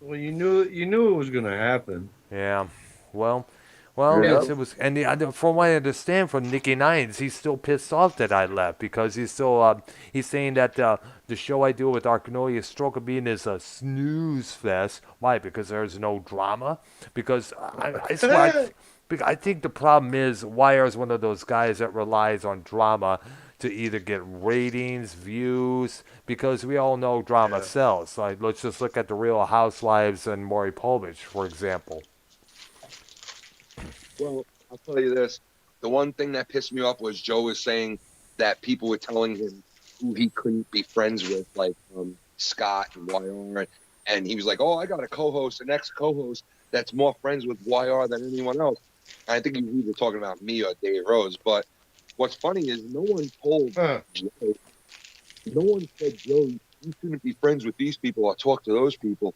Well, you knew it was gonna happen. Yeah, well, Yeah. it was, and from what I understand from Nicky Nines, he's still pissed off that I left because he's still he's saying that the show I do with Arcanoia Stroke of Being is a snooze fest. Why? Because there's no drama. Because I swear, I think the problem is YR is one of those guys that relies on drama to either get ratings, views, because we all know drama sells. Like, let's just look at the Real Housewives and Maury Povich, for example. Well, I'll tell you this. The one thing that pissed me off was Joe was saying that people were telling him who he couldn't be friends with, like Scott and YR. And he was like, oh, I got a co-host, an ex-co-host that's more friends with YR than anyone else. And I think he was either talking about me or Dave Rose. But what's funny is no one told Joe, no one said, Joe, you shouldn't be friends with these people or talk to those people.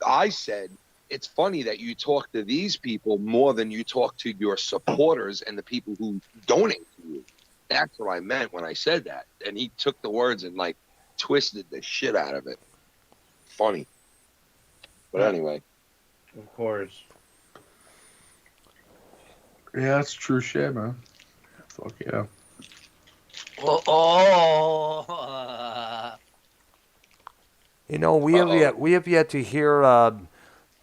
I said, it's funny that you talk to these people more than you talk to your supporters and the people who donate to you. That's what I meant when I said that. And he took the words and like twisted the shit out of it. Funny. But anyway. Of course. Yeah, that's true shit, man. Fuck yeah. You know, we have yet to hear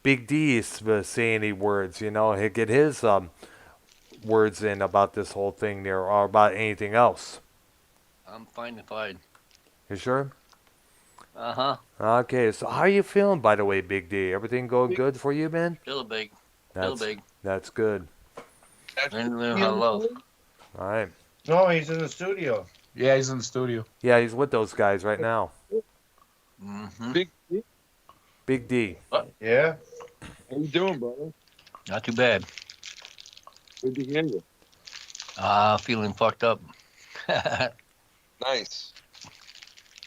Big D say any words. You know, he get his words in about this whole thing there, or about anything else. I'm fine. You sure? Uh-huh. Okay, so how are you feeling, by the way, Big D? Everything going good for you, man? Still big. That's good. Hello. All right. No, he's in the studio. Yeah, he's in the studio. Yeah, he's with those guys right now. Mm-hmm. Big D. Yeah. How you doing, brother? Not too bad. Good to hear you. Feeling fucked up. Nice.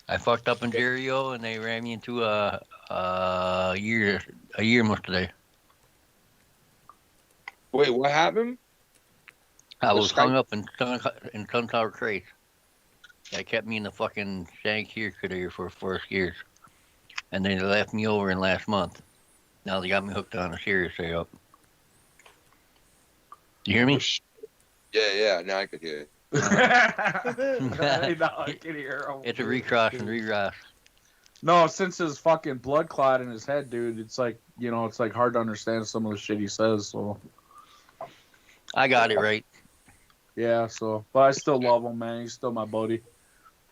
I fucked up in Jericho, and they ran me into a year almost today. Wait, what happened? I was hung up in Sun Tower Crate. They kept me in the fucking shank here today for 4 years. And then they left me over in last month. Now they got me hooked on a serious up. You hear me? Yeah. Now I could hear you. Now I can hear him. It's a recross and reross. No, since his fucking blood clot in his head, dude, it's like, it's like hard to understand some of the shit he says. So I got it right. yeah, but I still love him, man. He's still my buddy.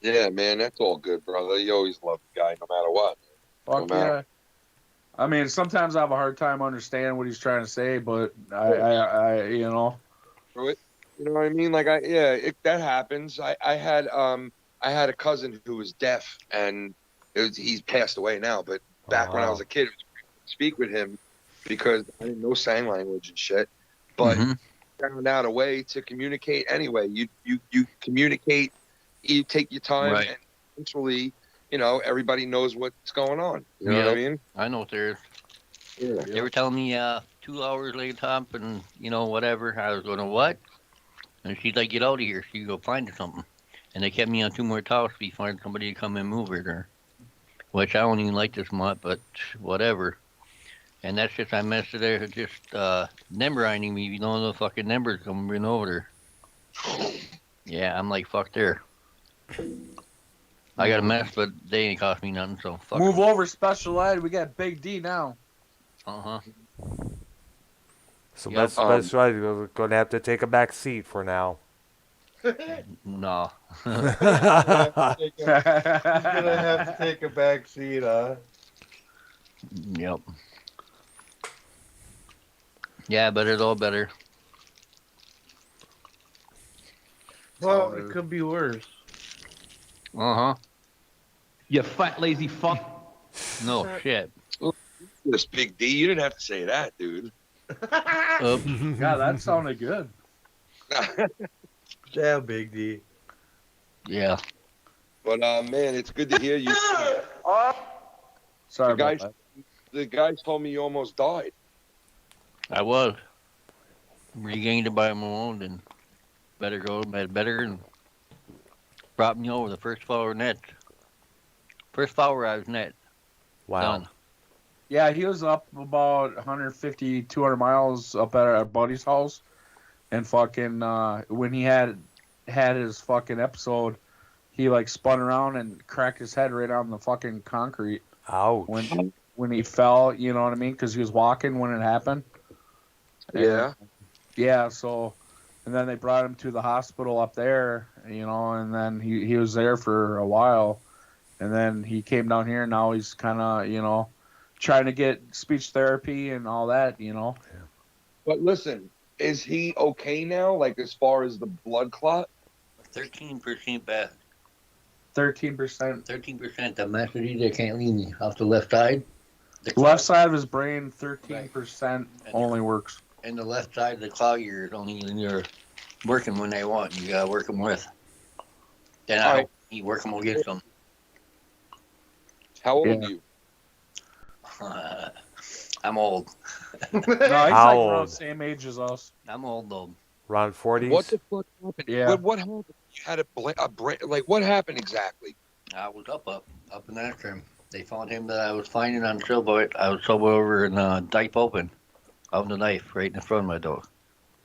Yeah, man, that's all good, brother. You always love the guy, no matter what. Fuck yeah. I mean, sometimes I have a hard time understanding what he's trying to say, but I Through it. You know what I mean? Like, that happens. I had a cousin who was deaf, and he's passed away now. But back when I was a kid, it was great to speak with him because I didn't know sign language and shit. But found out a way to communicate anyway. You communicate. You take your time, and eventually, everybody knows what's going on. You know what I mean? I know what there is. Yeah. They were telling me 2 hours later, top, and whatever. I was going, what? And she's like, get out of here. She go find something. And they kept me on 2 more talks to find somebody to come and move it, or which I don't even like this much, but whatever. And that's just, I messed it there, just numbering me. The fucking numbers coming over there. Yeah, I'm like, fuck there. I got a mess, but they ain't cost me nothing, so fuck. Move over, special ed. We got Big D now. So Special Ed, you're going to have to take a back seat for now. No. He's gonna have to take a back seat, huh? Yep. Yeah, but it's all better. Well, it could be worse. You fat lazy fuck. No shit. This Big D, you didn't have to say that, dude. Yeah, that sounded good. Yeah, Big D. Yeah. But man, it's good to hear you. Sorry, the guys told me you almost died. I was. Regained it by my own, and better, and brought me over the first flower net. First flower I was net. Wow. Done. Yeah, he was up about 150, 200 miles up at our buddy's house. And fucking, when he had his fucking episode, he like spun around and cracked his head right on the fucking concrete. Ouch. When he fell, you know what I mean? Because he was walking when it happened. Yeah. Yeah, so, and then they brought him to the hospital up there, and then he was there for a while. And then he came down here, and now he's kind of, trying to get speech therapy and all that, Yeah. But listen, is he okay now? Like as far as the blood clot? 13% bad. 13%. 13% the message they can't leave me off the left side. The left side of his brain, 13% only works. And the left side of the cloud ears only you're working when they want. You gotta work them with. Then I you work them against them. How old are you? I'm old. No, he's like around the same age as us. I'm old though. Around 40s? What the fuck happened? Yeah. What happened? You had a brain. Like what happened exactly? I was up in that room. They found him that I was finding on Silver. I was over in Dyke Open. Of the knife right in front of my door.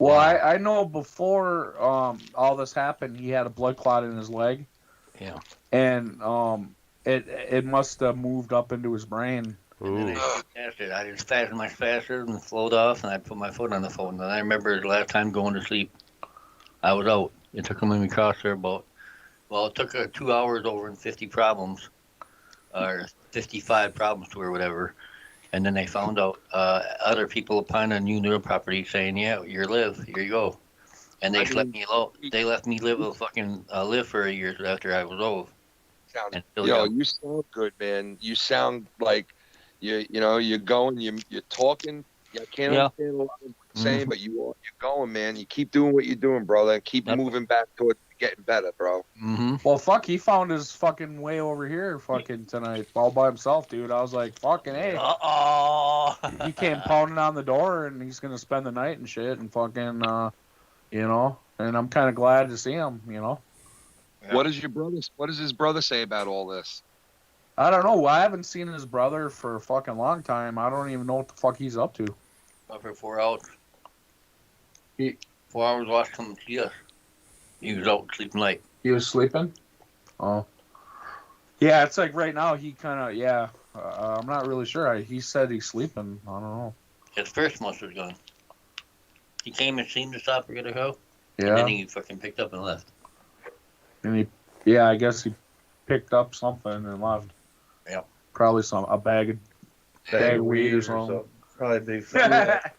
Well, I know before all this happened, he had a blood clot in his leg. Yeah. And it must have moved up into his brain. And then I just fastened my faster and flowed off, and I put my foot on the phone. And I remember the last time going to sleep, I was out. It took him across there it took 2 hours over and 50 problems, or 55 problems to or whatever. And then they found out other people upon a new neural property saying, "Yeah, you're live. Here you go." And they left me alone. They left me live for a year after I was old. You sound good, man. You sound like you're going. You're talking. I can't understand a lot of what you're saying, but you're going, man. You keep doing what you're doing, brother, and keep moving back towards getting better, bro. Well, fuck, he found his fucking way over here fucking tonight all by himself, dude. I was like, fucking hey. He came pounding on the door, and he's gonna spend the night and shit, and fucking, and I'm kind of glad to see him, What does his brother say about all this? I don't know. I haven't seen his brother for a fucking long time. I don't even know what the fuck he's up to. For 4 hours. 4 hours lost coming to us. He was out sleeping late. He was sleeping? Oh. Yeah, it's like right now he kind of, yeah. I'm not really sure. He said he's sleeping. I don't know. His first month was gone. He came and seen the stop get a hoe. Yeah. And then he fucking picked up and left. And I guess he picked up something and left. Yeah. Probably a bag of weed or something. Probably big fat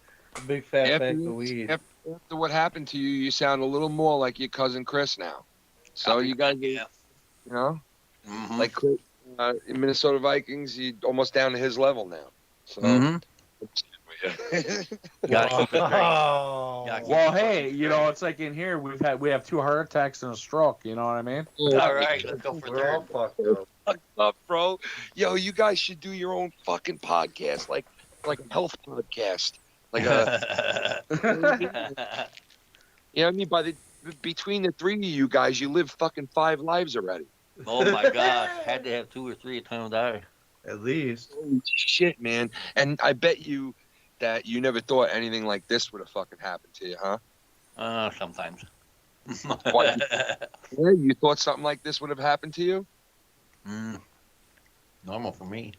bag of weed. After what happened to you, you sound a little more like your cousin Chris now. So you guys, you know, like in Minnesota Vikings, you almost down to his level now. So. Well, hey, you know, it's like in here we have 2 heart attacks and a stroke. You know what I mean? All right, let's go for We're all third. fucked up, bro. Yo, you guys should do your own fucking podcast, like a health podcast, like a. You know what I mean? Between the 3 of you guys, you live fucking 5 lives already. Oh my gosh, had to have 2 or 3 a time die. At least. Holy shit, man! And I bet you that you never thought anything like this would have fucking happened to you, huh? Sometimes. What? Yeah, you thought something like this would have happened to you? Normal for me.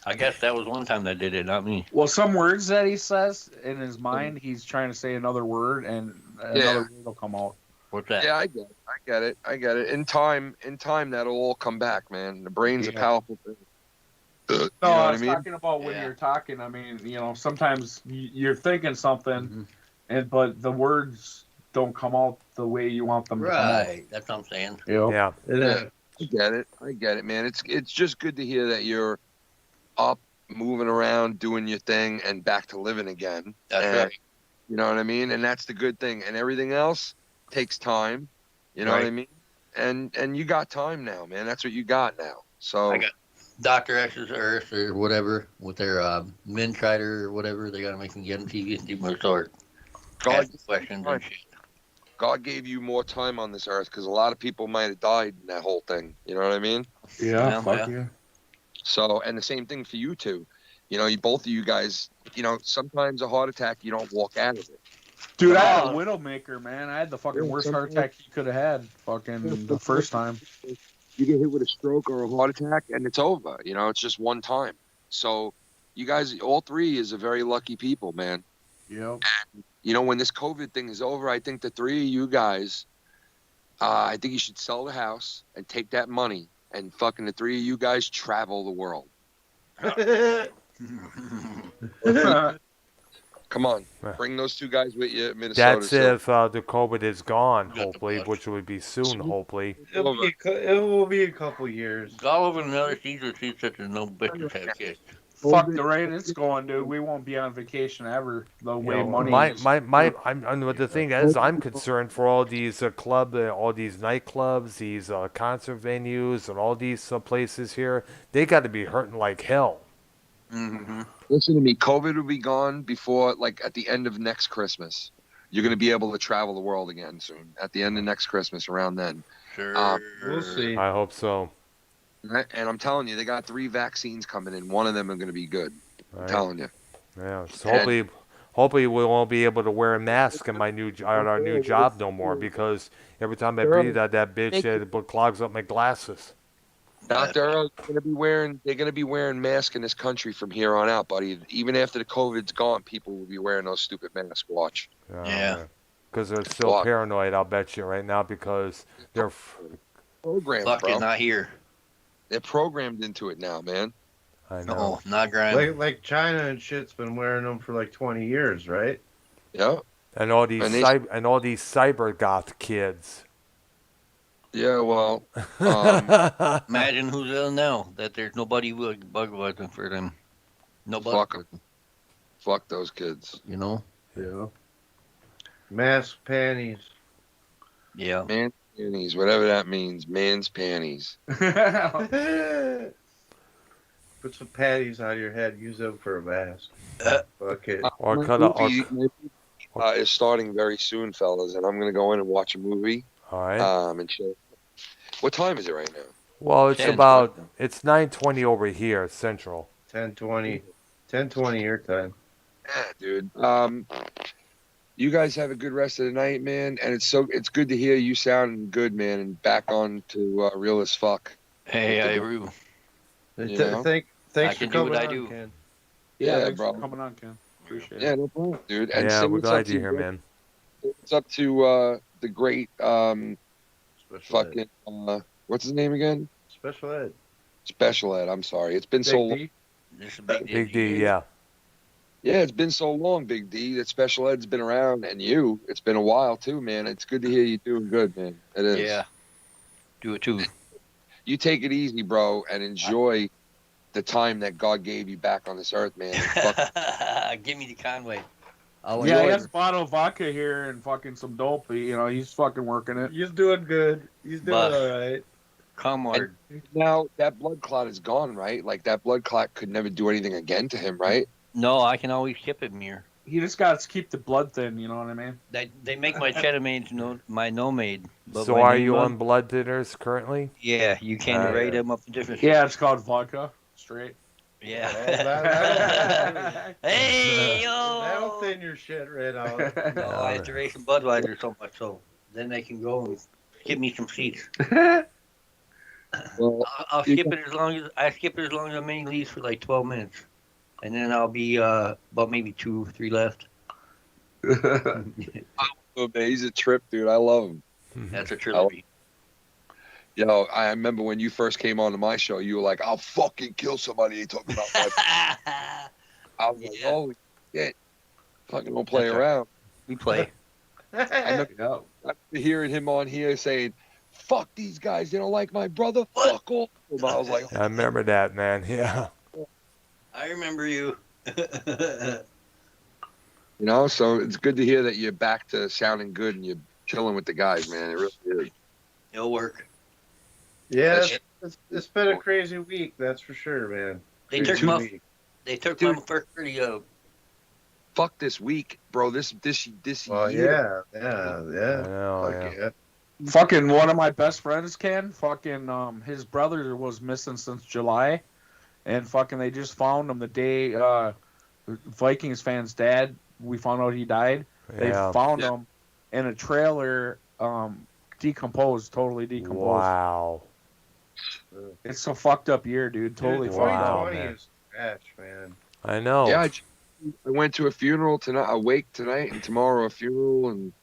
I guess that was one time that did it, not me. Well, some words that he says in his mind, he's trying to say another word, and another word will come out. What's that? Yeah, I get it. In time, that'll all come back, man. The brain's a powerful thing. No, I was talking about when you're talking. I mean, you know, sometimes you're thinking something, but the words don't come out the way you want them to come out. Right, that's what I'm saying. Yeah. I get it, man. It's just good to hear that you're up, moving around, doing your thing, and back to living again. That's right. You know what I mean? And that's the good thing. And everything else takes time. You know what I mean? And you got time now, man. That's what you got now. So I got Dr. X's Earth or whatever with their Mintrider or whatever. They got to make them get on TV and do more sort. Questions and shit. God gave you more time on this earth because a lot of people might have died in that whole thing. You know what I mean? Yeah, fuck yeah. So, and the same thing for you two. You know, both of you guys, you know, sometimes a heart attack, you don't walk out of it. Dude, I had a Widowmaker, man. I had the fucking worst heart attack you could have had fucking the first time. You get hit with a stroke or a heart attack and it's over. You know, it's just one time. So you guys, all 3 is a very lucky people, man. Yep. And, you know, when this COVID thing is over, I think the 3 of you guys, I think you should sell the house and take that money and fucking the 3 of you guys travel the world. Come on, bring those 2 guys with you at Minnesota. That's if the COVID is gone, hopefully, which will be soon, hopefully. It will be a couple years. Go over another season, see such a no bitches have kids. Fuck the rate it's going, dude. We won't be on vacation ever. The way money is. The thing is, I'm concerned for all these all these nightclubs, these concert venues, and all these places here. They got to be hurting like hell. Listen to me. COVID will be gone before, like, at the end of next Christmas. You're going to be able to travel the world again soon. At the end of next Christmas, around then. Sure. We'll see. I hope so. And I'm telling you, they got 3 vaccines coming in. One of them are going to be good. I'm telling you. Yeah. So hopefully we won't be able to wear a mask in our new job no more, because every time I breathe out that bitch, it clogs up my glasses. Dr. Earl's they're going to be wearing masks in this country from here on out, buddy. Even after the COVID's gone, people will be wearing those stupid masks. Watch. Yeah. Because they're still paranoid, I'll bet you right now, because they're programmed, fucking bro. not here. They're programmed into it now, man. I know. No, not grind. Like China and shit's been wearing them for like 20 years, right? Yeah. And all these cyber goth kids. Yeah, well, imagine who's ill now that there's nobody bug watching for them. Nobody. Fuck them. Fuck those kids. You know. Yeah. Mask panties. Yeah. Man's panties, whatever that means. Man's panties. Put some patties on your head. Use them for a mask. Fuck it. Or cut out. Is starting very soon, fellas, and I'm gonna go in and watch a movie. All right. And chill. What time is it right now? Well, it's about 9:20 over here, Central. 10:20 your time. Yeah, dude. You guys have a good rest of the night, man. And it's good to hear you sounding good, man, and back on to real as fuck. Hey, I agree. You know? Thanks I for can do what coming I on, do. Ken. Yeah, Yeah, thanks bro. for coming on, Ken. Appreciate it. Yeah, no problem, dude. And Yeah, say we're what's glad up to you're you, here, bro. man. What's up to the great Special ed. fucking what's his name again? Special ed. Special ed. I'm sorry. It's been so long. D. This is Big D. Big D, yeah. Yeah, it's been so long, Big D, that special ed's been around, and you. It's been a while too, man. It's good to hear you doing good, man. It is. Yeah. Do it too. You take it easy, bro, and enjoy the time that God gave you back on this earth, man. And fuck, Give me the Conway. Yeah, he has a bottle of vodka here and fucking some dope. You know, he's fucking working it. He's doing good. He's doing But- all right. Come on. now that blood clot is gone, right? Like that blood clot could never do anything again to him, right? No, I can always skip it, Mir. He just got to keep the blood thin. You know what I mean? They make my chetamades my nomade. But So my are name you blood- on blood thinners currently? Yeah, you can rate them up to different. Yeah, it's called vodka straight. Yeah. Hey, yo! That'll thin your shit right out. No, I have to raise some Budweiser so much so then they can go and give me some seats. Well, I'll skip it as long as the main leaves for like 12 minutes, and then I'll be about maybe 2 or 3 left. Oh, man, he's a trip, dude. I love him. That's a trilogy. You know, I remember when you first came on to my show, you were like, "I'll fucking kill somebody." You talking about my. I was like, "Holy shit, fucking don't play around." We play. I remember hearing him on here saying, "Fuck these guys, they don't like my brother. Fuck all." I was like, I remember that, man. Yeah. I remember you. you know, so it's good to hear that you're back to sounding good and you're chilling with the guys, man. It really is. It'll work. Yeah, it's been a crazy week, that's for sure, man. They Crazy took my week. my first pretty Fuck this week, bro. This Well, year. Yeah. Fucking one of my best friends, Ken. Fucking his brother was missing since July, and fucking they just found him the day Vikings fans' dad. We found out he died. They Yeah. found him in a trailer, totally decomposed. Wow. It's a fucked up year, dude. Totally Dude, fucked up. 2020 is trash, man. I know. Yeah, I went to a funeral tonight, a wake tonight, and tomorrow a funeral, and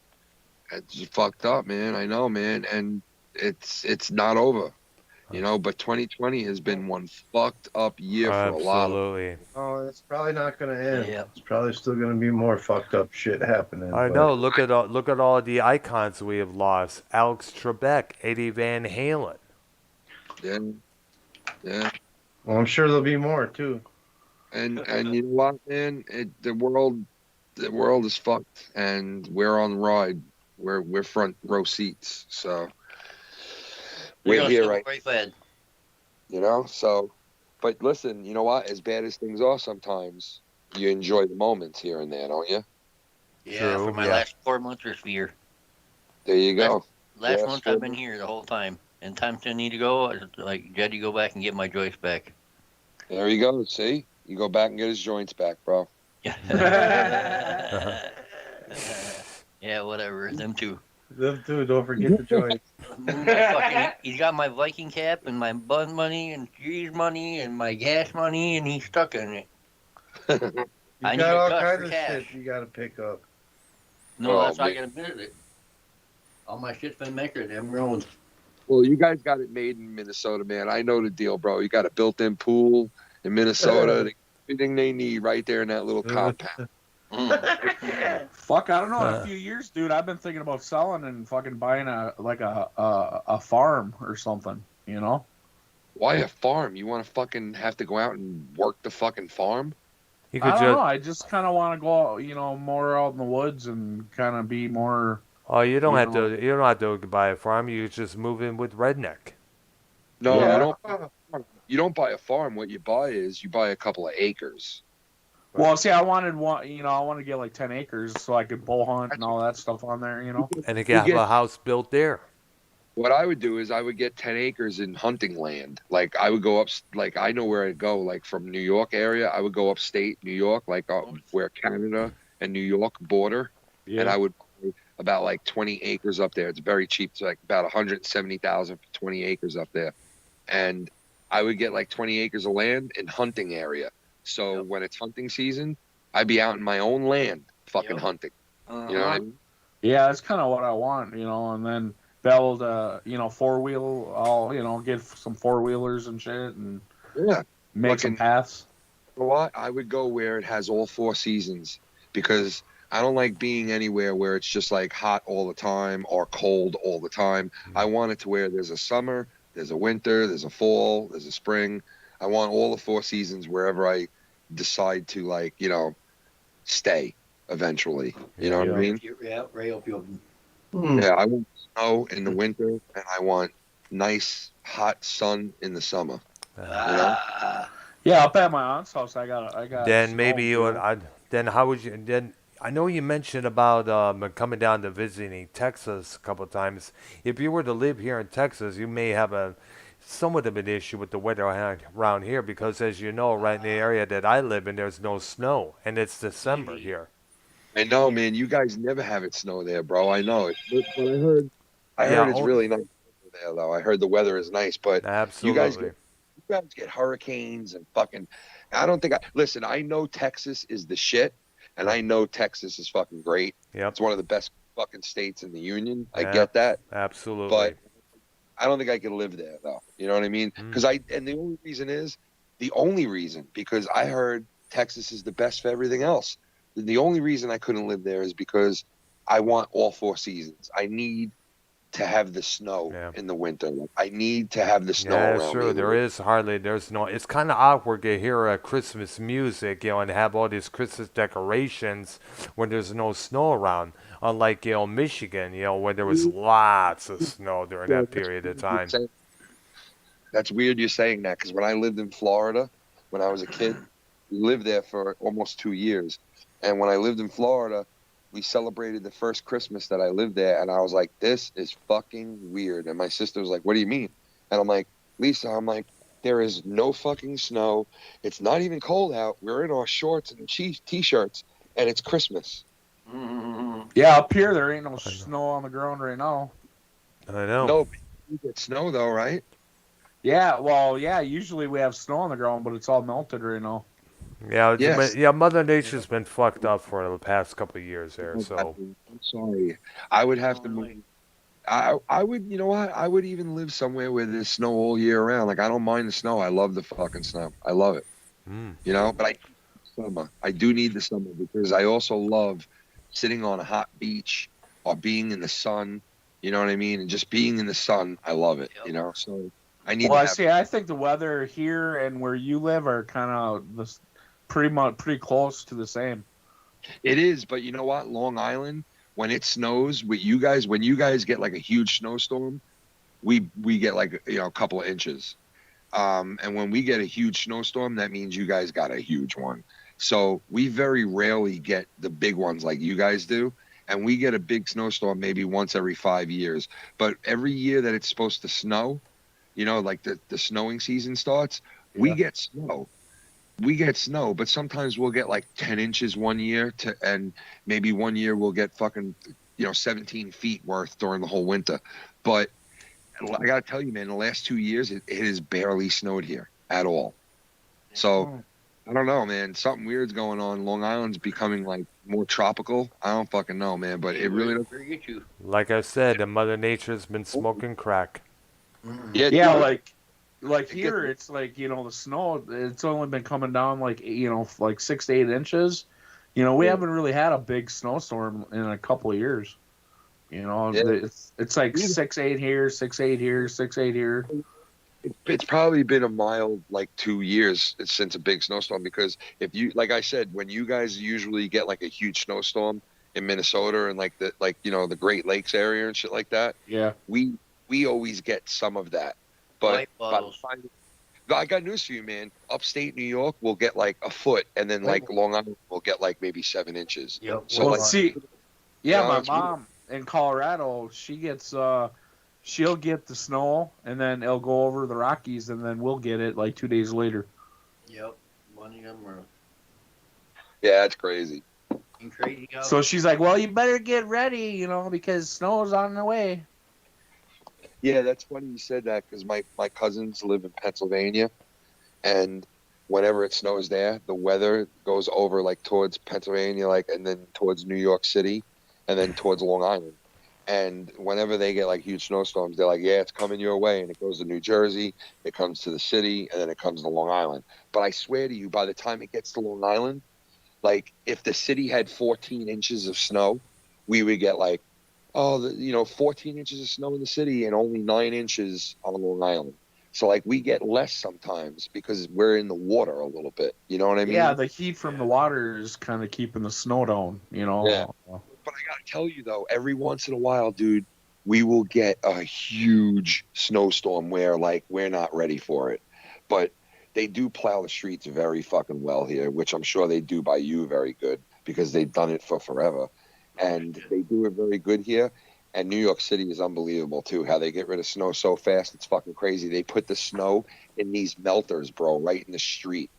it's just fucked up, man. I know, man, and it's not over, you know. But 2020 has been one fucked up year for a lot of. Absolutely. Oh, it's probably not going to end. Yeah. It's probably still going to be more fucked up shit happening. I but- know. Look at all the icons we have lost. Alex Trebek, Eddie Van Halen. Yeah. Well, I'm sure there'll be more too. And you know what, man? The world is fucked, and we're on the ride. We're front row seats, so we're here right. You know, so. But listen, you know what? As bad as things are, sometimes you enjoy the moments here and there, don't you? Yeah, for my last 4 months or year. There you go. Last month I've been here the whole time. And times I need to go, I was like, Jed, you go back and get my joist back. There you go. See, you go back and get his joints back, bro. Yeah, whatever. Them two. Them two. Don't forget the joints. He's got my Viking cap and my bun money and cheese money and my gas money, and he's stuck in it. You I need got a all cut kinds for of cash. shit you got to pick up. No, Oh, that's why I man. gotta visit it. All my shit's been maker. Them roads. Well, you guys got it made in Minnesota, man. I know the deal, bro. You got a built-in pool in Minnesota. Everything they need right there in that little compound. Fuck, I don't know. In a few years, dude, I've been thinking about selling and fucking buying a farm or something. You know? Why a farm? You want to fucking have to go out and work the fucking farm? You I don't know. I just kind of want to go, more out in the woods and kind of be more. Oh, you don't have to. You don't have to buy a farm. You just move in with Redneck. No, Yeah. you don't. You don't buy a farm. What you buy is you buy a couple of acres. Well, see, I wanted one. I want to get like 10 acres so I could bull hunt and all that stuff on there. And you can have a house built there. What I would do is I would get 10 acres in hunting land. Like I would go up, like I know where I'd go, like from New York area. I would go upstate New York, like where Canada and New York border. and I would buy about like 20 acres up there. It's very cheap. It's like about 170,000 for 20 acres up there, and I would get like 20 acres of land in hunting area. So when it's hunting season, I'd be out in my own land, fucking hunting. You know what I mean? Yeah, that's kind of what I want, and then build four-wheel. I'll get some four-wheelers and shit and make some paths. You know what? I would go where it has all 4 seasons because I don't like being anywhere where it's just like hot all the time or cold all the time. I want it to where there's a summer, there's a winter, there's a fall, there's a spring. I want all the 4 seasons wherever I decide to stay eventually. You know what I mean? Yeah, right up your. Yeah, I want snow in the winter and I want nice hot sun in the summer. You know? Yeah, up at my aunt's house, I got. Then maybe you would. Then how would you? Then I know you mentioned about coming down to visiting Texas a couple of times. If you were to live here in Texas, you may have a somewhat of an issue with the weather around here because, as you know, right in the area that I live in, there's no snow, and it's December here. I know, man. You guys never have it snow there, bro. I know it. But I heard it's really nice there, though. I heard the weather is nice, but you guys get hurricanes and fucking. I don't think listen. I know Texas is the shit, and I know Texas is fucking great. Yep. It's one of the best fucking states in the union. I get that. Absolutely. But I don't think I could live there, though. You know what I mean? Because and the only reason because I heard Texas is the best for everything else. The only reason I couldn't live there is because I want all 4 seasons. I need to have the snow in the winter. I need to have the snow around me. There's no. It's kind of awkward to hear Christmas music, and have all these Christmas decorations when there's no snow around. Unlike Michigan, where there was lots of snow during that period of time. That's weird you're saying that because when I lived in Florida, when I was a kid, we lived there for almost 2 years. And when I lived in Florida, we celebrated the first Christmas that I lived there. And I was like, this is fucking weird. And my sister was like, what do you mean? And I'm like, Lisa, there is no fucking snow. It's not even cold out. We're in our shorts and T-shirts. And it's Christmas. Yeah, up here, there ain't no snow on the ground right now. I know. No, you get snow, though, right? Yeah, well, usually we have snow on the ground, but it's all melted right now. Yeah, Mother Nature's been fucked up for the past couple of years there. So I'm sorry. I would have to move. I would, you know what? I would even live somewhere where there's snow all year round. Like I don't mind the snow. I love the fucking snow. I love it. But I do need the summer because I also love sitting on a hot beach or being in the sun. You know what I mean? And just being in the sun, I love it. So I need. Well, I think the weather here and where you live are kind of pretty close to the same. It is, but you know what? Long Island, when it snows, when you guys get like a huge snowstorm, we get like a couple of inches. And when we get a huge snowstorm, that means you guys got a huge one. So we very rarely get the big ones like you guys do. And we get a big snowstorm maybe once every 5 years. But every year that it's supposed to snow, like the snowing season starts, we get snow. We get snow, but sometimes we'll get like 10 inches one year and maybe one year we'll get fucking, 17 feet worth during the whole winter. But I got to tell you, man, the last 2 years, it has barely snowed here at all. So I don't know, man. Something weird's going on. Long Island's becoming like more tropical. I don't fucking know, man, but it really doesn't. Like I said, the Mother Nature's been smoking crack. Yeah, like here, it's like, the snow, it's only been coming down like 6 to 8 inches. We haven't really had a big snowstorm in a couple of years. It's like 6-8 here, 6-8 here, 6-8 here. It's probably been a mild 2 years since a big snowstorm because if you, like I said, when you guys usually get like a huge snowstorm in Minnesota and the Great Lakes area and shit like that. Yeah. We always get some of that. But I got news for you, man. Upstate New York will get like a foot, and then Long Island will get like maybe 7 inches. Yep. So my mom in Colorado, she gets she'll get the snow, and then it'll go over the Rockies, and then we'll get it like 2 days later. Yep. One of them are. Yeah, that's crazy. So she's like, well, you better get ready, you know, because snow's on the way. Yeah, that's funny you said that because my cousins live in Pennsylvania, and whenever it snows there, the weather goes over like towards Pennsylvania, like, and then towards New York City, and then towards Long Island. And whenever they get like huge snowstorms, they're like, yeah, it's coming your way. And it goes to New Jersey, it comes to the city, and then it comes to Long Island. But I swear to you, by the time it gets to Long Island, like if the city had 14 inches of snow, we would get like, 14 inches of snow in the city and only 9 inches on Long Island. So like we get less sometimes because we're in the water a little bit. You know what I mean? Yeah, the heat from the water is kind of keeping the snow down, you know. Yeah. But I gotta tell you though, every once in a while, dude, we will get a huge snowstorm where like we're not ready for it. But they do plow the streets very fucking well here, which I'm sure they do by you very good because they've done it for forever. And they do it very good here. And New York City is unbelievable too. How they get rid of snow so fast, it's fucking crazy. They put the snow in these melters, bro, right in the street.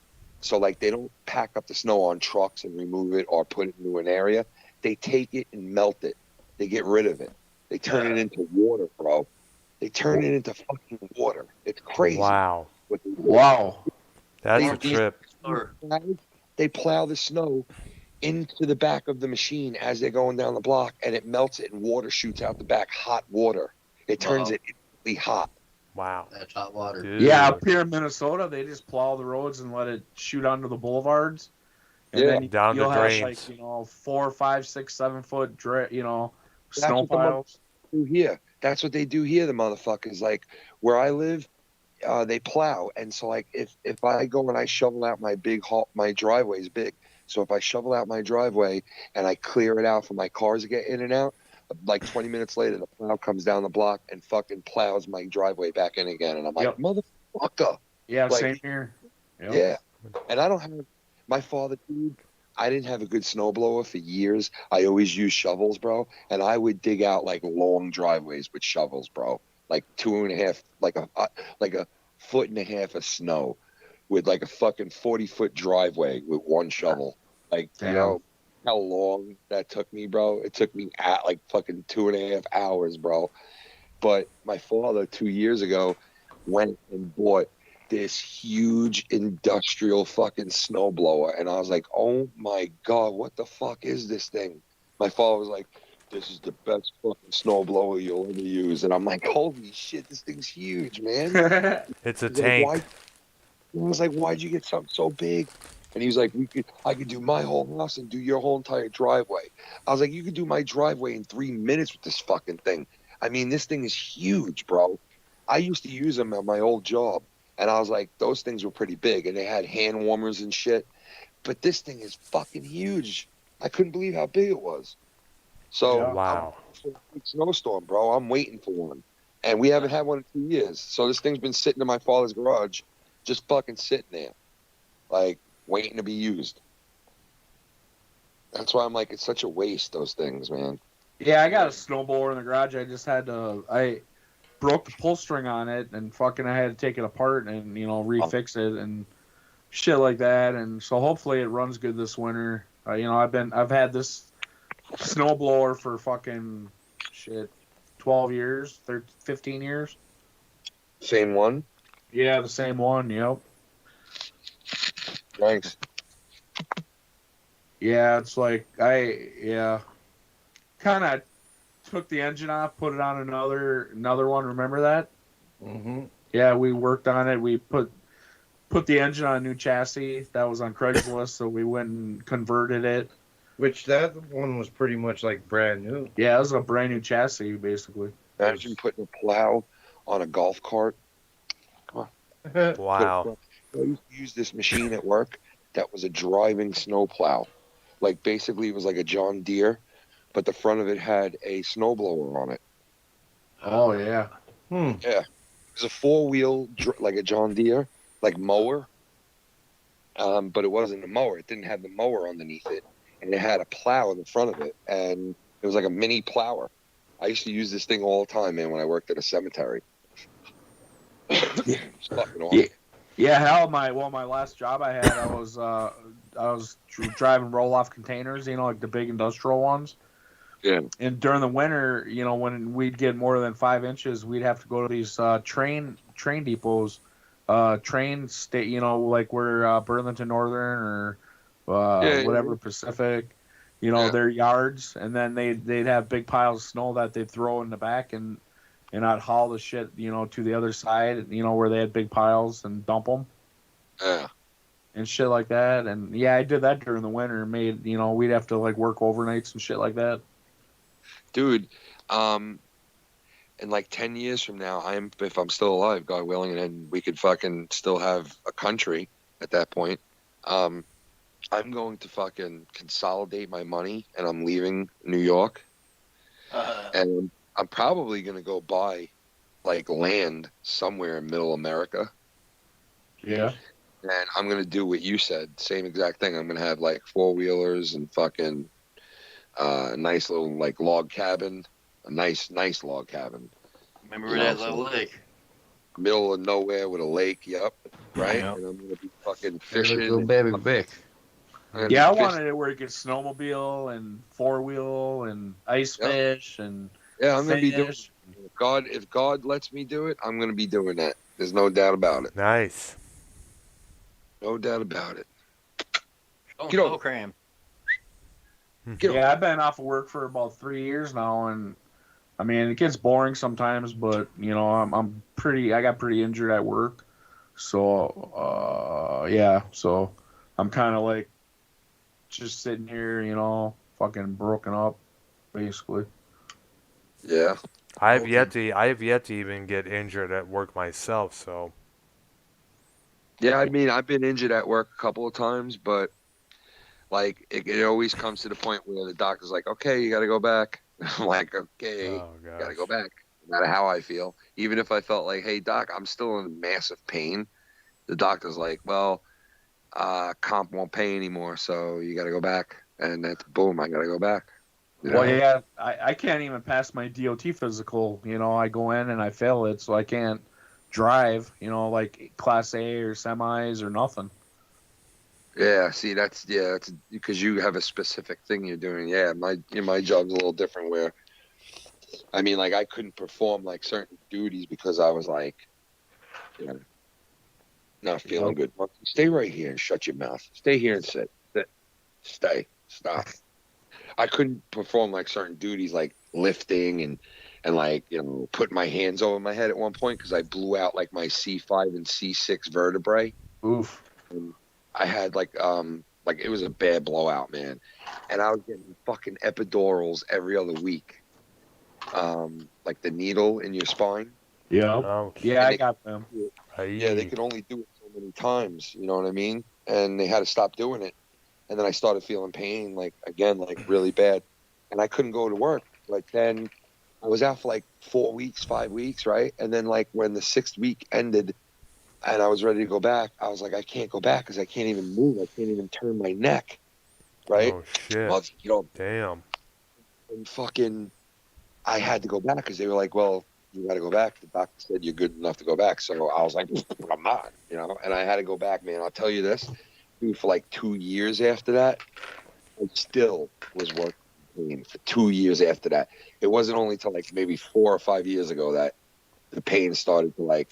So like they don't pack up the snow on trucks and remove it or put it into an area. They take it and melt it. They get rid of it. They turn it into water, bro. They turn it into fucking water. It's crazy. Wow. Wow. That's a trip. They plow the snow into the back of the machine as they're going down the block, and it melts it, and water shoots out the back. Hot water. It turns it instantly hot. Wow. That's hot water. Yeah, up here in Minnesota, they just plow the roads and let it shoot onto the boulevards. And then down you'll the have drains. like, 4, 5, 6, 7 foot, snow what the piles. do here. That's what they do here, the motherfuckers. Like, where I live, they plow. And so, like, if I go and I shovel out my driveway is big. So if I shovel out my driveway and I clear it out for my cars to get in and out, like 20 minutes later, the plow comes down the block and fucking plows my driveway back in again. And I'm like, motherfucker. Yeah, Like, same here. Yep. Yeah. And I don't have my father, dude. I didn't have a good snowblower for years. I always used shovels, bro. And I would dig out like long driveways with shovels, bro. Like 2.5, like a foot and a half of snow with like a fucking 40-foot driveway with one shovel. Like, you know how long that took me, bro? It took me at like fucking 2.5 hours, bro. But my father 2 years ago went and bought this huge industrial fucking snowblower, and I was like, oh my god, what the fuck is this thing? My father was like, this is the best fucking snowblower you'll ever use. And I'm like, holy shit, this thing's huge, man. It's a He's tank. like, I was like, why'd you get something so big? And he was like, I could do my whole house and do your whole entire driveway. I was like, you could do my driveway in 3 minutes with this fucking thing. I mean, this thing is huge, bro. I used to use them at my old job. And I was like, those things were pretty big, and they had hand warmers and shit. But this thing is fucking huge. I couldn't believe how big it was. So, wow. Snowstorm, bro. I'm waiting for one. And we haven't had one in 2 years. So this thing's been sitting in my father's garage, just fucking sitting there, like, waiting to be used. That's why I'm like, it's such a waste, those things, man. Yeah, I got a snowblower in the garage. I broke the pull string on it, and fucking I had to take it apart and refix it and shit like that. And so hopefully it runs good this winter. I've had this snowblower for fucking 12 years, 15 years. Same one? Yeah, the same one. Yep. Thanks. Yeah, it's like kind of took the engine off, put it on another one. Remember that? Mm-hmm. Yeah, we worked on it. We put the engine on a new chassis that was on Craigslist, so we went and converted it. Which that one was pretty much like brand new. Yeah, it was a brand new chassis, basically. Imagine putting a plow on a golf cart. Come on. Wow. I used to use this machine at work that was a driving snow plow. Like, basically, it was like a John Deere, but the front of it had a snowblower on it. Oh, yeah. Yeah. It was a 4-wheel, like a John Deere, like mower. But it wasn't a mower. It didn't have the mower underneath it. And it had a plow in the front of it. And it was like a mini plower. I used to use this thing all the time, man, when I worked at a cemetery. It's fucking awesome. Yeah, hell, my last job I had, I was driving roll-off containers, like the big industrial ones. Yeah. And during the winter, when we'd get more than 5 inches, we'd have to go to these train depots, train state, like where Burlington Northern or whatever Pacific, their yards, and then they'd have big piles of snow that they'd throw in the back, and I'd haul the shit, to the other side, where they had big piles, and dump them. Yeah. And shit like that. And yeah, I did that during the winter. We'd have to like work overnights and shit like that. Dude, in like 10 years from now, if I'm still alive, God willing, and we could fucking still have a country at that point, I'm going to fucking consolidate my money, and I'm leaving New York, and I'm probably going to go buy like land somewhere in middle America. Yeah. And I'm going to do what you said, same exact thing. I'm going to have like 4-wheelers and fucking a nice little like log cabin, a nice log cabin. Remember that little lake? Middle of nowhere with a lake, yep, right? Yep. And I'm going to be fucking fishing. Little baby Vic. Yeah, I wanted it where you could snowmobile and 4-wheel and ice fish and yeah, I'm going to be doing fish. If God lets me do it, I'm going to be doing that. There's no doubt about it. Nice. No doubt about it. Get over cram. Yeah, I've been off of work for about 3 years now, and I mean it gets boring sometimes, but I got pretty injured at work, so yeah, so I'm kind of like just sitting here, fucking broken up, basically. Yeah. I have yet to even get injured at work myself, so. Yeah, I mean, I've been injured at work a couple of times, but like it always comes to the point where the doctor's like, okay, you got to go back. I'm like, okay, got to go back, no matter how I feel. Even if I felt like, hey, doc, I'm still in massive pain. The doctor's like, well, comp won't pay anymore, so you got to go back. And that's boom, I got to go back. Well, yeah, I can't even pass my DOT physical. I go in and I fail it, so I can't drive, like Class A or semis or nothing. Yeah, see, that's because you have a specific thing you're doing. Yeah, my job's a little different where, I mean, like I couldn't perform like certain duties because I was like, not feeling good. Stay right here and shut your mouth. Stay here and sit. Stay. Stop. I couldn't perform like certain duties like lifting and like, putting my hands over my head at one point because I blew out like my C5 and C6 vertebrae. Oof. And I had like it was a bad blowout, man. And I was getting fucking epidurals every other week. Like the needle in your spine. Yeah. Oh, yeah, I got them. Yeah, they could only do it so many times, you know what I mean? And they had to stop doing it. And then I started feeling pain, like, again, like really bad. And I couldn't go to work. Like, then I was out for like 4 weeks, 5 weeks, right? And then, like, when the 6th week ended and I was ready to go back, I was like, I can't go back because I can't even move. I can't even turn my neck, right? Oh, shit. Damn. And fucking, I had to go back because they were like, well, you got to go back. The doctor said you're good enough to go back. So I was like, I'm not, and I had to go back, man. I'll tell you this. For like 2 years after that, I still was working for 2 years after that. It wasn't only till like maybe 4 or 5 years ago that the pain started to like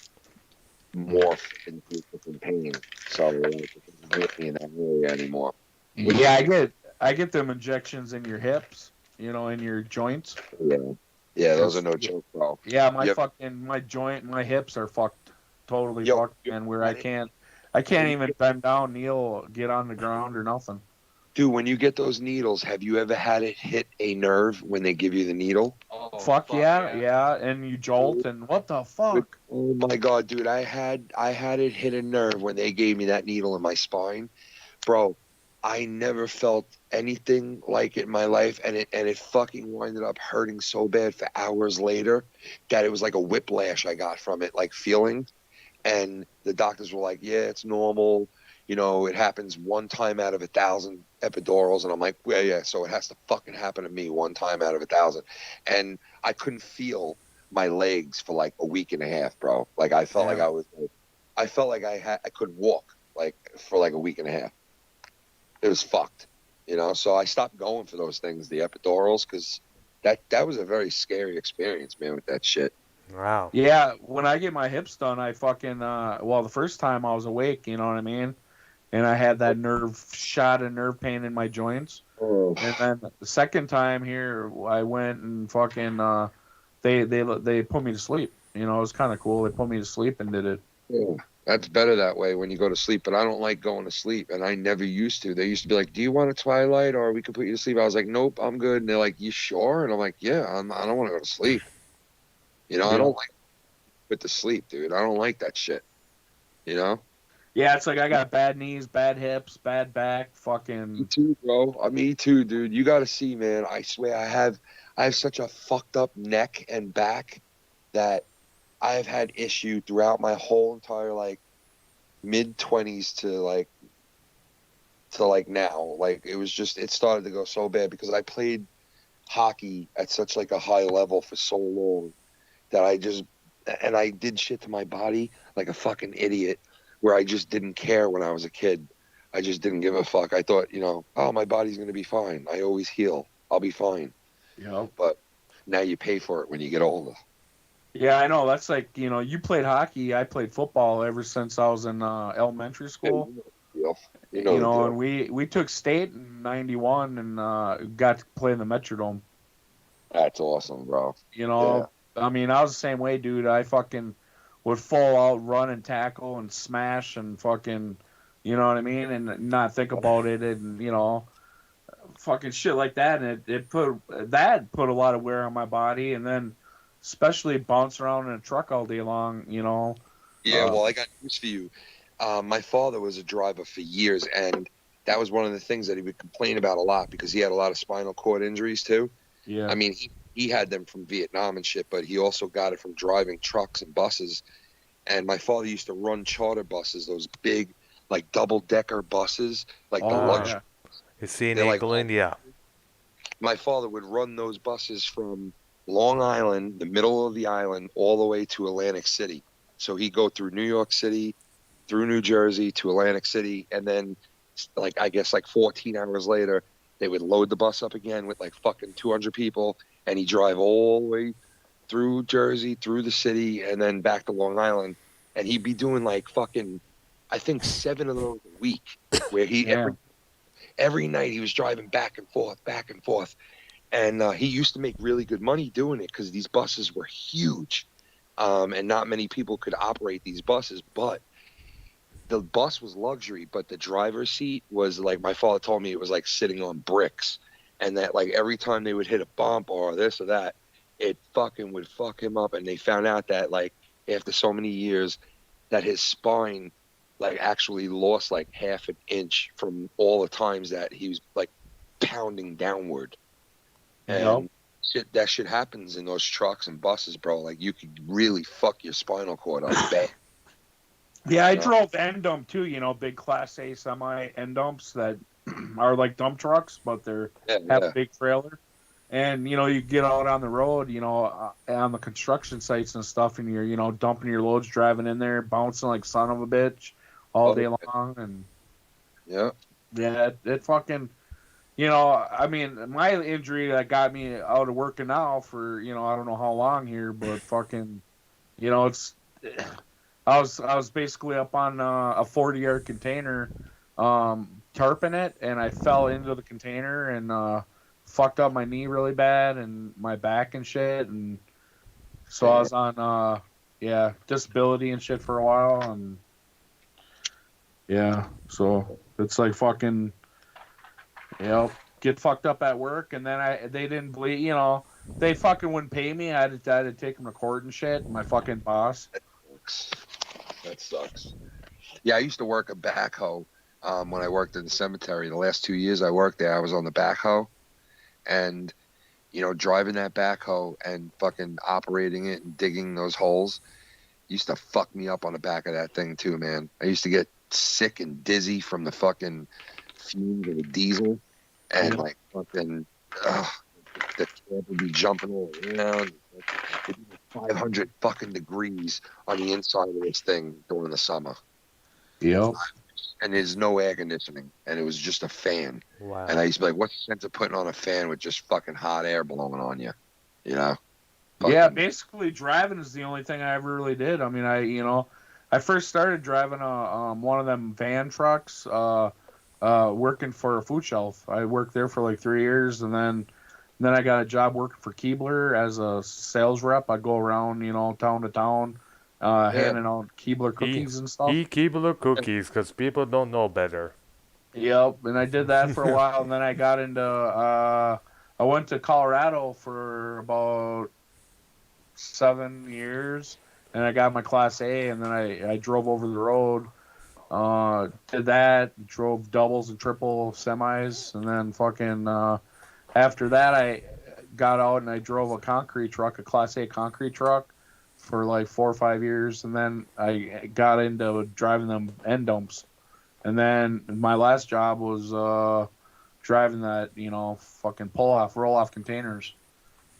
morph into different pain. So like, it doesn't hurt me in that area anymore. Yeah, I get them injections in your hips, in your joints. Yeah, those are no joke, bro. Yeah, my joint, my hips are fucked, totally fucked, and where I can't even bend down, kneel, get on the ground or nothing. Dude, when you get those needles, have you ever had it hit a nerve when they give you the needle? Oh, fuck yeah, and you jolt, and what the fuck? Oh my god, dude, I had it hit a nerve when they gave me that needle in my spine. Bro, I never felt anything like it in my life, and it fucking winded up hurting so bad for hours later that it was like a whiplash I got from it, like feeling. And the doctors were like, yeah, it's normal. It happens one time out of 1,000 epidurals. And I'm like, well, yeah, so it has to fucking happen to me one time out of 1,000. And I couldn't feel my legs for like a week and a half, bro. Like I felt like I could walk like for like a week and a half. it was fucked. You know, so I stopped going for those things, the epidurals, because that was a very scary experience, man, with that shit. Wow. Yeah, when I get my hips done, I fucking well, the first time I was awake, you know what I mean, and I had that shot of nerve pain in my joints. Oh. And then the second time here, I went and fucking they put me to sleep. You know, it was kind of cool. They put me to sleep and did it. Yeah, that's better that way when you go to sleep. But I don't like going to sleep, and I never used to. They used to be like, "Do you want a Twilight, or we can put you to sleep?" I was like, "Nope, I'm good." And they're like, "You sure?" And I'm like, "Yeah, I don't want to go to sleep." You know, I don't like with the sleep, dude. I don't like that shit. You know. Yeah, it's like I got bad knees, bad hips, bad back, fucking. Me too, bro. Me too, dude. You got to see, man. I swear, I have such a fucked up neck and back that I've had issue throughout my whole entire like mid-20s to now. Like it started to go so bad because I played hockey at such like a high level for so long that I did shit to my body like a fucking idiot where I just didn't care when I was a kid. I just didn't give a fuck. I thought, oh, my body's going to be fine. I always heal. I'll be fine. Yeah. But now you pay for it when you get older. Yeah, I know. That's like, you played hockey. I played football ever since I was in elementary school. And we took state in 91 and got to play in the Metrodome. That's awesome, bro. I mean, I was the same way, dude. I fucking would full out run and tackle and smash and fucking, you know what I mean? And not think about it and, fucking shit like that. And it put a lot of wear on my body. And then especially bouncing around in a truck all day long, Yeah, well, I got news for you. My father was a driver for years, and that was one of the things that he would complain about a lot because he had a lot of spinal cord injuries too. Yeah. I mean, he had them from Vietnam and shit, but he also got it from driving trucks and buses. And my father used to run charter buses, those big, like double-decker buses, like the luxury. Yeah. You see in England, yeah. My father would run those buses from Long Island, the middle of the island, all the way to Atlantic City. So he'd go through New York City, through New Jersey to Atlantic City, and then, I guess 14 hours later, they would load the bus up again with fucking 200 people, and he'd drive all the way through Jersey, through the city, and then back to Long Island. And he'd be doing I think 7 of those a week, where every night he was driving back and forth. And he used to make really good money doing it because these buses were huge, and not many people could operate these buses. But the bus was luxury, but the driver's seat was my father told me it was like sitting on bricks, and that every time they would hit a bump or this or that, it fucking would fuck him up. And they found out that after so many years that his spine actually lost half an inch from all the times that he was pounding downward. And that shit happens in those trucks and buses, bro. You could really fuck your spinal cord up bad. Yeah, I drove end dump too, big Class A semi end dumps that are like dump trucks, but have a big trailer. And, you get out on the road, on the construction sites and stuff, and you're, dumping your loads, driving in there, bouncing like son of a bitch all day long. And yeah, it fucking, I mean, my injury that got me out of working now for, I don't know how long here, but fucking, it's, I was basically up on a 40-yard container, tarping it, and I fell into the container and fucked up my knee really bad and my back and shit, and so I was on disability and shit for a while, and so it's fucking get fucked up at work, and then they didn't believe, they fucking wouldn't pay me. I had to take them to court and shit. My fucking boss. That sucks. Yeah, I used to work a backhoe when I worked in the cemetery. The last 2 years I worked there, I was on the backhoe. And, driving that backhoe and fucking operating it and digging those holes used to fuck me up on the back of that thing too, man. I used to get sick and dizzy from the fucking fumes of the diesel. And, fucking, the camp would be jumping all around. 500 fucking degrees on the inside of this thing during the summer. Yep. and there's no air conditioning, and it was just a fan. Wow. And I used to be like, what's the sense of putting on a fan with just fucking hot air blowing on you? You know? Yeah, basically driving is the only thing I ever really did. I mean, I first started driving one of them van trucks, working for a food shelf. I worked there for like 3 years, and then I got a job working for Keebler as a sales rep. I'd go around, town to town, handing out Keebler cookies and stuff. Keebler cookies, because people don't know better. Yep, and I did that for a while, and then I got into I went to Colorado for about 7 years, and I got my Class A, and then I drove over the road, did that, drove doubles and triple semis, and then fucking after that I got out and I drove a concrete truck, a Class A concrete truck, for like 4 or 5 years, and then I got into driving them end dumps, and then my last job was driving that fucking roll off containers.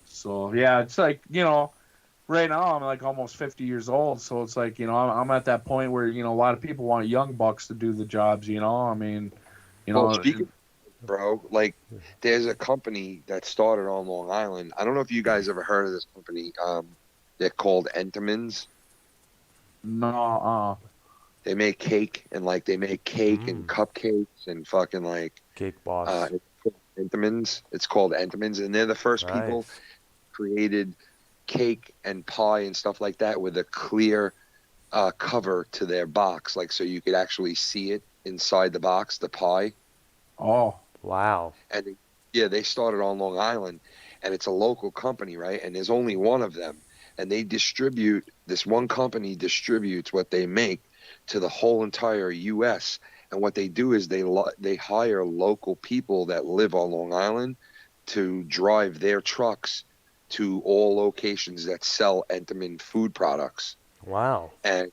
So yeah, it's like right now I'm like almost 50 years old, so it's like I'm at that point where a lot of people want young bucks to do the jobs. I mean, Well, speaking, bro, like there's a company that started on Long Island. I don't know if you guys ever heard of this company. They're called Entenmann's. No. They make cake and cupcakes and fucking like Cake Boss. Entenmann's. It's called Entenmann's, and they're the first people created cake and pie and stuff like that with a clear cover to their box, like so you could actually see it inside the box, the pie. Oh, wow. And they started on Long Island, and it's a local company, right? And there's only one of them, and this one company distributes what they make to the whole entire U.S. And what they do is they hire local people that live on Long Island to drive their trucks to all locations that sell Entenmann food products. Wow. And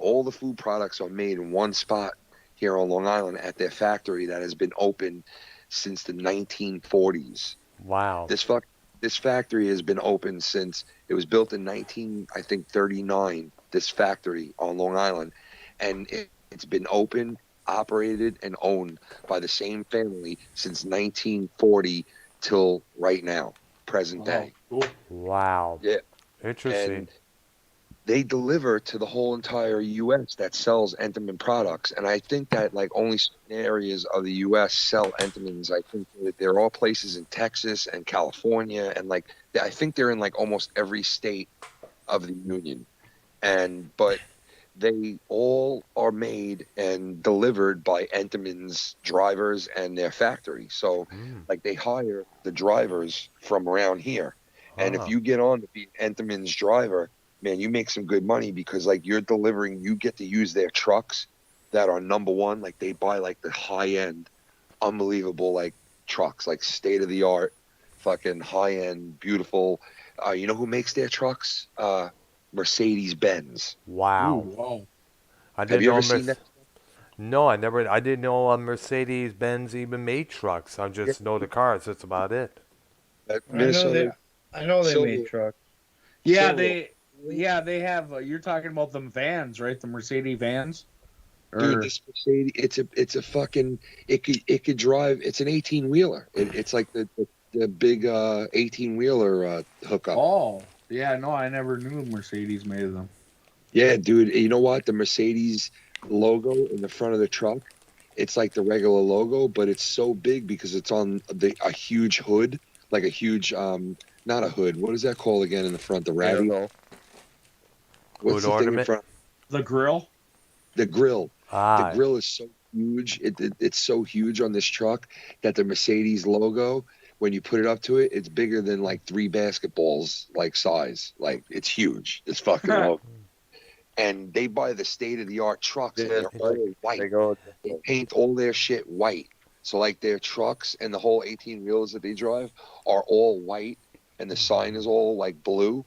all the food products are made in one spot here on Long Island at their factory that has been open since the 1940s. Wow. This factory has been open since it was built in 1939. This factory on Long Island, and it's been open, operated, and owned by the same family since 1940 till right now, present day. Cool. Wow. Yeah. Interesting. And they deliver to the whole entire U.S. that sells Entenmann products, and I think that like only certain areas of the U.S. sell Entenmann's. I think that there are all places in Texas and California, and like I think they're in like almost every state of the union. But they all are made and delivered by Entenmann's drivers and their factory. So like they hire the drivers from around here, and if you get on to be Entenmann's driver, man, you make some good money because like you get to use their trucks that are number one. Like they buy like the high end, unbelievable like trucks, like state of the art, fucking high end, beautiful. You know who makes their trucks? Mercedes Benz. Wow. Ooh, wow. Have you ever seen that? No, I didn't know Mercedes Benz even made trucks. I just know the cars. That's about it. I know they made trucks. Yeah, they have. You're talking about them vans, right? The Mercedes vans. Dude, this Mercedes, it's a fucking. It could drive. It's an 18-wheeler. It's like the big 18-wheeler hookup. Oh, yeah. No, I never knew Mercedes made them. Yeah, dude. You know what? The Mercedes logo in the front of the truck, it's like the regular logo, but it's so big because it's on a huge hood, like a huge not a hood. What is that called again in the front? The radio. What's the thing in front? The grill. The grill. The grill is so huge. It's so huge on this truck that the Mercedes logo, when you put it up to it, it's bigger than like 3 basketballs like size. Like it's huge. It's fucking low. And they buy the state-of-the-art trucks, and they're all white. They paint all their shit white. So, like, their trucks and the whole 18-wheelers that they drive are all white, and the sign is all, like, blue.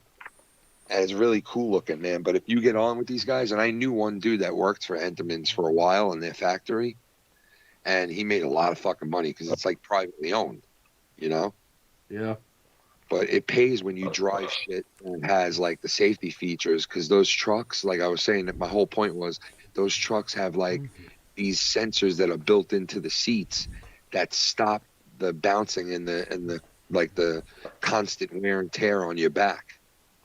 And it's really cool looking, man. But if you get on with these guys, and I knew one dude that worked for Entenmann's for a while in their factory, and he made a lot of fucking money because it's, like, privately owned, you know? Yeah. But it pays when you drive shit and has like the safety features, because those trucks, like I was saying, that my whole point was those trucks have like these sensors that are built into the seats that stop the bouncing and the like the constant wear and tear on your back.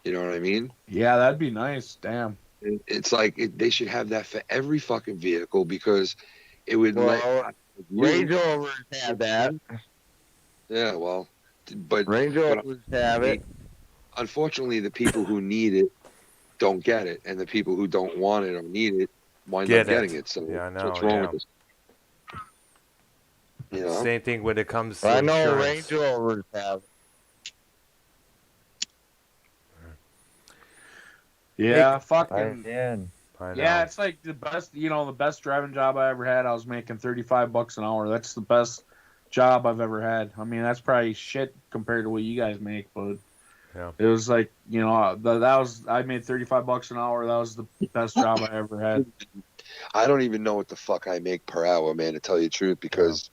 You know what I mean? Yeah, that'd be nice. Damn. It's like they should have that for every fucking vehicle because it would let Range Rovers have that. Yeah, well, but Range Rovers have it. unfortunately, the people who need it don't get it, and the people who don't want it or need it wind Get up getting it. it. So Yeah, I know, what's wrong yeah. with this? You know? Same thing when it comes to I know insurance. Range Rovers have it. Yeah, I fucking. did. I know. Yeah, it's like the best. The best driving job I ever had. I was making $35 an hour. That's the best job I've ever had. I mean, that's probably shit compared to what you guys make, but yeah. it was like that was I made $35 an hour. That was the best job I ever had. I don't even know what the fuck I make per hour, man, to tell you the truth, because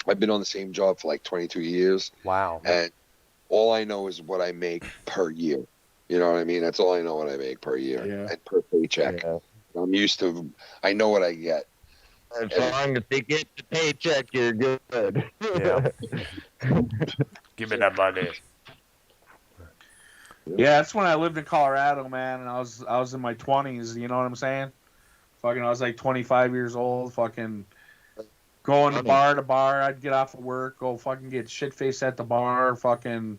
I've been on the same job for like 22 years. Wow. And all I know is what I make per year. You know what I mean? That's all I know what I make per year and per paycheck. Yeah. I'm used to, I know what I get. As long as they get the paycheck, you're good. Yeah. Give me that money. Yeah, that's when I lived in Colorado, man, and I was in my 20s. You know what I'm saying? Fucking, I was like 25 years old. Fucking going bar to bar. I'd get off of work, go fucking get shit faced at the bar. Fucking,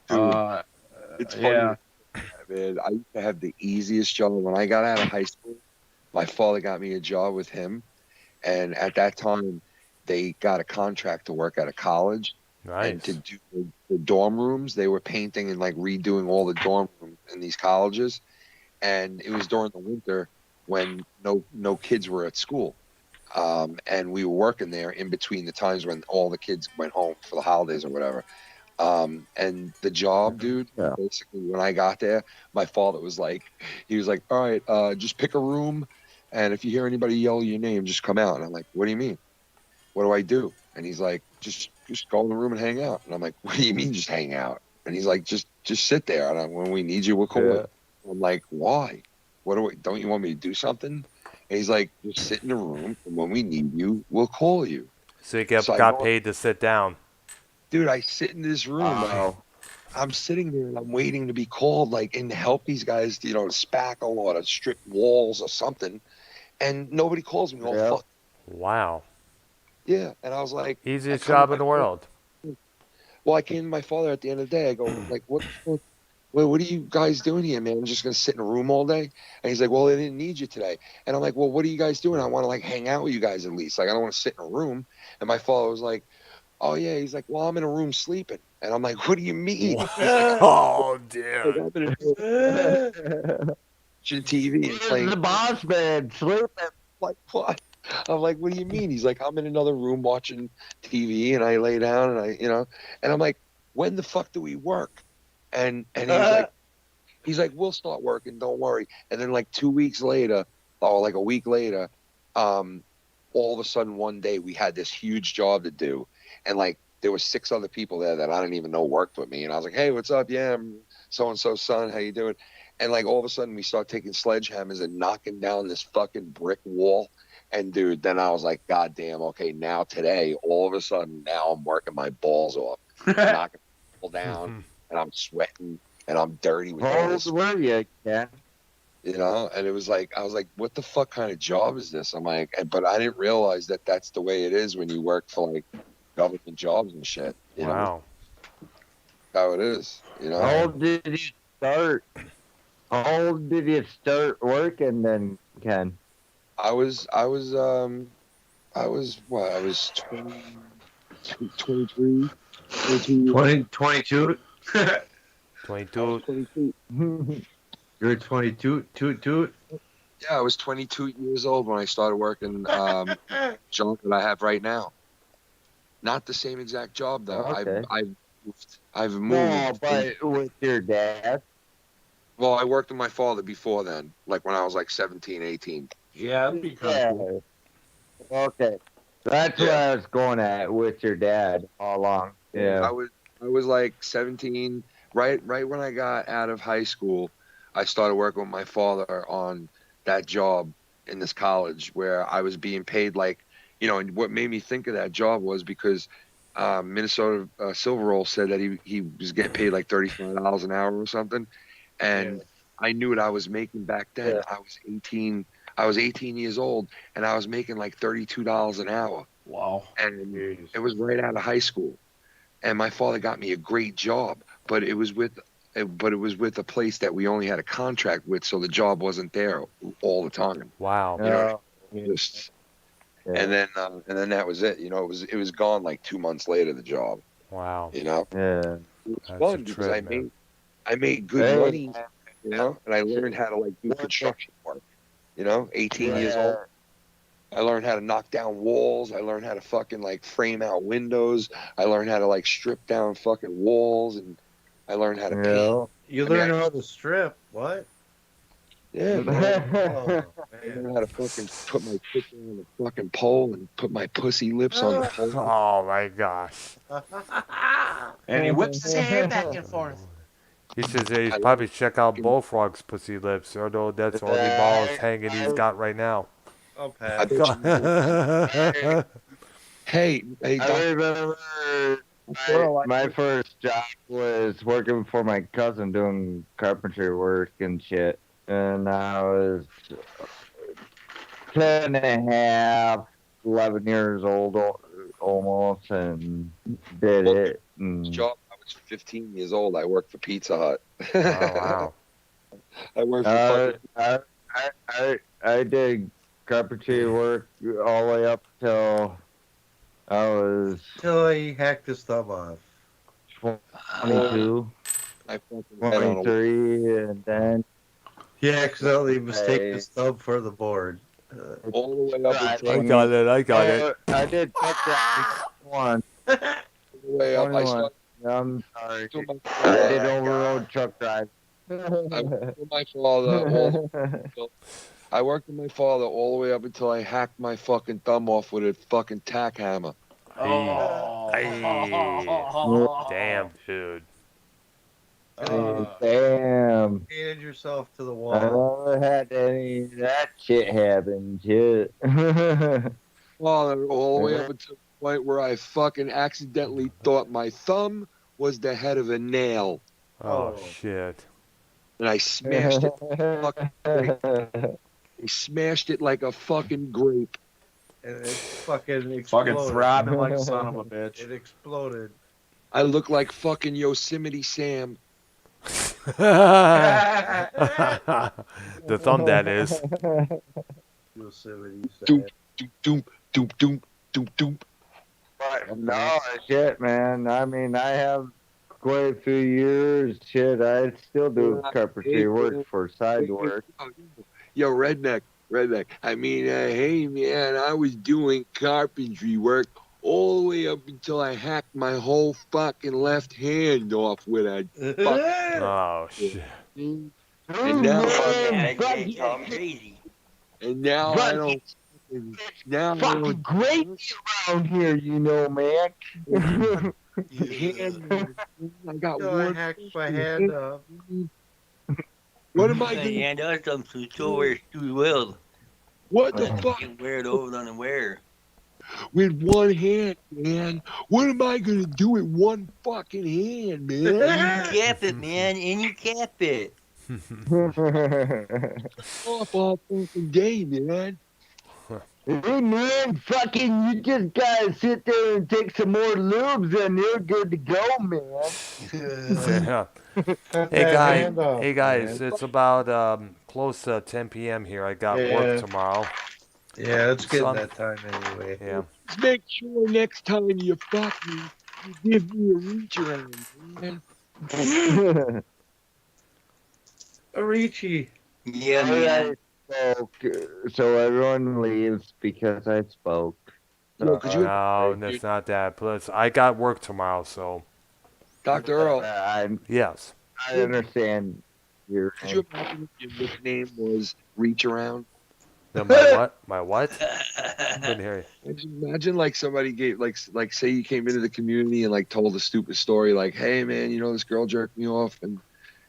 It's funny, man. I used to have the easiest job. When I got out of high school, my father got me a job with him. And at that time, they got a contract to work at a college. Nice. And to do the dorm rooms. They were painting and like redoing all the dorm rooms in these colleges. And it was during the winter when no kids were at school. And we were working there in between the times when all the kids went home for the holidays or whatever. And the job, dude, basically when I got there, my father was like, all right, just pick a room. And if you hear anybody yell your name, just come out. And I'm like, what do you mean? What do I do? And he's like, just go in the room and hang out. And I'm like, what do you mean just hang out? And he's like, just sit there. And when we need you, we'll call you. I'm like, why? Don't you want me to do something? And he's like, just sit in the room. And when we need you, we'll call you. So you got paid to sit down. Dude, I sit in this room. I'm sitting there and I'm waiting to be called, like, and to help these guys, spackle or to strip walls or something. And nobody calls me. Oh, fuck. Wow. Yeah. And I was like, easiest job in the world. Well, I came to my father at the end of the day. I go, like, what are you guys doing here, man? I'm just going to sit in a room all day? And he's like, well, they didn't need you today. And I'm like, well, what are you guys doing? I want to, like, hang out with you guys at least. Like, I don't want to sit in a room. And my father was like, oh, yeah. He's like, well, I'm in a room sleeping. And I'm like, what do you mean? Oh, dear. Like, I'm in a watching TV and playing. The boss man sleeping. Like, what? I'm like, what do you mean? He's like, I'm in another room watching TV and I lay down and and I'm like, when the fuck do we work? And he's like, we'll start working, don't worry. And then like 2 weeks later, or like a week later, all of a sudden one day we had this huge job to do. And like, there were 6 other people there that I didn't even know worked with me. And I was like, hey, what's up? Yeah, I'm so-and-so son. How you doing? And like, all of a sudden we start taking sledgehammers and knocking down this fucking brick wall. And dude, then I was like, God damn, okay, now today, all of a sudden, now I'm working my balls off, knocking people down, and I'm sweating, and I'm dirty with all this. How old were you, Ken? And it was like, I was like, what the fuck kind of job is this? I'm like, but I didn't realize that that's the way it is when you work for like government jobs and shit. You know? How it is, How old did you start? How old did you start working then, Ken? I was 20, 23, 22. 22. You're 22. Yeah, I was 22 years old when I started working job that I have right now. Not the same exact job though. Okay. I've moved. No, but with your dad. Well, I worked with my father before then, like when I was like 17, 18. Yeah, that'd be kind of cool. Okay. That's what I was going at with your dad all along. Yeah. I was like 17, right when I got out of high school. I started working with my father on that job, in this college where I was being paid like, and what made me think of that job was because Minnesota Silver Roll said that he was getting paid like $35 an hour or something, and I knew what I was making back then. I was 18. I was 18 years old, and I was making like $32 an hour. Wow. And it was right out of high school. And my father got me a great job, but it was with a place that we only had a contract with, so the job wasn't there all the time. Wow. And then that was it. It was gone like 2 months later. The job. Wow. Yeah. It was That's fun a because trip, man. I made good money, and I learned how to like do construction work. 18 years old. I learned how to knock down walls. I learned how to fucking like frame out windows. I learned how to like strip down fucking walls, and I learned how to paint. You learn how to strip. What? Yeah, man. Oh, I learned how to fucking put my foot on the fucking pole and put my pussy lips on the pole. Oh my gosh. And he whips his hair back and forth. He says he's probably check out Bullfrog's pussy lips, although that's the only balls hanging he's got right now. Oh, Pat. Hey, I remember my first job was working for my cousin doing carpentry work and shit. And I was 10 and a half, 11 years old almost, and did it. And Job. I was 15 years old. I worked for Pizza Hut. Oh, wow. I worked for I did carpentry work all the way up till I was Till he hacked his thumb off. 22, 23, and then He accidentally mistaken his thumb for the board. all the way up until I got it. I did truck driving once. all the way up. 21. I'm sorry. I did overroad truck drive. I worked with my father. I worked with my father all the way up until I hacked my fucking thumb off with a fucking tack hammer. Oh. Damn, dude. Damn. Hated yourself to the I wall. never had any of that shit happen. Shit. Father, all the way up until the point where I fucking accidentally thought my thumb was the head of a nail. Oh, shit. And I smashed it. I smashed it like a fucking grape. And it fucking exploded. Fucking throbbing like a son of a bitch. It exploded. I look like fucking Yosemite Sam. The thumb, that is. Yosemite Doom, doom, doom, doom, doom, doom, doom. No, shit, man. I mean, I have quite a few years. Shit, I still do carpentry work for side work. Yo, redneck. I mean, hey, man, I was doing carpentry work all the way up until I hacked my whole fucking left hand off with a fucking... Oh, shit. And now I'm crazy. And now I don't... Now fucking great around here, you know, man. I got So I hacked my hand up. What am I My doing? hand does come to so where too well. What the fuck? You wear it over on and wear. With one hand, man. What am I gonna do with one fucking hand, man? And you cap it, man, and you cap it. Off all fucking day, man. Hey, man, fucking, you just gotta sit there and take some more lubes and you're good to go, man. Yeah. Hey guys, it's about close to 10 p.m. here. I got work tomorrow. Yeah, it's getting that time anyway. Yeah. Make sure next time you fuck me, you give me a reach around, man. A Richie. Yeah, man. So everyone leaves because I spoke. No, could you- No, that's not that. Plus, I got work tomorrow, so. Dr. Earl, Yes. I understand your. could you imagine if your nickname was Reach Around? No, my what? My what? Couldn't hear you. Imagine like somebody gave like say you came into the community and like told a stupid story like, hey man, you know this girl jerked me off and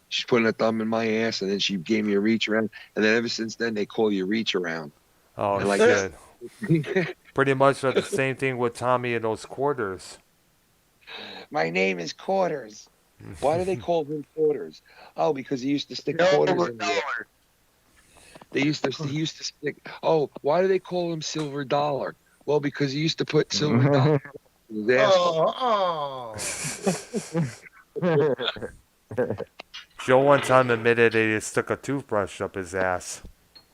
she's putting a thumb in my ass and then she gave me a reach around and then ever since then they call you Reach Around. Oh, I like shit. Pretty much the same thing with Tommy and those quarters. My name is Quarters. Why do they call him Quarters? Oh, because he used to stick quarters in there. He used to stick. Oh, why do they call him Silver Dollar? Well, because he used to put silver dollar in his asshole. Joe one time admitted that he stuck a toothbrush up his ass.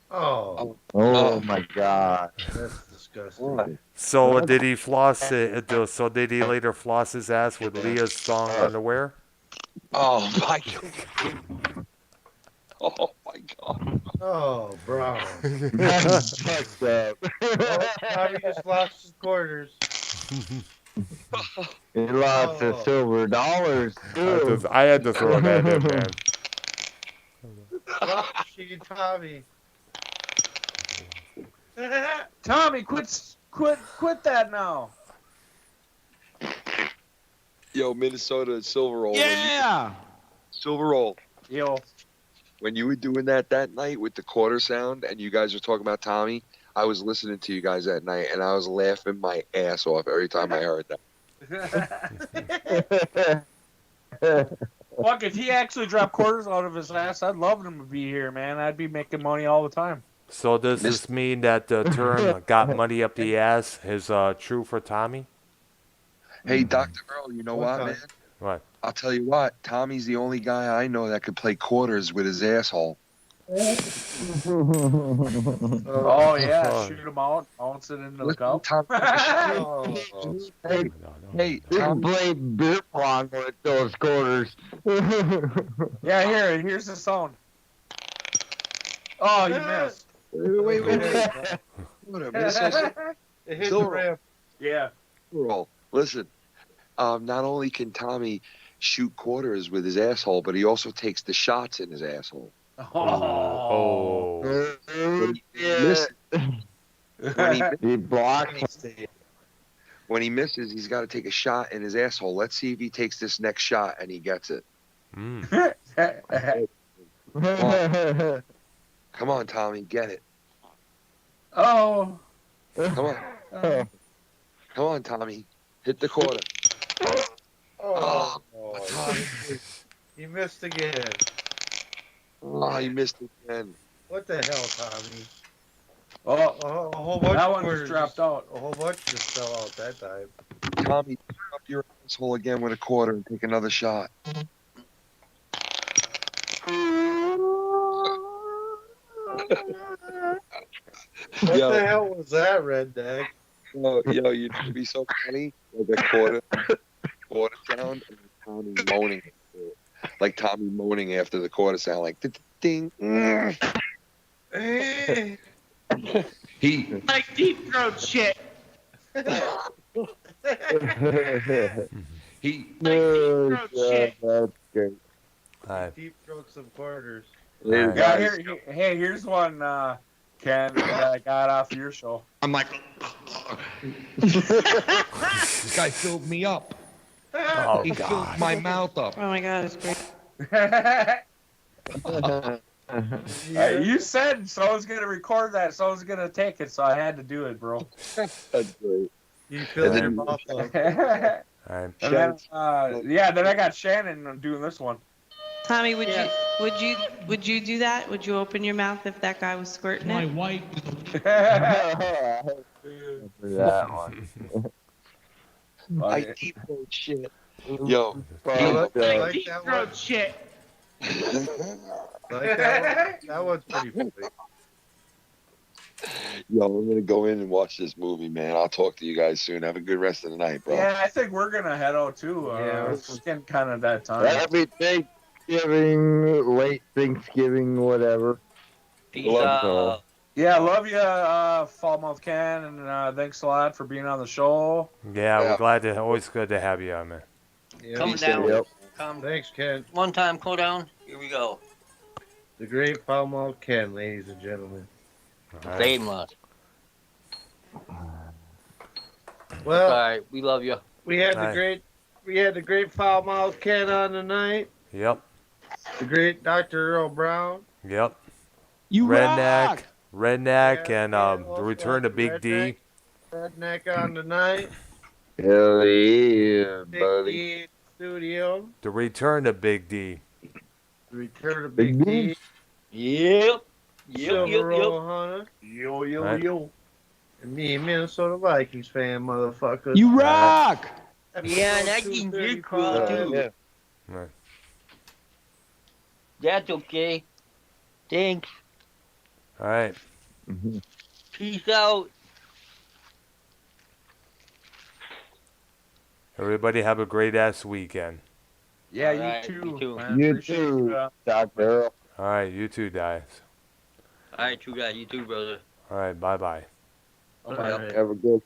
Oh. My God. That's disgusting. So did he floss it? So did he later floss his ass with Leah's thong underwear? Oh my God. Oh my God. Oh, bro. That's fucked up. Tommy just lost his quarters. He lost the silver dollars too. I had to throw that in, man. She Tommy. Tommy, quit that now. Yo, Minnesota Silver Roll. Yeah. Silver Roll. Yo. When you were doing that night with the quarter sound and you guys were talking about Tommy, I was listening to you guys that night and I was laughing my ass off every time I heard that. Fuck, if he actually dropped quarters out of his ass, I'd love him to be here, man. I'd be making money all the time. So does this mean that the term "got money up the ass" is true for Tommy? Hey, Dr. Earl, you know what, man? What? I'll tell you what. Tommy's the only guy I know that could play quarters with his asshole. Oh yeah, shoot him out, bounce it into the cup. Hey, Tom play beer pong with those quarters. Yeah, here's the sound. Oh, you missed. Wait. Minnesota. It hit the ramp. Yeah. Earl, listen. Not only can Tommy shoot quarters with his asshole, but he also takes the shots in his asshole. Oh. He blocks. When he misses, he's got to take a shot in his asshole. Let's see if he takes this next shot and he gets it. Come on, Tommy, get it. Oh. Come on, Tommy, hit the quarter. Oh, Tommy. He missed again. Oh, he missed again. What the hell, Tommy? Oh, a whole bunch that of one quarters just dropped out. A whole bunch just fell out that time. Tommy, pick up your asshole again with a quarter and take another shot. What the hell was that, Redneck? Yo, you need to be so funny. Like a quarter sound, and Tommy moaning. Like Tommy moaning after the quarter sound, like ding. He like deep throat shit. He throat shit. That's great. Deep throat some quarters. Yeah, here's one, Ken, that I got off your show. I'm like, this guy filled me up. Oh, He filled my mouth up. Oh my God, it's great. You said someone's gonna record that, someone's gonna take it, so I had to do it, bro. That's great. You filled your mouth up. And then, then I got Shannon doing this one. Tommy, would you do that? Would you open your mouth if that guy was squirting My it? wife. That one. I deep throat shit. Yo, Like Deep that throat one? shit. Like that one? That one's pretty funny. Yo, I'm gonna go in and watch this movie, man. I'll talk to you guys soon. Have a good rest of the night, bro. Yeah, I think we're gonna head out too. It's getting kind of that time. Happy Thanksgiving, late Thanksgiving, whatever. Peace Yeah, love you, Fallmouth Ken, and thanks a lot for being on the show. Yeah, we're glad to. Always good to have you on, man. Come down. Yep. Come. Thanks, Ken. One time, go down. Here we go. The great foul-mouthed Ken, ladies and gentlemen. Shameless. Well, All right, we love you. we had Aye. the great foul-mouthed Ken on tonight. Yep. The great Dr. Earl Brown. Yep. You Redneck. rock. Redneck and the also return of Big D. Redneck on tonight. Hell yeah, Big buddy. D in the studio. The return of Big D. Return of Big D. Yep. Silver Roll Hunter. Yo, yo, Right. yo. And me, Minnesota Vikings fan, motherfuckers. You rock! Yeah, that can get cool too. Yeah. Right. That's okay. Thanks. All right. Peace out. Everybody have a great ass weekend. Yeah, Alright, you you too. too. Man. You Appreciate too, Dr. Earl. All right, you too, guys. Alright, you guys, you too, brother. All right, bye bye. Bye. Have a good